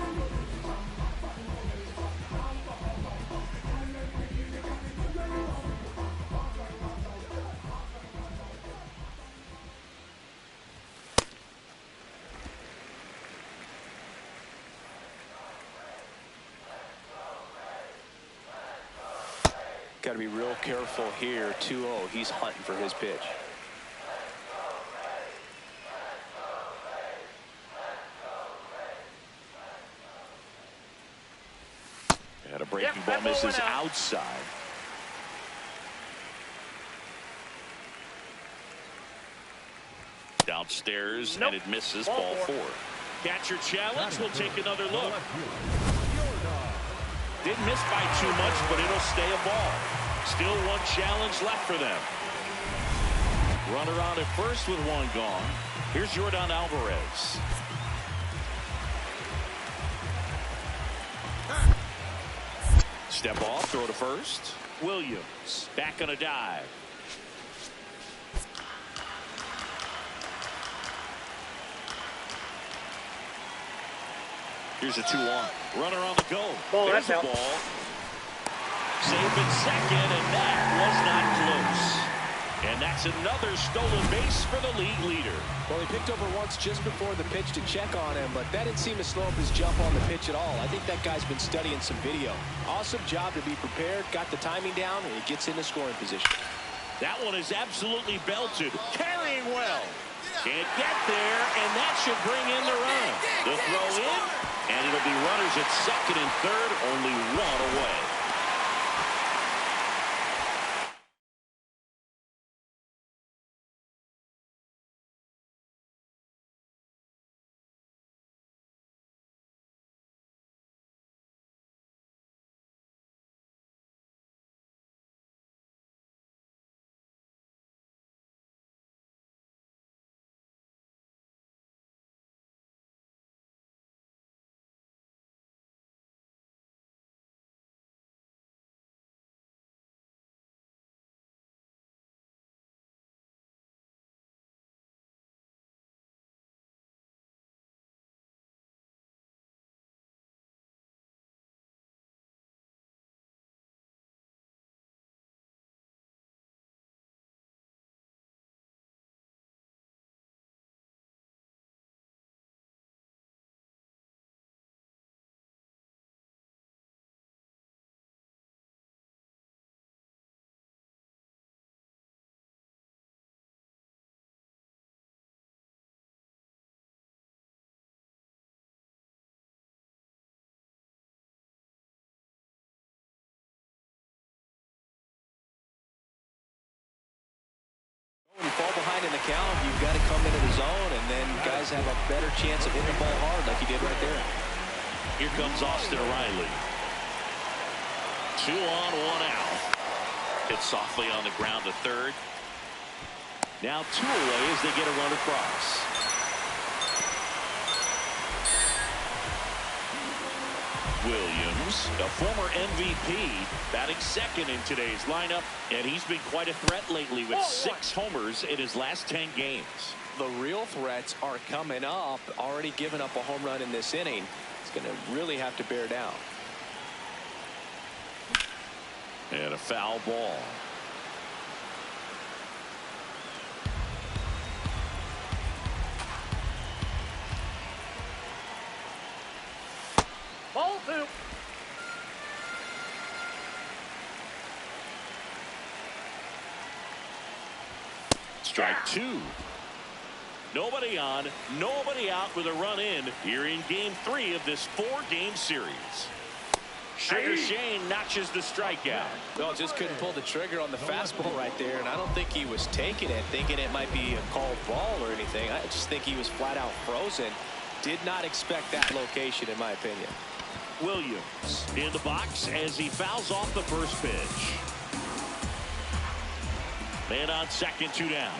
Got to be real careful here. 2-0. He's hunting for his pitch. And a breaking ball misses outside. Downstairs, and it misses. Ball 4. Catcher challenge. Will take another look. Didn't miss by too much, but it'll stay a ball. Still one challenge left for them. Runner on at first with 1 gone. Here's Jordan Alvarez. Step off, throw to first. Williams back on a dive. Here's a 2-1. Runner on the go. There's the ball. Safe at second, and that was not close. And that's another stolen base for the league leader. Well, he picked over once just before the pitch to check on him, but that didn't seem to slow up his jump on the pitch at all. I think that guy's been studying some video. Awesome job to be prepared, got the timing down, and he gets into scoring position. That one is absolutely belted. Carrying well. Can't get there, and that should bring in the run. The throw in, and it'll be runners at second and third, only 1 away. fall behind in the count, you've got to come into the zone, and then guys have a better chance of hitting the ball hard like he did right there. Here comes Austin Riley. 2 on, 1 out. Hit softly on the ground to third. Now 2 away as they get a run across. Williams, a former MVP, batting second in today's lineup, and he's been quite a threat lately with 6 homers in his last 10 games. The real threats are coming up. Already given up a home run in this inning. It's going to really have to bear down. And a foul ball. Ball 2. Strike 2. Nobody on, nobody out with a run in here in game 3 of this 4-game series. Sugar Shane notches the strikeout. Well, just couldn't pull the trigger on the fastball right there, and I don't think he was taking it, thinking it might be a called ball or anything. I just think he was flat out frozen. Did not expect that location, in my opinion. Williams in the box as he fouls off the first pitch. Man on second, 2 down.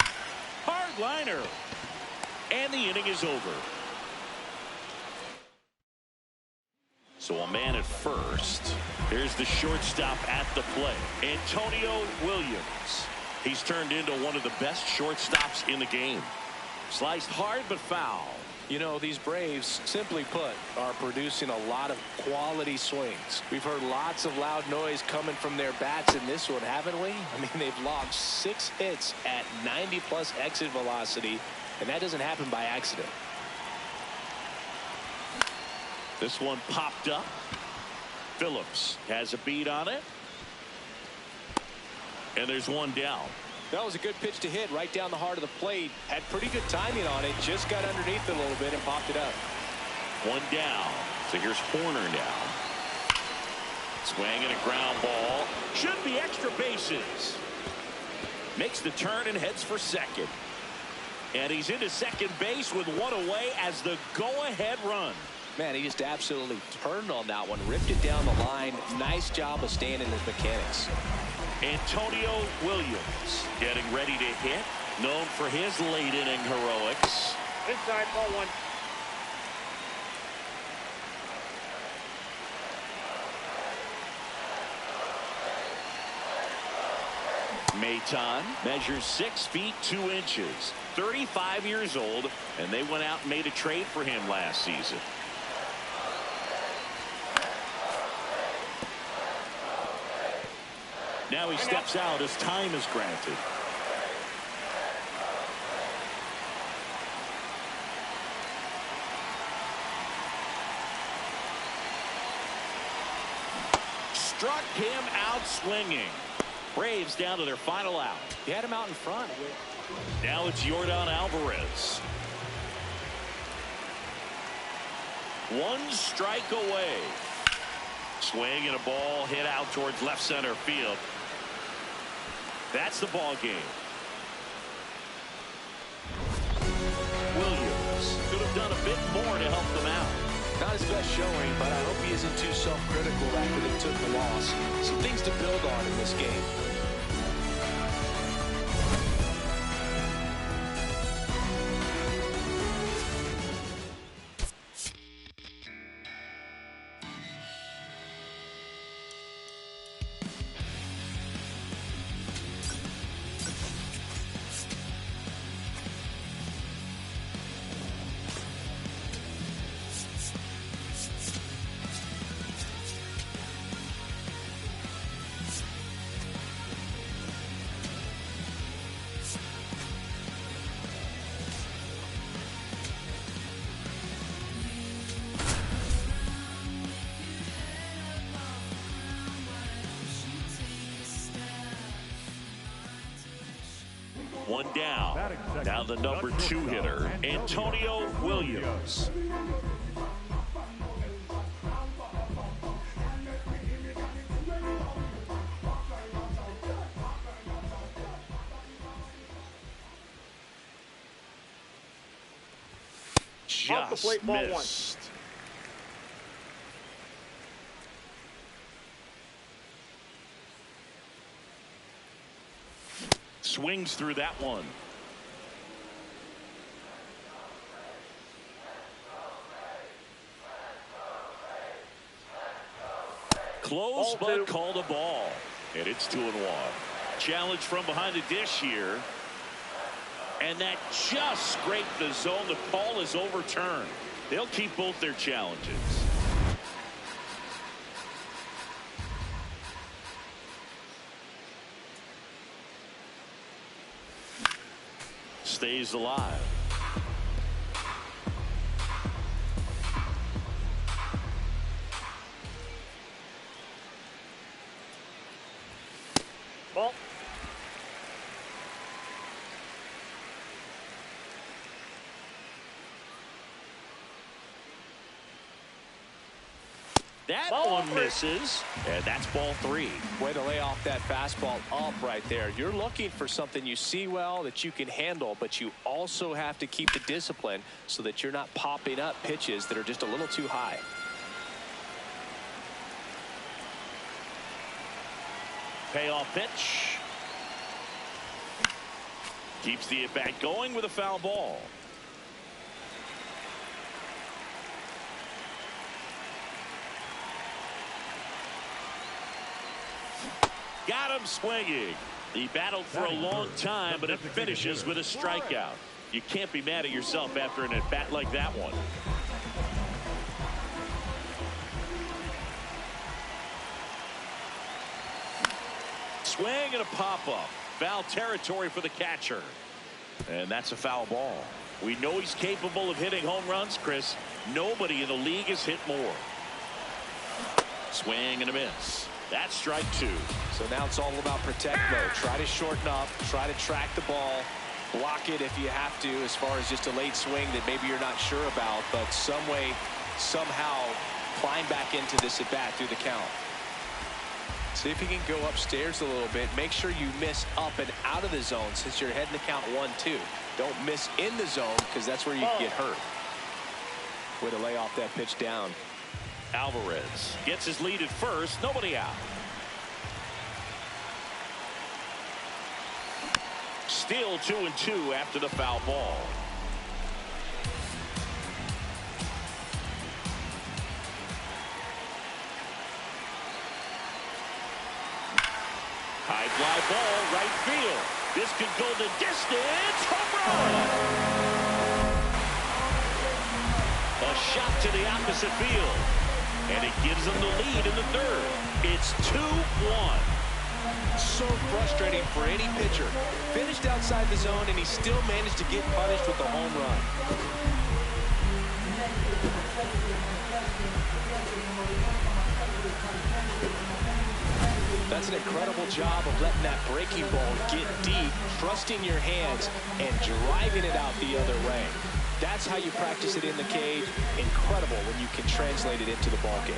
Hard liner. And the inning is over. So a man at first. Here's the shortstop at the plate, Antonio Williams. He's turned into one of the best shortstops in the game. Sliced hard but foul. You know, these Braves, simply put, are producing a lot of quality swings. We've heard lots of loud noise coming from their bats in this one, haven't we? I mean, they've logged 6 hits at 90+ exit velocity, and that doesn't happen by accident. This one popped up. Phillips has a beat on it. And there's 1 down. That was a good pitch to hit right down the heart of the plate. Had pretty good timing on it. Just got underneath it a little bit and popped it up. 1 down. So here's Horner now. Swinging a ground ball. Should be extra bases. Makes the turn and heads for second. And he's into second base with 1 away as the go-ahead run. Man, he just absolutely turned on that one. Ripped it down the line. Nice job of staying in his mechanics. Antonio Williams getting ready to hit. Known for his late inning heroics. Inside, ball 1. Maton measures 6 feet 2 inches. 35 years old, and they went out and made a trade for him last season. Now he steps out as time is granted. Struck him out swinging. Braves down to their final out. He had him out in front. Now it's Yordan Alvarez. 1 strike away. Swing and a ball hit out towards left center field. That's the ball game. Williams could have done a bit more to help them out. Not his best showing, but I hope he isn't too self-critical after they took the loss. Some things to build on in this game. One down. Now the number 2 hitter, Antonio Williams. Off the Just plate, ball missed. Swings through that one. Close, but called a ball. And it's 2-1. Challenge from behind the dish here. And that just scraped the zone. The call is overturned. They'll keep both their challenges. Stays alive. Ball. That ball one three. misses, and that's ball 3. Way to lay off that fastball up right there. You're looking for something you see well that you can handle, but you also have to keep the discipline so that you're not popping up pitches that are just a little too high. Payoff pitch. Keeps the at-bat going with a foul ball. Got him swinging. He battled for a long time, but it finishes with a strikeout. You can't be mad at yourself after an at-bat like that one. Swing and a pop-up. Foul territory for the catcher. And that's a foul ball. We know he's capable of hitting home runs, Chris. Nobody in the league has hit more. Swing and a miss. That's strike 2. So now it's all about protect mode. Try to shorten up, try to track the ball, block it if you have to, as far as just a late swing that maybe you're not sure about, but some way, somehow climb back into this at bat through the count. See if you can go upstairs a little bit. Make sure you miss up and out of the zone since you're heading the count 1-2. Don't miss in the zone because that's where you get hurt. Way to lay off that pitch down. Alvarez gets his lead at first. Nobody out. Still 2-2 after the foul ball. High fly ball, right field. This could go the distance. Home run! A shot to the opposite field. And it gives them the lead in the third. It's 2-1. So frustrating for any pitcher. Finished outside the zone, and he still managed to get punished with the home run. That's an incredible job of letting that breaking ball get deep, trusting your hands, and driving it out the other way. That's how you practice it in the cage. Incredible when you can translate it into the ball game.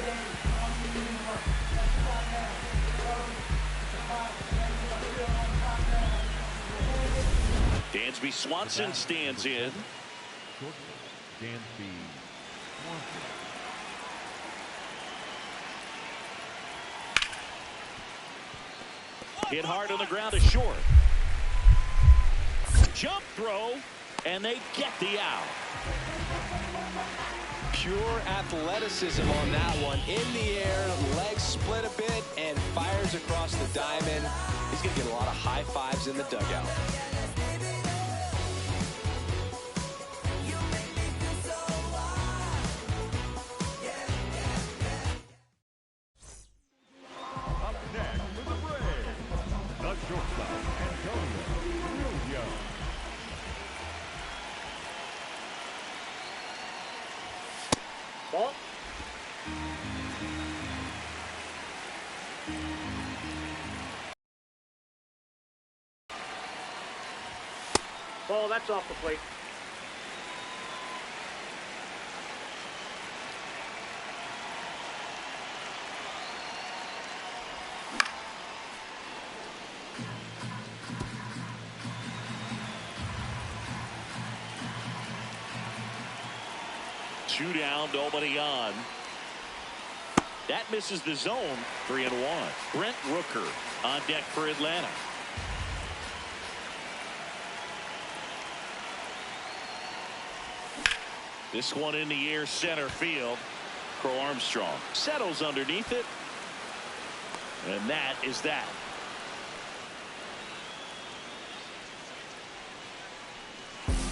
Dansby Swanson stands in. Dansby Swanson. Hit hard on the ground to short. Jump throw, and they get the out. Pure athleticism on that one. In the air, legs split a bit, and fires across the diamond. He's going to get a lot of high fives in the dugout. Up next for the Braves, the shortstop, Ball. Ball, that's off the plate. 2 down, nobody on. That misses the zone. 3-1. Brent Rooker on deck for Atlanta. This one in the air, center field. Crow Armstrong settles underneath it. And that is that.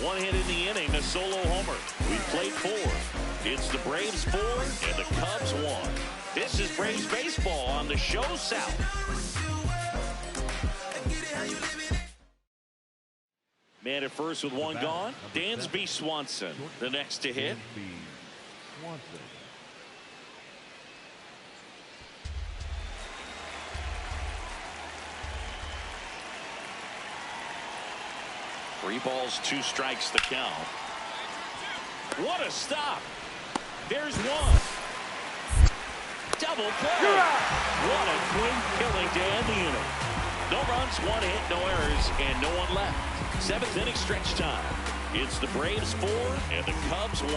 One hit in the inning, a solo homer. We played 4. It's the Braves 4 and the Cubs 1. This is Braves baseball on the show South. Man at first with one gone. Dansby Swanson, the next to hit. Swanson. 3 balls, 2 strikes the count. What a stop. There's one. Double play. What a quick killing to end the inning. No runs, 1 hit, no errors, and no one left. 7th inning stretch time. It's the Braves 4 and the Cubs 1.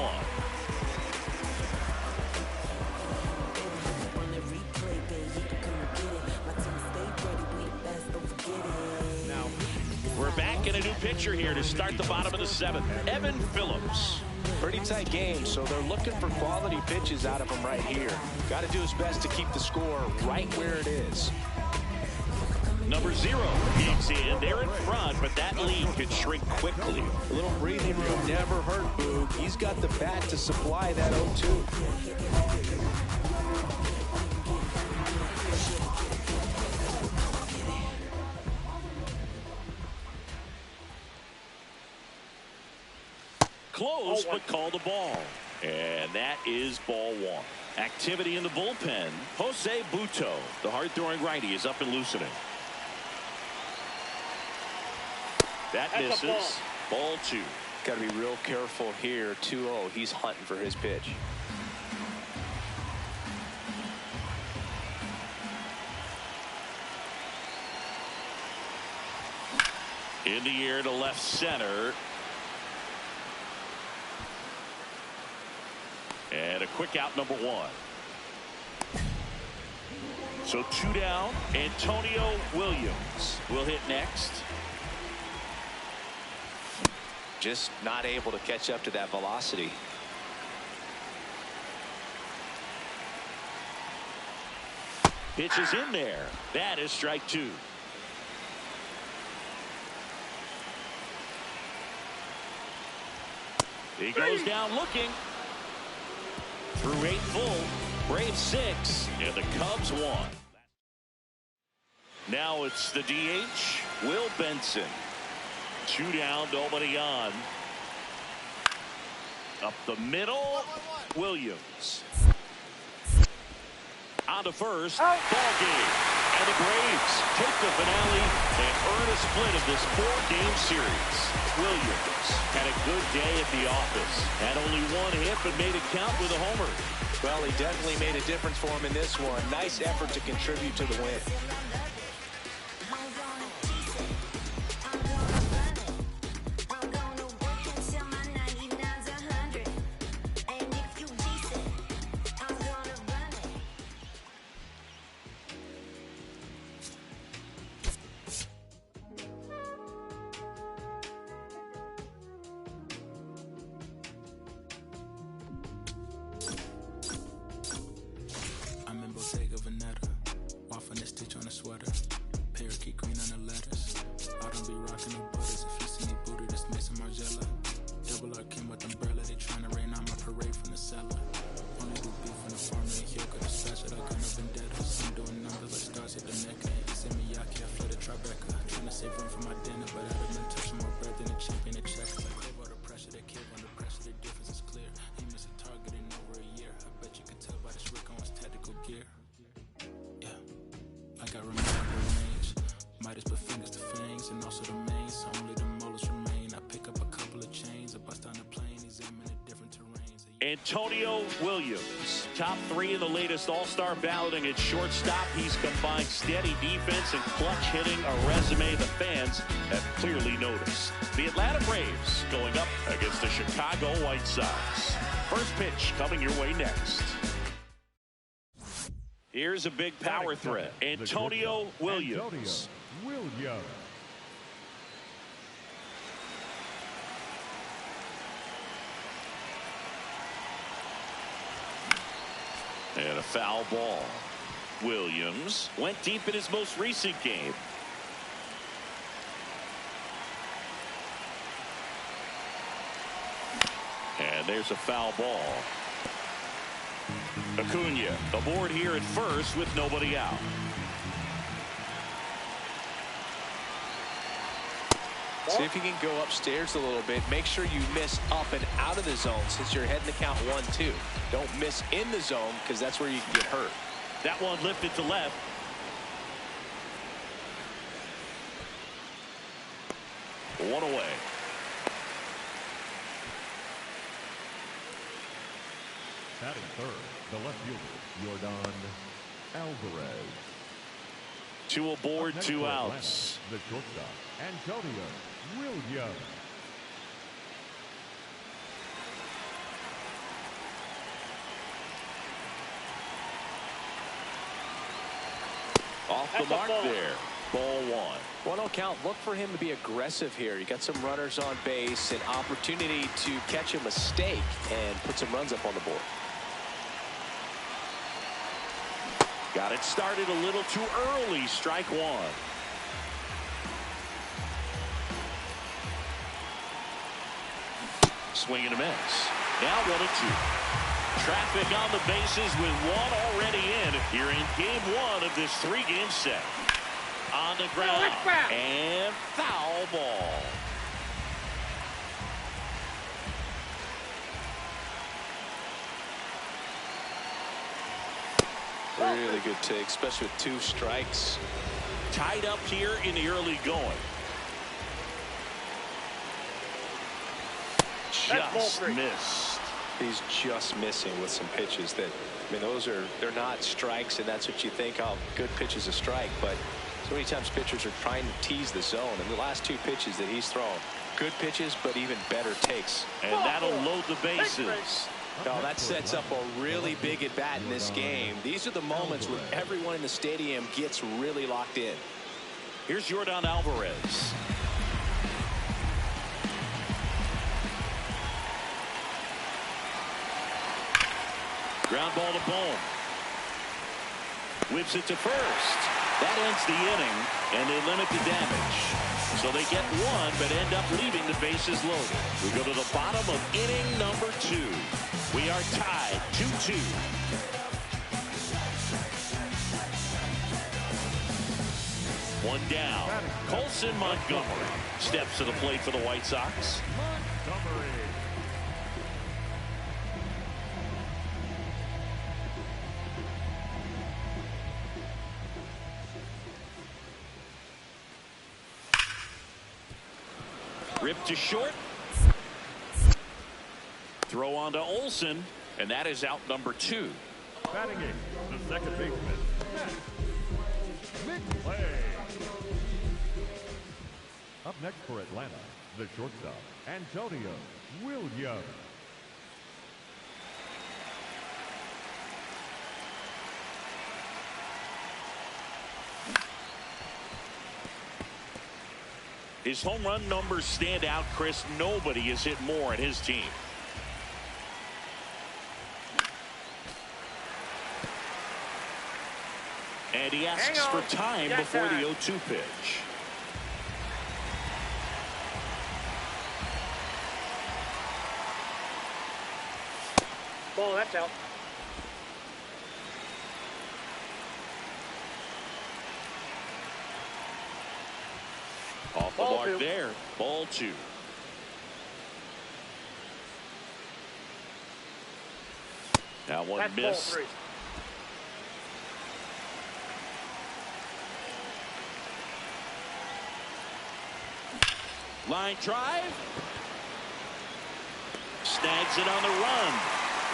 We're back in a new pitcher here to start the bottom of the 7th. Evan Phillips. Pretty tight game, so they're looking for quality pitches out of him right here. Got to do his best to keep the score right where it is. Number 0 peeks in. They're in front, but that lead could shrink quickly. A little breathing room never hurt Boog. He's got the bat to supply that 0-2. Close, but called a ball. And that is ball 1. Activity in the bullpen. Jose Buto, the hard-throwing righty, is up and loosening. That misses. Ball 2. Got to be real careful here. 2-0. He's hunting for his pitch. In the air to left center. And a quick out, number 1. So 2 down. Antonio Williams will hit next. Just not able to catch up to that velocity. Pitch is in there. That is strike 2. He goes down looking. Through 8 full. Braves 6 and the Cubs 1. Now it's the DH, Will Benson. 2 down, nobody on. Up the middle, Williams. On to first, ball game. And the Braves take the finale and earn a split of this 4-game series. Williams had a good day at the office. Had only 1 hit, but made it count with a homer. Well, he definitely made a difference for him in this one. Nice effort to contribute to the win. Antonio Williams, top 3 in the latest All-Star balloting at shortstop. He's combined steady defense and clutch hitting, a resume the fans have clearly noticed. The Atlanta Braves going up against the Chicago White Sox. First pitch coming your way next. Here's a big power threat. Antonio Williams. And a foul ball. Williams went deep in his most recent game. And there's a foul ball. Acuna aboard here at first with nobody out. See if you can go upstairs a little bit. Make sure you miss up and out of the zone since you're heading to count 1-2. Don't miss in the zone because that's where you can get hurt. That one lifted to left. One away. Batting third, the left fielder, Yordan Alvarez. Two aboard, two outs. The shortstop, Antonio Williams. Off the mark there. Ball one. 1-0 count. Look for him to be aggressive here. You got some runners on base, an opportunity to catch a mistake and put some runs up on the board. Got it started a little too early. Strike one. Swing and a miss. Now 1-2. Traffic on the bases with one already in here in game one of this three-game set. On the ground. And foul ball. Really good take, especially with 2 strikes. Tied up here in the early going. Just missed. He's just missing with some pitches that, I mean, they're not strikes, and that's what you think, oh, good pitch is a strike. But so many times pitchers are trying to tease the zone, and the last 2 pitches that he's thrown, good pitches, but even better takes. And that'll load the bases. No, that sets up a really big at bat in this game. These are the moments where everyone in the stadium gets really locked in. Here's Yordan Alvarez. Ground ball to Bohm. Whips it to first. That ends the inning, and they limit the damage. So they get one, but end up leaving the bases loaded. We go to the bottom of inning number 2. We are tied 2-2. One down. Colson Montgomery steps to the plate for the White Sox. Ripped to short. Throw on to Olsen, and that is out number 2. Batting eighth, the second baseman, Mid-play. Up next for Atlanta, the shortstop, Antonio Williams. His home run numbers stand out, Chris. Nobody has hit more in his team. And he asks for time before the 0-2 pitch. Ball, that's out. Off the mark there. Ball 2. Now one missed. Ball 3. Line drive. Snags it on the run.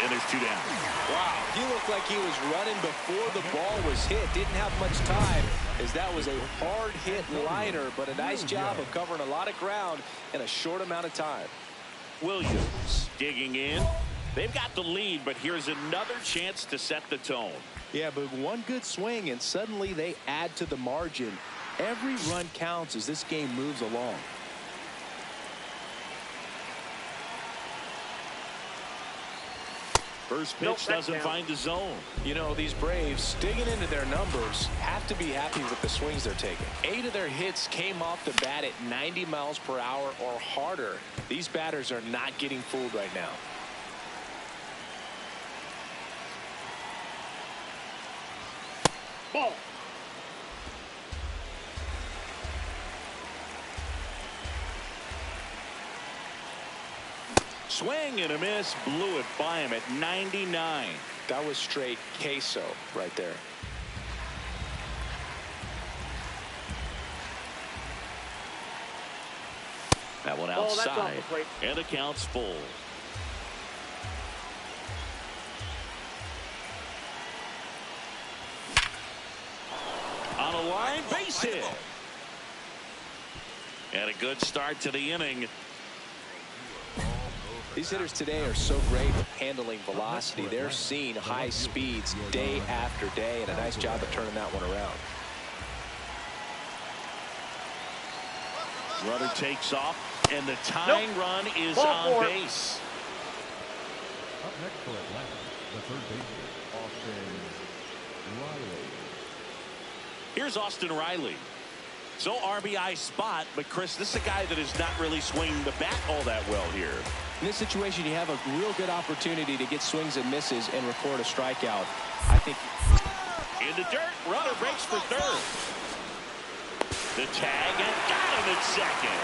And there's 2 down. Wow, he looked like he was running before the ball was hit. Didn't have much time, as that was a hard hit liner, but a nice job of covering a lot of ground in a short amount of time. Williams digging in. They've got the lead, but here's another chance to set the tone. Yeah, but one good swing, and suddenly they add to the margin. Every run counts as this game moves along. First pitch doesn't find the zone. You know, these Braves, digging into their numbers, have to be happy with the swings they're taking. 8 of their hits came off the bat at 90 miles per hour or harder. These batters are not getting fooled right now. Ball. Swing and a miss, blew it by him at 99. That was straight queso right there. That one Oh, that's off outside, the plate. and the count's full. On a line, base hit. And a good start to the inning. These hitters today are so great at handling velocity. They're seeing high speeds day after day, and a nice job of turning that one around. Runner takes off, and the tying run is on base. Up next for Atlanta, the third baseman, Austin Riley. Here's Austin Riley. So RBI spot, but Chris, this is a guy that is not really swinging the bat all that well here. In this situation, you have a real good opportunity to get swings and misses and record a strikeout. I think. In the dirt, runner breaks for third. The tag, and got him at second.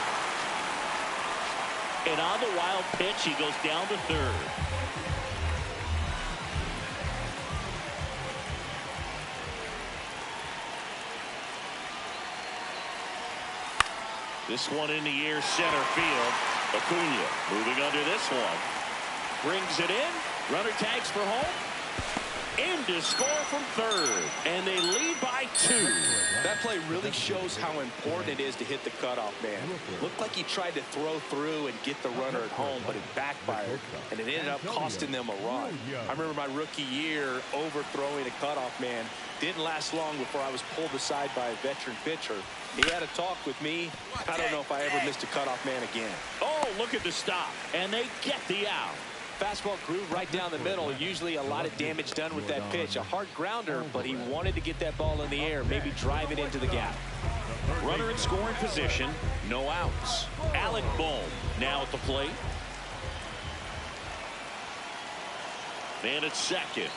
And on the wild pitch, he goes down to third. This one in the air, center field. Acuna moving under this one. Brings it in. Runner tags for home. In to score from third. And they lead by 2. That play really shows how important it is to hit the cutoff man. Looked like he tried to throw through and get the runner at home, but it backfired, and it ended up costing them a run. I remember my rookie year overthrowing a cutoff man. Didn't last long before I was pulled aside by a veteran pitcher. He had a talk with me. I don't know if I ever missed a cutoff man again. Oh, look at the stop. And they get the out. Fastball groove right down the middle. Usually a lot of damage done with that pitch. A hard grounder, but he wanted to get that ball in the air, maybe drive it into the gap. Runner in scoring position, no outs. Alec Bohm now at the plate. And at second.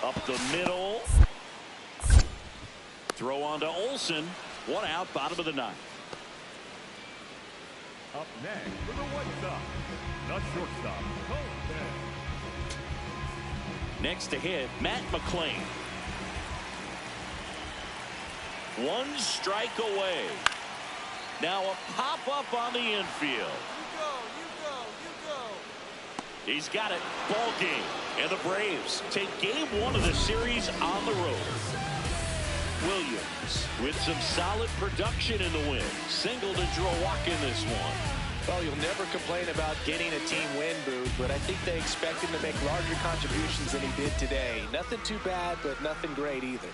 Up the middle. Throw on to Olsen. 1 out, bottom of the 9th. Up next for the White Sox, the shortstop, Colton. Next to hit, Matt McClain. 1 strike away. Now a pop-up on the infield. He's got it. Ball game. And the Braves take game 1 of the series on the road. Williams with some solid production in the win. Singled and drew a walk in this one. Well, you'll never complain about getting a team win, Booth, but I think they expect him to make larger contributions than he did today. Nothing too bad, but nothing great either.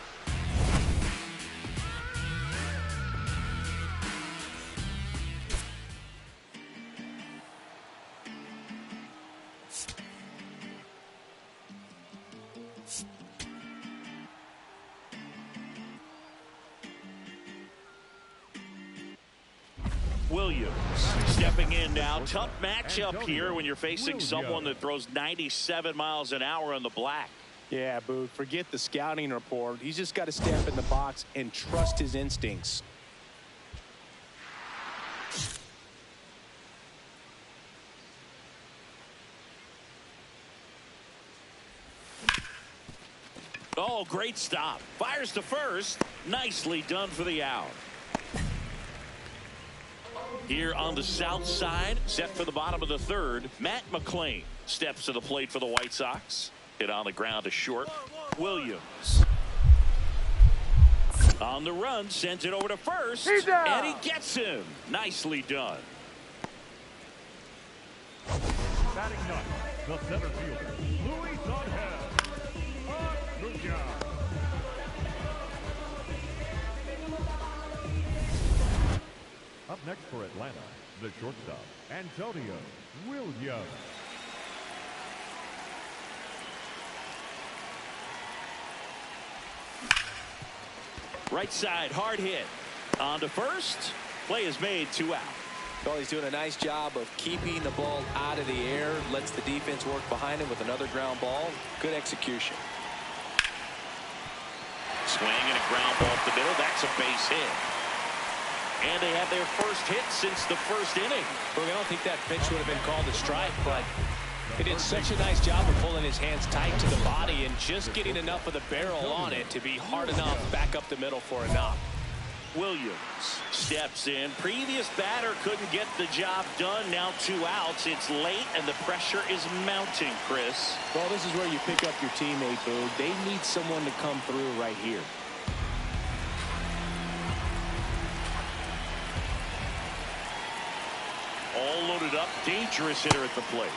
Williams stepping in now. Tough matchup here when you're facing someone that throws 97 miles an hour on the black. Yeah, Booth, forget the scouting report. He's just got to step in the box and trust his instincts. Oh, great stop. Fires to first. Nicely done for the out. Here on the south side, set for the bottom of the 3rd, Matt McClain steps to the plate for the White Sox. Hit on the ground to short. Williams on the run, sends it over to first, and he gets him. Nicely done. Batting ninth, the center fielder, Luis Angel Acuña. Up next for Atlanta, the shortstop, Antonio Williams. Right side, hard hit. On to first. Play is made, 2 out. Well, he's doing a nice job of keeping the ball out of the air. Lets the defense work behind him with another ground ball. Good execution. Swing and a ground ball up the middle. That's a base hit. And they have their first hit since the first inning. Well, I don't think that pitch would have been called a strike, but he did such a nice job of pulling his hands tight to the body and just getting enough of the barrel on it to be hard enough back up the middle for a knock. Williams steps in. Previous batter couldn't get the job done. Now 2 outs. It's late and the pressure is mounting, Chris. Well, this is where you pick up your teammate, Boog. They need someone to come through right here. All loaded up. Dangerous hitter at the plate.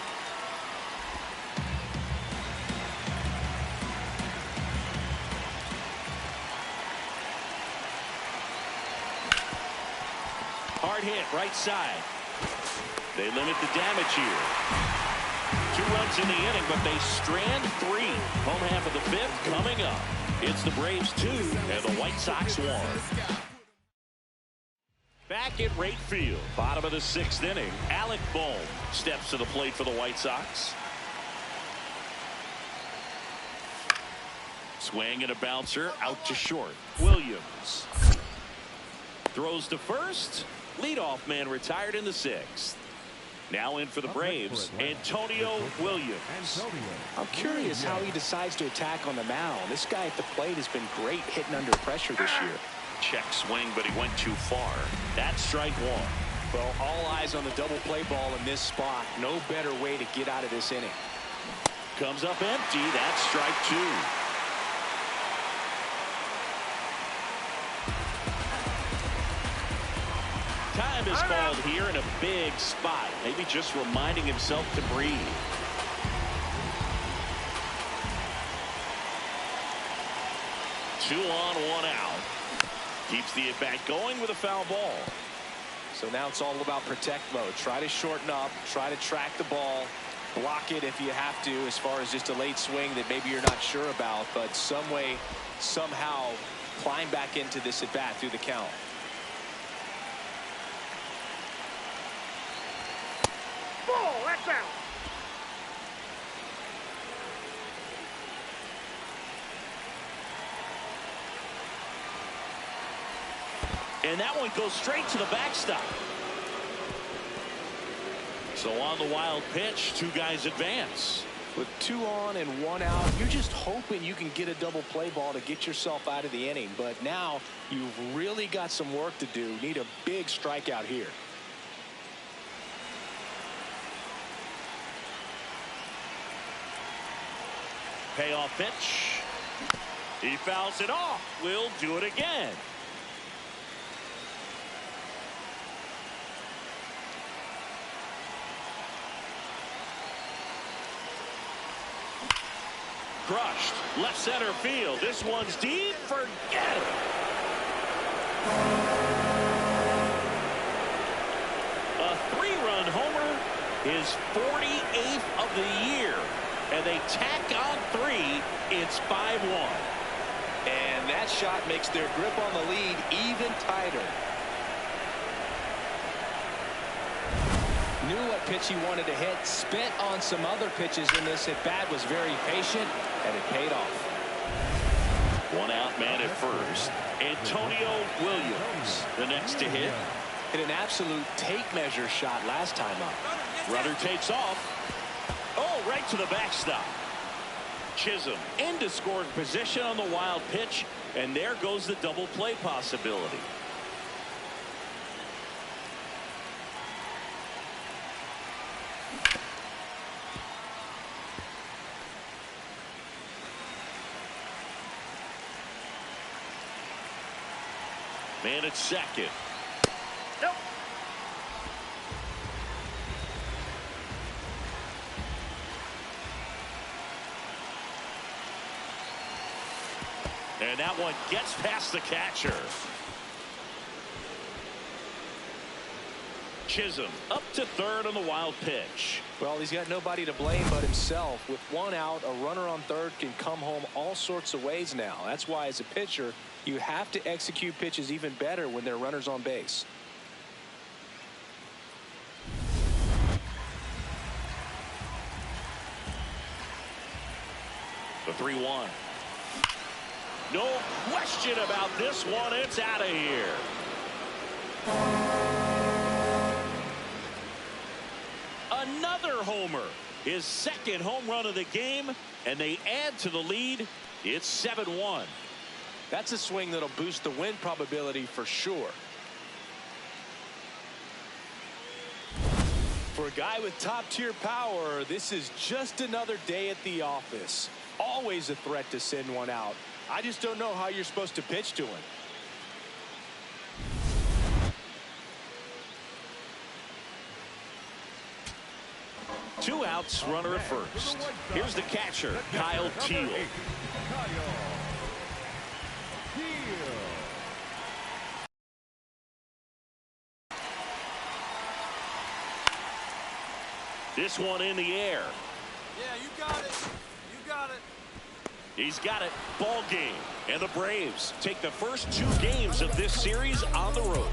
Hard hit, right side. They limit the damage here. 2 runs in the inning, but they strand 3. Home half of the 5th coming up. It's the Braves 2 and the White Sox 1. Back at right field, bottom of the 6th inning, Alec Bohm steps to the plate for the White Sox. Swing and a bouncer out to short. Williams throws to first. Leadoff man retired in the 6th. Now in for the Braves, Antonio Williams. I'm curious how he decides to attack on the mound. This guy at the plate has been great hitting under pressure this year. Check swing, but he went too far. That's strike 1. Well, all eyes on the double play ball in this spot. No better way to get out of this inning. Comes up empty. That's strike 2. Time is called here in a big spot. Maybe just reminding himself to breathe. Two on, 1 out. Keeps the at-bat going with a foul ball. So now it's all about protect mode. Try to shorten up. Try to track the ball. Block it if you have to, as far as just a late swing that maybe you're not sure about. But some way, somehow, climb back into this at-bat through the count. Ball, that's out. And that one goes straight to the backstop. So on the wild pitch, 2 guys advance. With 2 on and 1 out, you're just hoping you can get a double play ball to get yourself out of the inning. But now you've really got some work to do. Need a big strikeout here. Payoff pitch. He fouls it off. We'll do it again. Crushed. Left center field. This one's deep. Forget it. A 3-run homer. His 48th of the year. And they tack on 3. It's 5-1. And that shot makes their grip on the lead even tighter. Knew what pitch he wanted to hit. Spent on some other pitches in this at bat. Was very patient, and it paid off. 1 out man at first. Antonio Williams, the next to hit. Hit an absolute tape measure shot last time up. Runner takes off. Oh, right to the backstop. Chisholm into scoring position on the wild pitch, and there goes the double play possibility. Man at second. Nope. And that one gets past the catcher. Chisholm up to third on the wild pitch. Well, he's got nobody to blame but himself. With one out, a runner on third can come home all sorts of ways now. That's why, as a pitcher, you have to execute pitches even better when there are runners on base. The 3-1. No question about this one. It's out of here. Another homer. His second home run of the game, and they add to the lead. It's 7-1. That's a swing that'll boost the win probability for sure. For a guy with top-tier power, this is just another day at the office. Always a threat to send one out. I just don't know how you're supposed to pitch to him. Two outs, runner at first. Here's the catcher, Kyle Teal. This one in the air. Yeah, you got it. You got it. He's got it. Ball game. And the Braves take the first 2 games of this series on the road.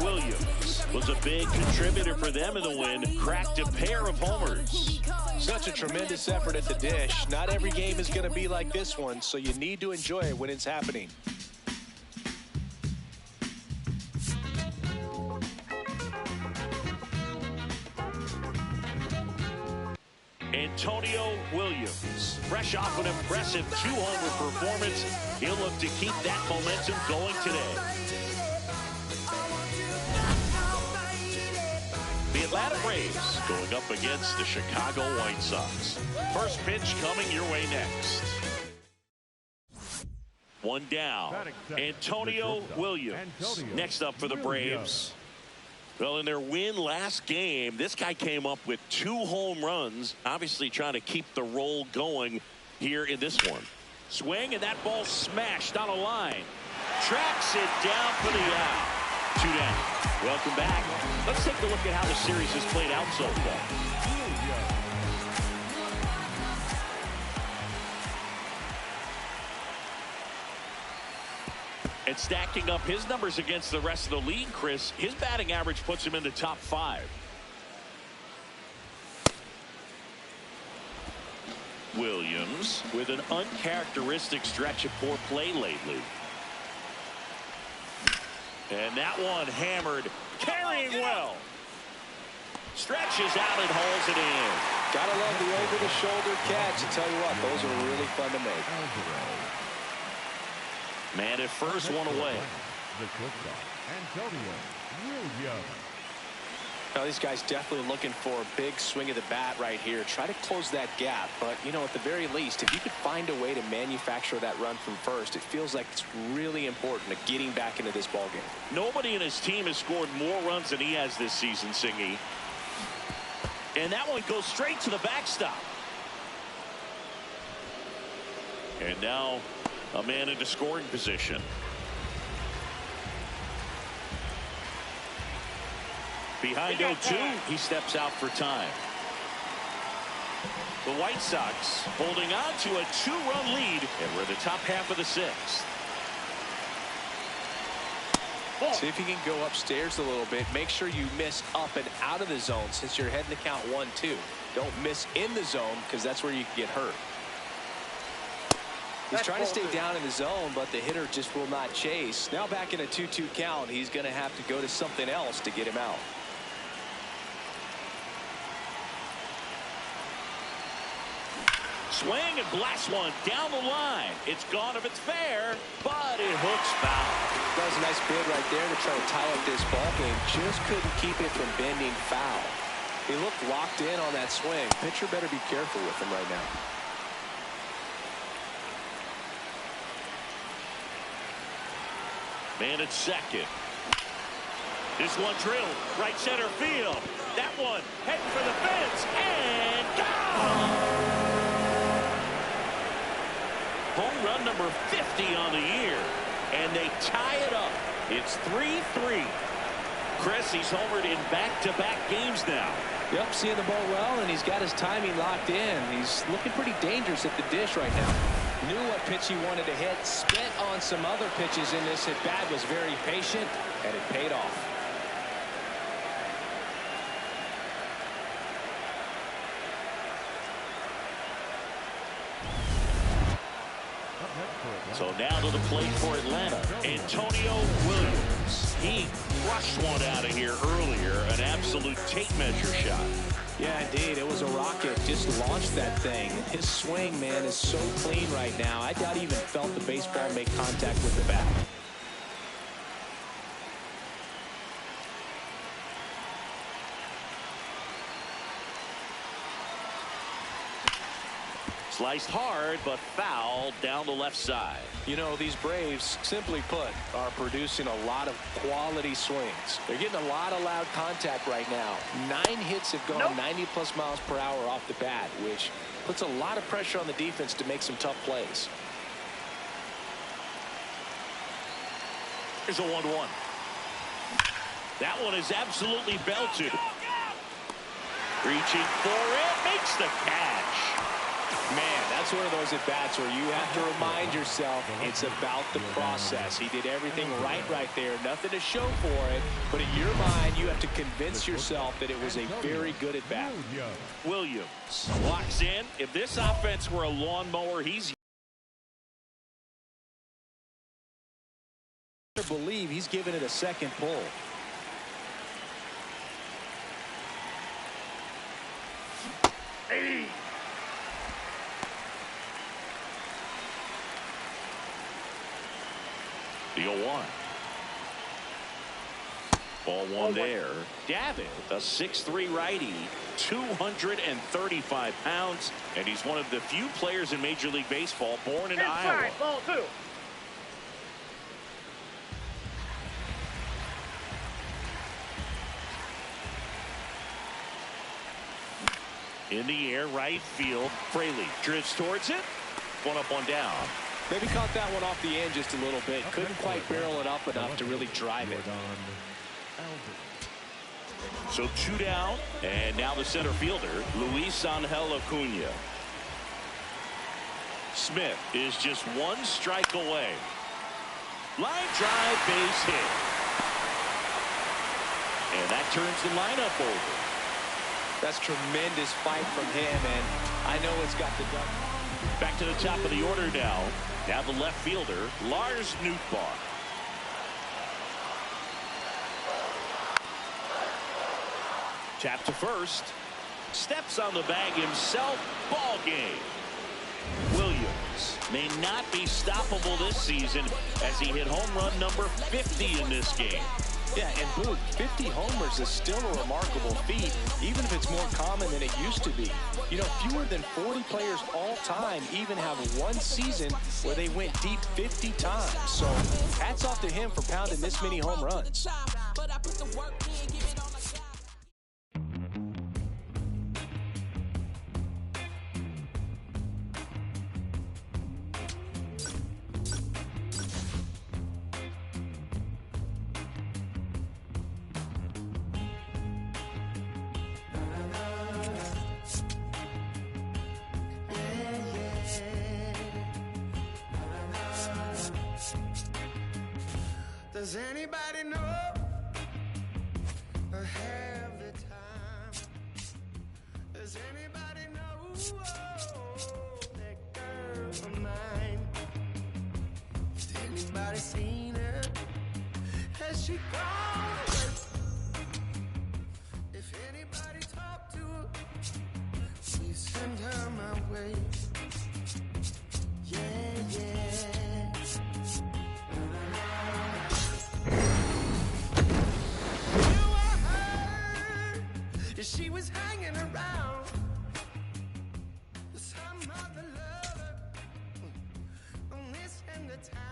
Williams was a big contributor for them in the win. Cracked a pair of homers. Such a tremendous effort at the dish. Not every game is going to be like this one, so you need to enjoy it when it's happening. Antonio Williams, fresh off an impressive 2-homer performance. He'll look to keep that momentum going today. The Atlanta Braves going up against the Chicago White Sox. First pitch coming your way next. One down. Antonio Williams next up for the Braves. Well, in their win last game, this guy came up with 2 home runs, obviously trying to keep the roll going here in this one. Swing, and that ball smashed on a line. Tracks it down for the out. 2 down. Welcome back. Let's take a look at how the series has played out so far. And stacking up his numbers against the rest of the league, Chris, his batting average puts him in the top 5. Williams with an uncharacteristic stretch of poor play lately. And that one hammered, carrying well. Stretches out and hauls it in. Gotta love the over-the-shoulder catch. I tell you what, those are really fun to make. Man at first, one away. The shortstop, Antonio Williams. Now, these guys definitely looking for a big swing of the bat right here. Try to close that gap. But, you know, at the very least, if you could find a way to manufacture that run from first, it feels like it's really important to getting back into this ballgame. Nobody in his team has scored more runs than he has this season, Singy. And that one goes straight to the backstop. And now a man into scoring position. Behind 0-2, he steps out for time. The White Sox holding on to a 2-run lead, and we're in the top half of the 6th. See if you can go upstairs a little bit. Make sure you miss up and out of the zone since you're heading to count 1-2. Don't miss in the zone because that's where you can get hurt. He's trying to stay down in the zone, but the hitter just will not chase. Now back in a 2-2 count, he's going to have to go to something else to get him out. Swing and blast one down the line. It's gone if it's fair, but it hooks foul. That was a nice bid right there to try to tie up this ball game. Just couldn't keep it from bending foul. He looked locked in on that swing. Pitcher better be careful with him right now. Man at second. This one drilled right center field. That one heading for the fence and gone. home run number 50 on the year. And they tie it up. It's 3-3. Chris, he's homered in back-to-back games now. Yep, seeing the ball well, and he's got his timing locked in. He's looking pretty dangerous at the dish right now. Knew what pitch he wanted to hit, spent on some other pitches in this at-bat, was very patient, and it paid off. So now to the plate for Atlanta, Antonio Williams. He crushed one out of here earlier, an absolute tape measure shot. Yeah, indeed. It was a rocket. Just launched that thing. His swing, man, is so clean right now. I doubt he even felt the baseball make contact with the bat. Sliced hard, but foul down the left side. You know, these Braves, simply put, are producing a lot of quality swings. They're getting a lot of loud contact right now. 9 hits have gone 90-plus miles per hour off the bat, which puts a lot of pressure on the defense to make some tough plays. Here's a 1-1. That one is absolutely belted. Reaching for it, makes the catch. Man, that's one of those at-bats where you have to remind yourself it's about the process. He did everything right there. Nothing to show for it. But in your mind, you have to convince yourself that it was a very good at-bat. Williams locks in. If this offense were a lawnmower, he's... I believe he's giving it a second pull. Hey. The 0-1. Ball one there. David, a 6'3" righty, 235 pounds, and he's one of the few players in Major League Baseball born in Iowa. Ball 2. In the air, right field. Fraley drifts towards it. One up, one down. Maybe caught that one off the end just a little bit. Couldn't quite barrel it up enough to really drive it. So 2 down, and now the center fielder, Luis Angel Acuna. Smith is just 1 strike away. Line drive, base hit. And that turns the lineup over. That's tremendous fight from him, and I know it's got the duck. Back to the top of the order now. Now the left fielder, Lars Nootbaar. Tap to first. Steps on the bag himself. Ball game. Williams may not be stoppable this season as he hit home run number 50 in this game. Yeah, and Boog, 50 homers is still a remarkable feat, even if it's more common than it used to be. You know, fewer than 40 players all time even have one season where they went deep 50 times. So hats off to him for pounding this many home runs. Does anybody know or have the time? Does anybody know that girl of mine? Has anybody seen her? Has she gone away? If anybody talked to her, please send her my way. Yeah, yeah. She was hanging around some other lover on this end of town.